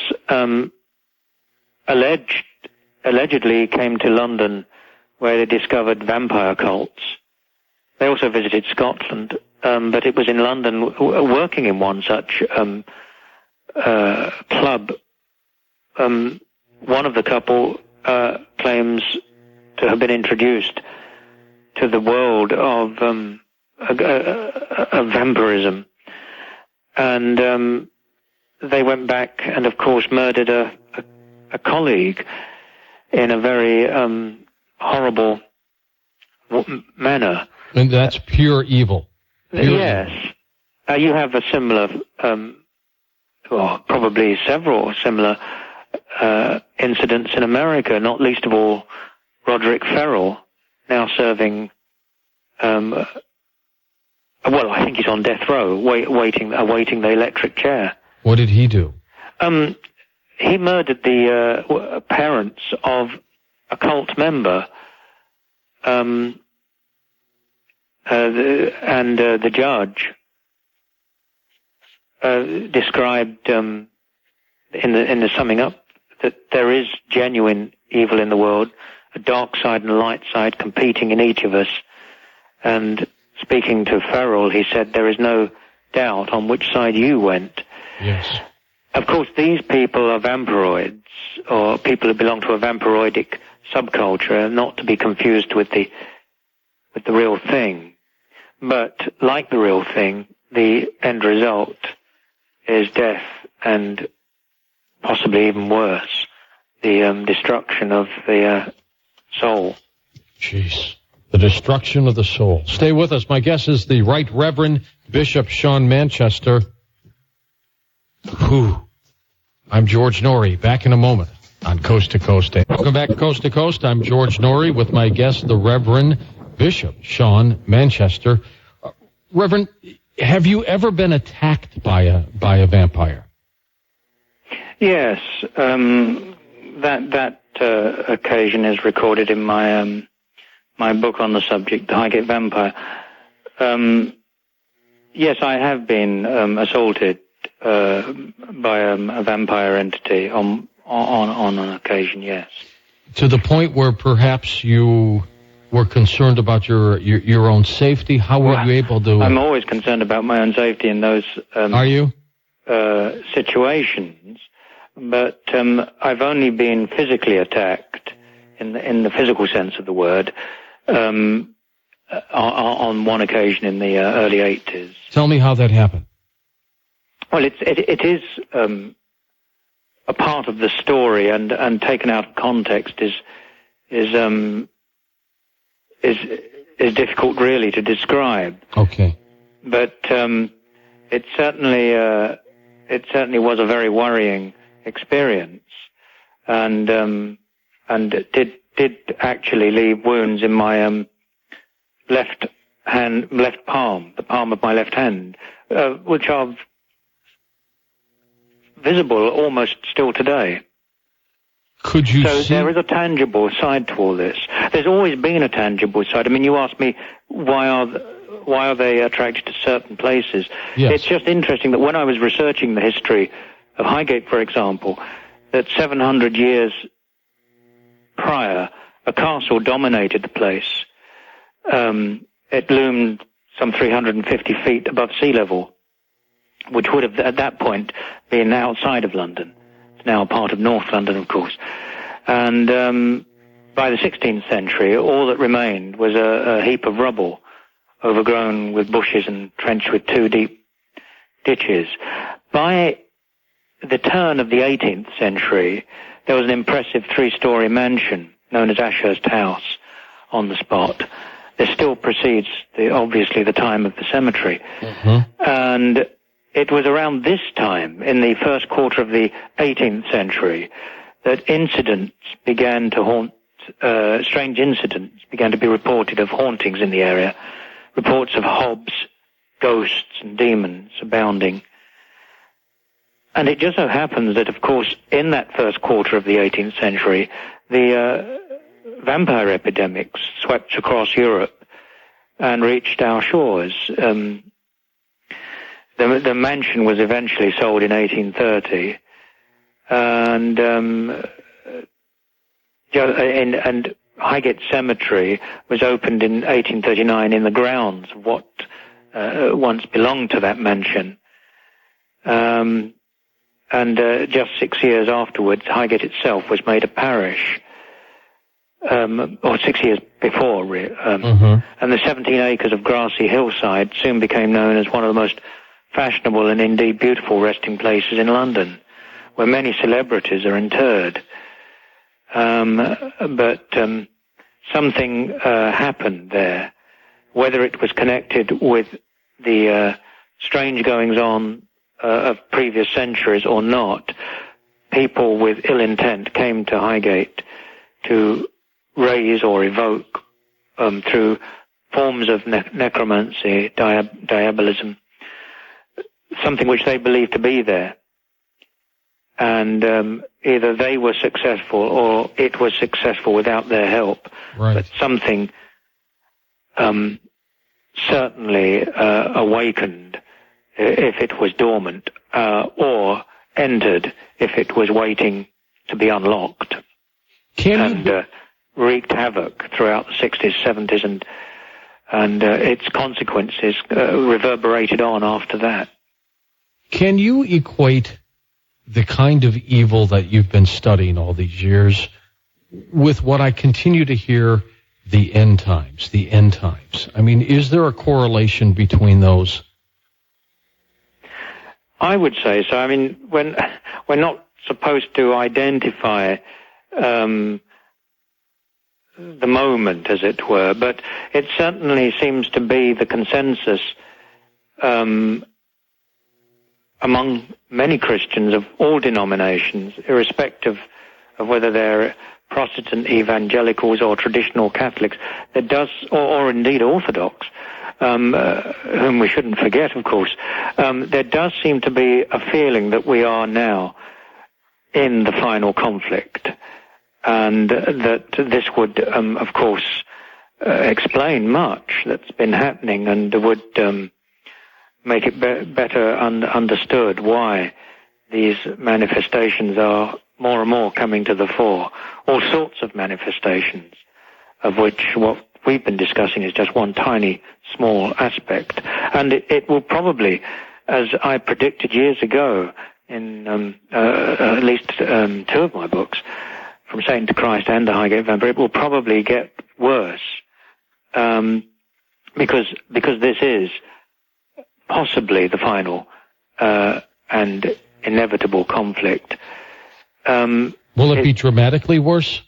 allegedly came to London where they discovered vampire cults. They also visited Scotland, but it was in London, working in one such club. One of the couple claims to have been introduced to the world of vampirism. And they went back and, of course, murdered a colleague in a very horrible manner. And that's pure evil. Yes. You have a similar, or probably several similar incidents in America, not least of all Roderick Ferrell, now serving, well, I think he's on death row, awaiting the electric chair. What did he do? He murdered the parents of a cult member, and the judge described in the summing up that there is genuine evil in the world, a dark side and a light side competing in each of us. And speaking to Ferrell, he said, there is no doubt on which side you went. Yes. Of course, these people are vampiroids, or people who belong to a vampiroidic subculture, not to be confused with the real thing. But like the real thing, the end result is death and possibly even worse, the destruction of the soul. Jeez. The destruction of the soul. Stay with us. My guest is the Right Reverend Bishop Sean Manchester. I'm George Norrie. Back in a moment on Coast to Coast. Welcome back to Coast to Coast. I'm George Norrie with my guest, the Reverend Bishop Sean Manchester. Reverend, have you ever been attacked by a vampire? Yes. That occasion is recorded in my my book on the subject, The Highgate Vampire. Yes, I have been assaulted by a vampire entity on an occasion, yes. To the point where perhaps you were concerned about your own safety? How were you able to... I'm always concerned about my own safety in those... Are you? Situations, but I've only been physically attacked, in the physical sense of the word, on one occasion in the early 80s. Tell me how that happened. Well, it is a part of the story, and taken out of context is difficult really to describe. Okay. But it certainly was a very worrying experience, and did actually leave wounds in my left left palm, the palm of my left hand, which are visible almost still today. Could you So see? there is a tangible side to all this. There's always been a tangible side. I mean, you asked me why are they attracted to certain places? Yes. It's just interesting that when I was researching the history of Highgate, for example, that 700 years prior, a castle dominated the place. It loomed some 350 feet above sea level, which would have at that point been outside of London. It's now a part of North London, of course. And by the 16th century, all that remained was a heap of rubble, overgrown with bushes and trenched with 2 deep ditches. By the turn of the 18th century, there was an impressive 3-story mansion known as Ashurst House on the spot. This still precedes, obviously, the time of the cemetery. Mm-hmm. And it was around this time, in the first quarter of the 18th century, that incidents began to haunt, strange incidents began to be reported of hauntings in the area. Reports of hobs, ghosts, and demons abounding. And it just so happens that, of course, in that first quarter of the 18th century, the vampire epidemics swept across Europe and reached our shores. The mansion was eventually sold in 1830, and Highgate Cemetery was opened in 1839 in the grounds of what once belonged to that mansion. Just 6 years afterwards, Highgate itself was made a parish, or 6 years before, and the 17 acres of grassy hillside soon became known as one of the most fashionable and indeed beautiful resting places in London, where many celebrities are interred. But something happened there, whether it was connected with the strange goings-on of previous centuries or not. People with ill intent came to Highgate to raise or evoke through forms of necromancy, diabolism, something which they believed to be there. And either they were successful or it was successful without their help. Right. But something certainly awakened if it was dormant, or entered if it was waiting to be unlocked. Wreaked havoc throughout the 60s, 70s, and its consequences reverberated on after that. Can you equate the kind of evil that you've been studying all these years with what I continue to hear, the end times? I mean, is there a correlation between those? I would say so. I mean, when we're not supposed to identify the moment, as it were, but it certainly seems to be the consensus among many Christians of all denominations, irrespective of whether they're Protestant evangelicals or traditional Catholics, that does, or indeed Orthodox, whom we shouldn't forget, of course, there does seem to be a feeling that we are now in the final conflict, and that this would, of course, explain much that's been happening, and would make it better understood why these manifestations are more and more coming to the fore. All sorts of manifestations, of which what we've been discussing is just one tiny, small aspect. And it will probably, as I predicted years ago in at least 2 of my books, From Satan to Christ and the Highgate Vampire, it will probably get worse, because this is possibly the final and inevitable conflict. Will it be dramatically worse?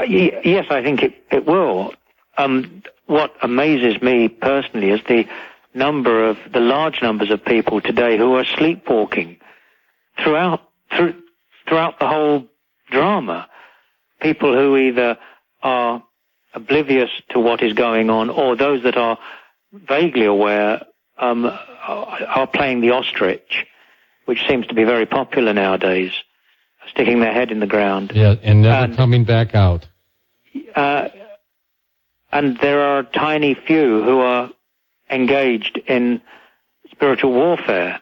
Yes, I think it will. What amazes me personally is the large numbers of people today who are sleepwalking throughout the whole drama. People who either are oblivious to what is going on, or those that are vaguely aware are playing the ostrich, which seems to be very popular nowadays, sticking their head in the ground. Yeah, and never coming back out. And there are a tiny few who are engaged in spiritual warfare.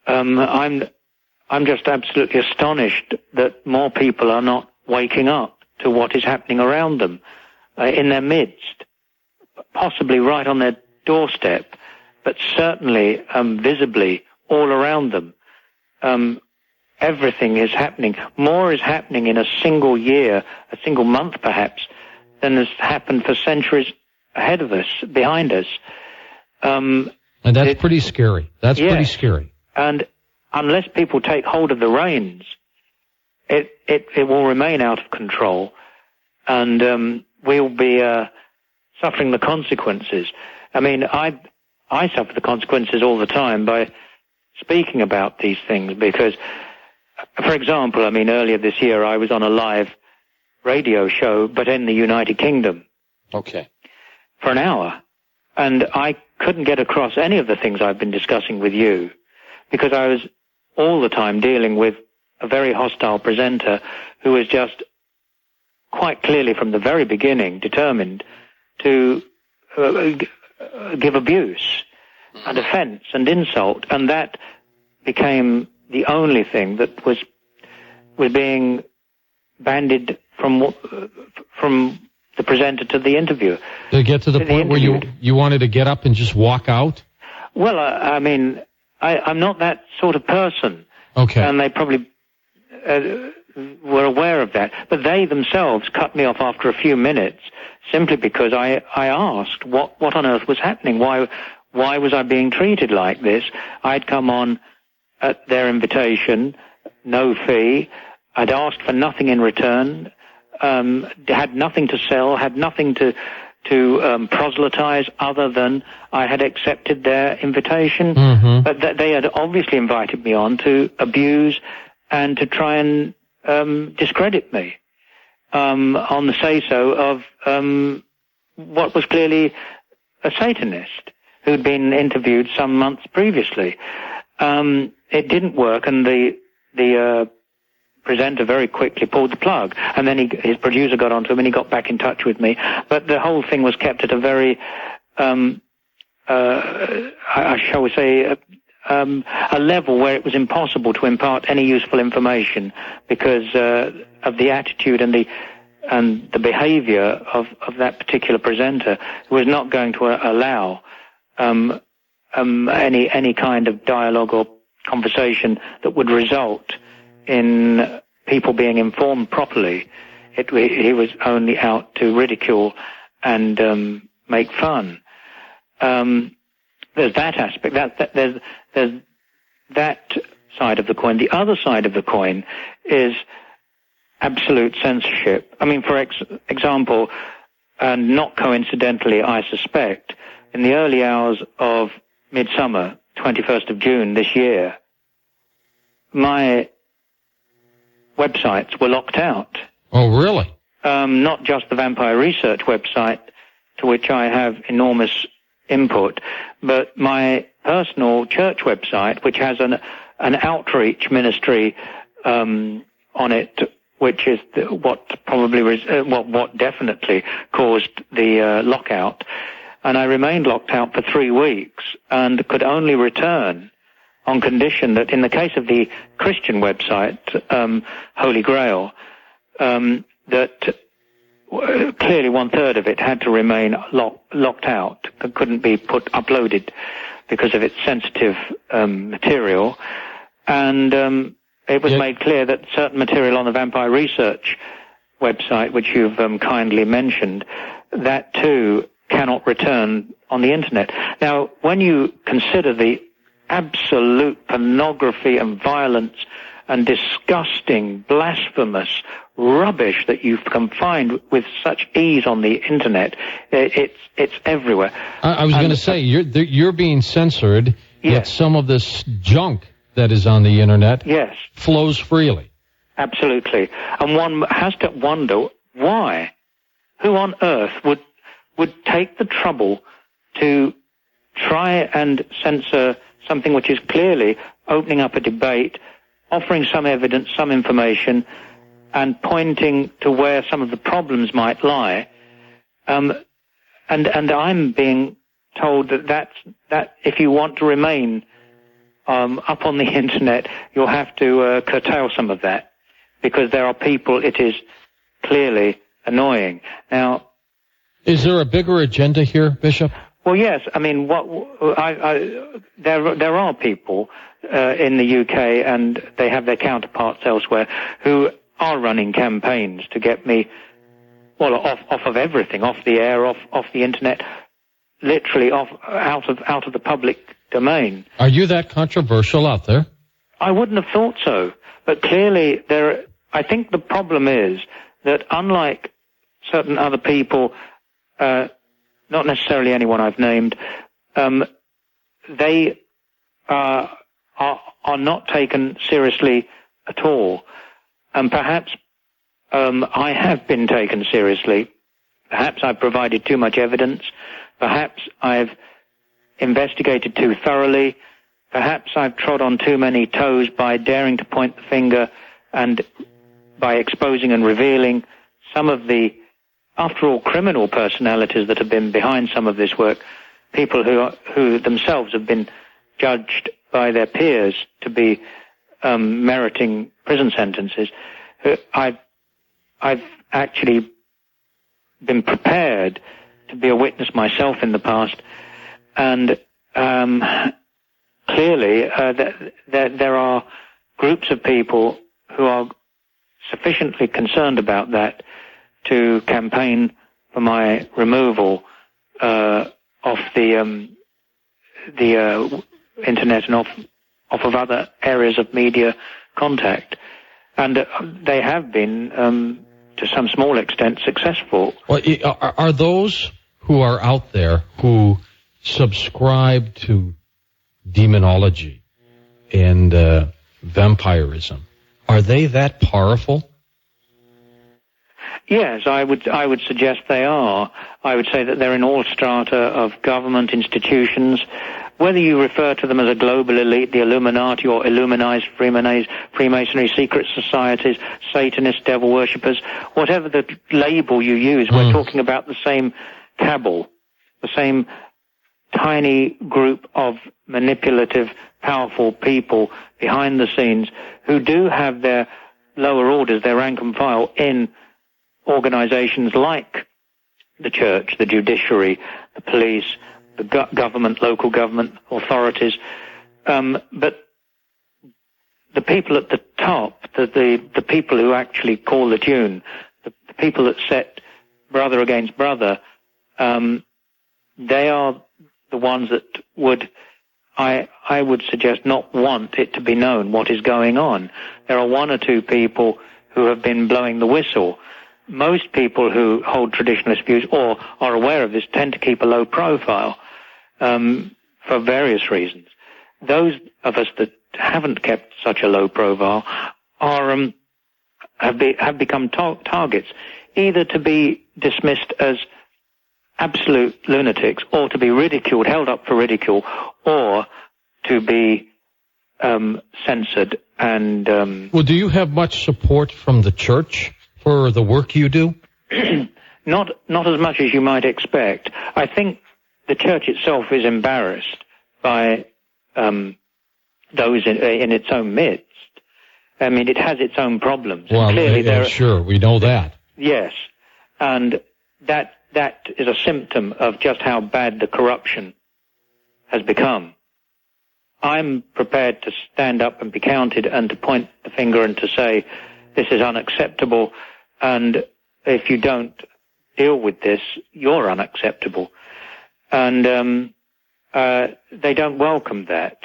I'm just absolutely astonished that more people are not waking up to what is happening around them, in their midst, possibly right on their doorstep, but certainly visibly all around them. Everything is happening. More is happening in a single year, a single month perhaps, than has happened for centuries ahead of us, behind us. And that's pretty scary. That's pretty scary. And unless people take hold of the reins, it will remain out of control, and we'll be suffering the consequences. I mean, I suffer the consequences all the time by speaking about these things because, for example, I mean, earlier this year I was on a live radio show, but in the United Kingdom. Okay. For an hour. And I couldn't get across any of the things I've been discussing with you because I was all the time dealing with a very hostile presenter who was just quite clearly from the very beginning determined to give abuse and offence and insult, and that became the only thing that was being bandied from the presenter to the interviewer. Did it get to the point where you wanted to get up and just walk out? Well, I mean, I'm not that sort of person. Okay. And they probably were aware of that. But they themselves cut me off after a few minutes simply because I asked what on earth was happening. Why was I being treated like this? I'd come on at their invitation, no fee. I'd asked for nothing in return, had nothing to sell, had nothing to proselytize other than I had accepted their invitation. Mm-hmm. But they had obviously invited me on to abuse and to try and discredit me on the say-so of what was clearly a Satanist who'd been interviewed some months previously. It didn't work, and the presenter very quickly pulled the plug, and then his producer got onto him and he got back in touch with me. But the whole thing was kept at a very, shall we say, a level where it was impossible to impart any useful information because of the attitude and the behaviour of that particular presenter, who was not going to allow any kind of dialogue or conversation that would result in people being informed properly. He was only out to ridicule and make fun. There's that aspect. There's that side of the coin. The other side of the coin is absolute censorship. I mean, for example, and not coincidentally, I suspect, in the early hours of midsummer, 21st of June this year, my websites were locked out. Oh, really? Not just the Vampire Research website, to which I have enormous input, but my personal church website, which has an outreach ministry on it, which is what definitely caused the lockout. And I remained locked out for 3 weeks and could only return on condition that in the case of the Christian website, Holy Grail, that clearly 1/3 of it had to remain locked out. It couldn't be uploaded because of its sensitive material. And it was made clear that certain material on the Vampire Research website, which you've kindly mentioned, that too cannot return on the internet. Now, when you consider the absolute pornography and violence and disgusting, blasphemous rubbish that you can find with such ease on the internet, it's everywhere. I was going to say, you're being censored, yet some of this junk that is on the internet flows freely. Absolutely. And one has to wonder why. who on earth would take the trouble to try and censor something which is clearly opening up a debate, offering some evidence, some information, and pointing to where some of the problems might lie. And I'm being told that if you want to remain up on the internet, you'll have to curtail some of that, because there are people it is clearly annoying. Now, is there a bigger agenda here, Bishop? Well, yes. I mean, there are people in the UK, and they have their counterparts elsewhere, who are running campaigns to get me, well, off of everything, off the air, off the internet, literally out of the public domain. Are you that controversial out there? I wouldn't have thought so, but clearly I think the problem is that unlike certain other people, not necessarily anyone I've named, they are not taken seriously at all. And perhaps I have been taken seriously. Perhaps I've provided too much evidence. Perhaps I've investigated too thoroughly. Perhaps I've trod on too many toes by daring to point the finger and by exposing and revealing some of the, after all, criminal personalities that have been behind some of this work, people who themselves have been judged by their peers to be meriting prison sentences. I've actually been prepared to be a witness myself in the past, and clearly there are groups of people who are sufficiently concerned about that to campaign for my removal off the internet and off of other areas of media contact. And they have been, to some small extent, successful. Well, are those who are out there who subscribe to demonology and vampirism, are they that powerful? Yes, I would suggest they are. I would say that they're in all strata of government institutions. Whether you refer to them as a global elite, the Illuminati or Illuminized Freemasonry, secret societies, Satanist, devil worshippers, whatever the label you use, we're talking about the same cabal, the same tiny group of manipulative, powerful people behind the scenes who do have their lower orders, their rank and file, in organizations like the church, the judiciary, the police, the government, local government authorities. But the people at the top, the people who actually call the tune, the people that set brother against brother, they are the ones that would, I would suggest, not want it to be known what is going on. There are one or two people who have been blowing the whistle. Most people who hold traditionalist views or are aware of this tend to keep a low profile for various reasons. Those of us that haven't kept such a low profile are have become targets, either to be dismissed as absolute lunatics, or to be ridiculed, held up for ridicule, or to be censored. And well, do you have much support from the church for the work you do? Not as much as you might expect. I think the church itself is embarrassed by those in its own midst. I mean, it has its own problems. Well, clearly sure, we know that. Yes, and that is a symptom of just how bad the corruption has become. I'm prepared to stand up and be counted and to point the finger and to say, this is unacceptable, and if you don't deal with this, you're unacceptable. And they don't welcome that.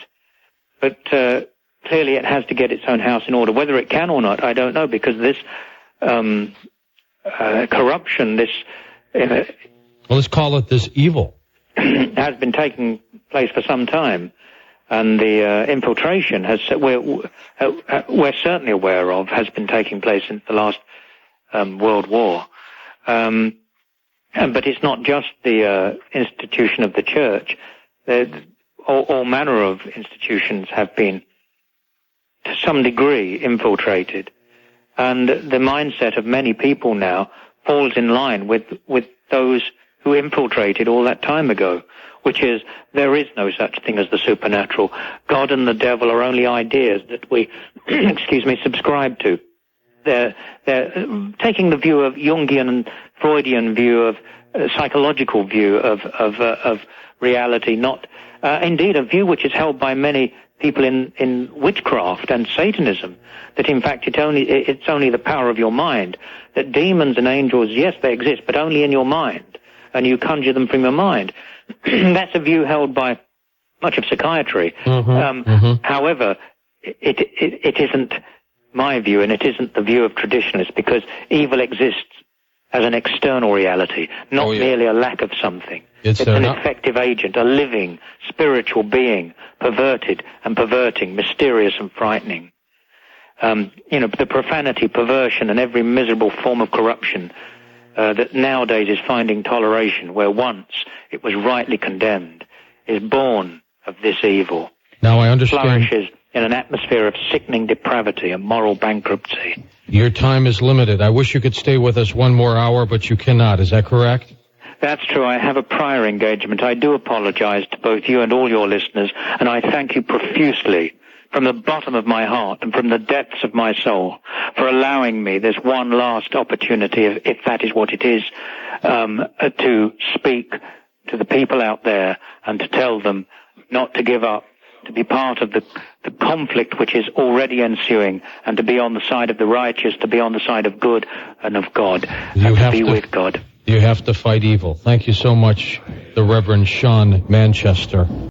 But clearly it has to get its own house in order. Whether it can or not, I don't know, because this corruption, this... well, let's call it this evil. has been taking place for some time. And the infiltration we're certainly aware of has been taking place since the last World War. But it's not just the institution of the church. All manner of institutions have been, to some degree, infiltrated. And the mindset of many people now falls in line with those who infiltrated all that time ago, which is there is no such thing as the supernatural. God and the devil are only ideas that we, subscribe to. They're taking the view of Jungian and Freudian view of psychological view of reality, not indeed a view which is held by many people in witchcraft and Satanism, that in fact it's only the power of your mind, that demons and angels, yes, they exist, but only in your mind, and you conjure them from your mind. That's a view held by much of psychiatry. However, it isn't my view, and it isn't the view of traditionalists, because evil exists as an external reality, not merely a lack of something. It's an effective agent, a living, spiritual being, perverted and perverting, mysterious and frightening. The profanity, perversion, and every miserable form of corruption that nowadays is finding toleration, where once it was rightly condemned, is born of this evil. Now I understand. Flourishes in an atmosphere of sickening depravity and moral bankruptcy. Your time is limited. I wish you could stay with us one more hour, but you cannot. Is that correct? That's true. I have a prior engagement. I do apologize to both you and all your listeners, and I thank you profusely from the bottom of my heart and from the depths of my soul for allowing me this one last opportunity, if that is what it is, to speak to the people out there and to tell them not to give up, to be part of the conflict which is already ensuing, and to be on the side of the righteous, to be on the side of good and of God, and to be with God. You have to fight evil. Thank you so much, the Reverend Sean Manchester.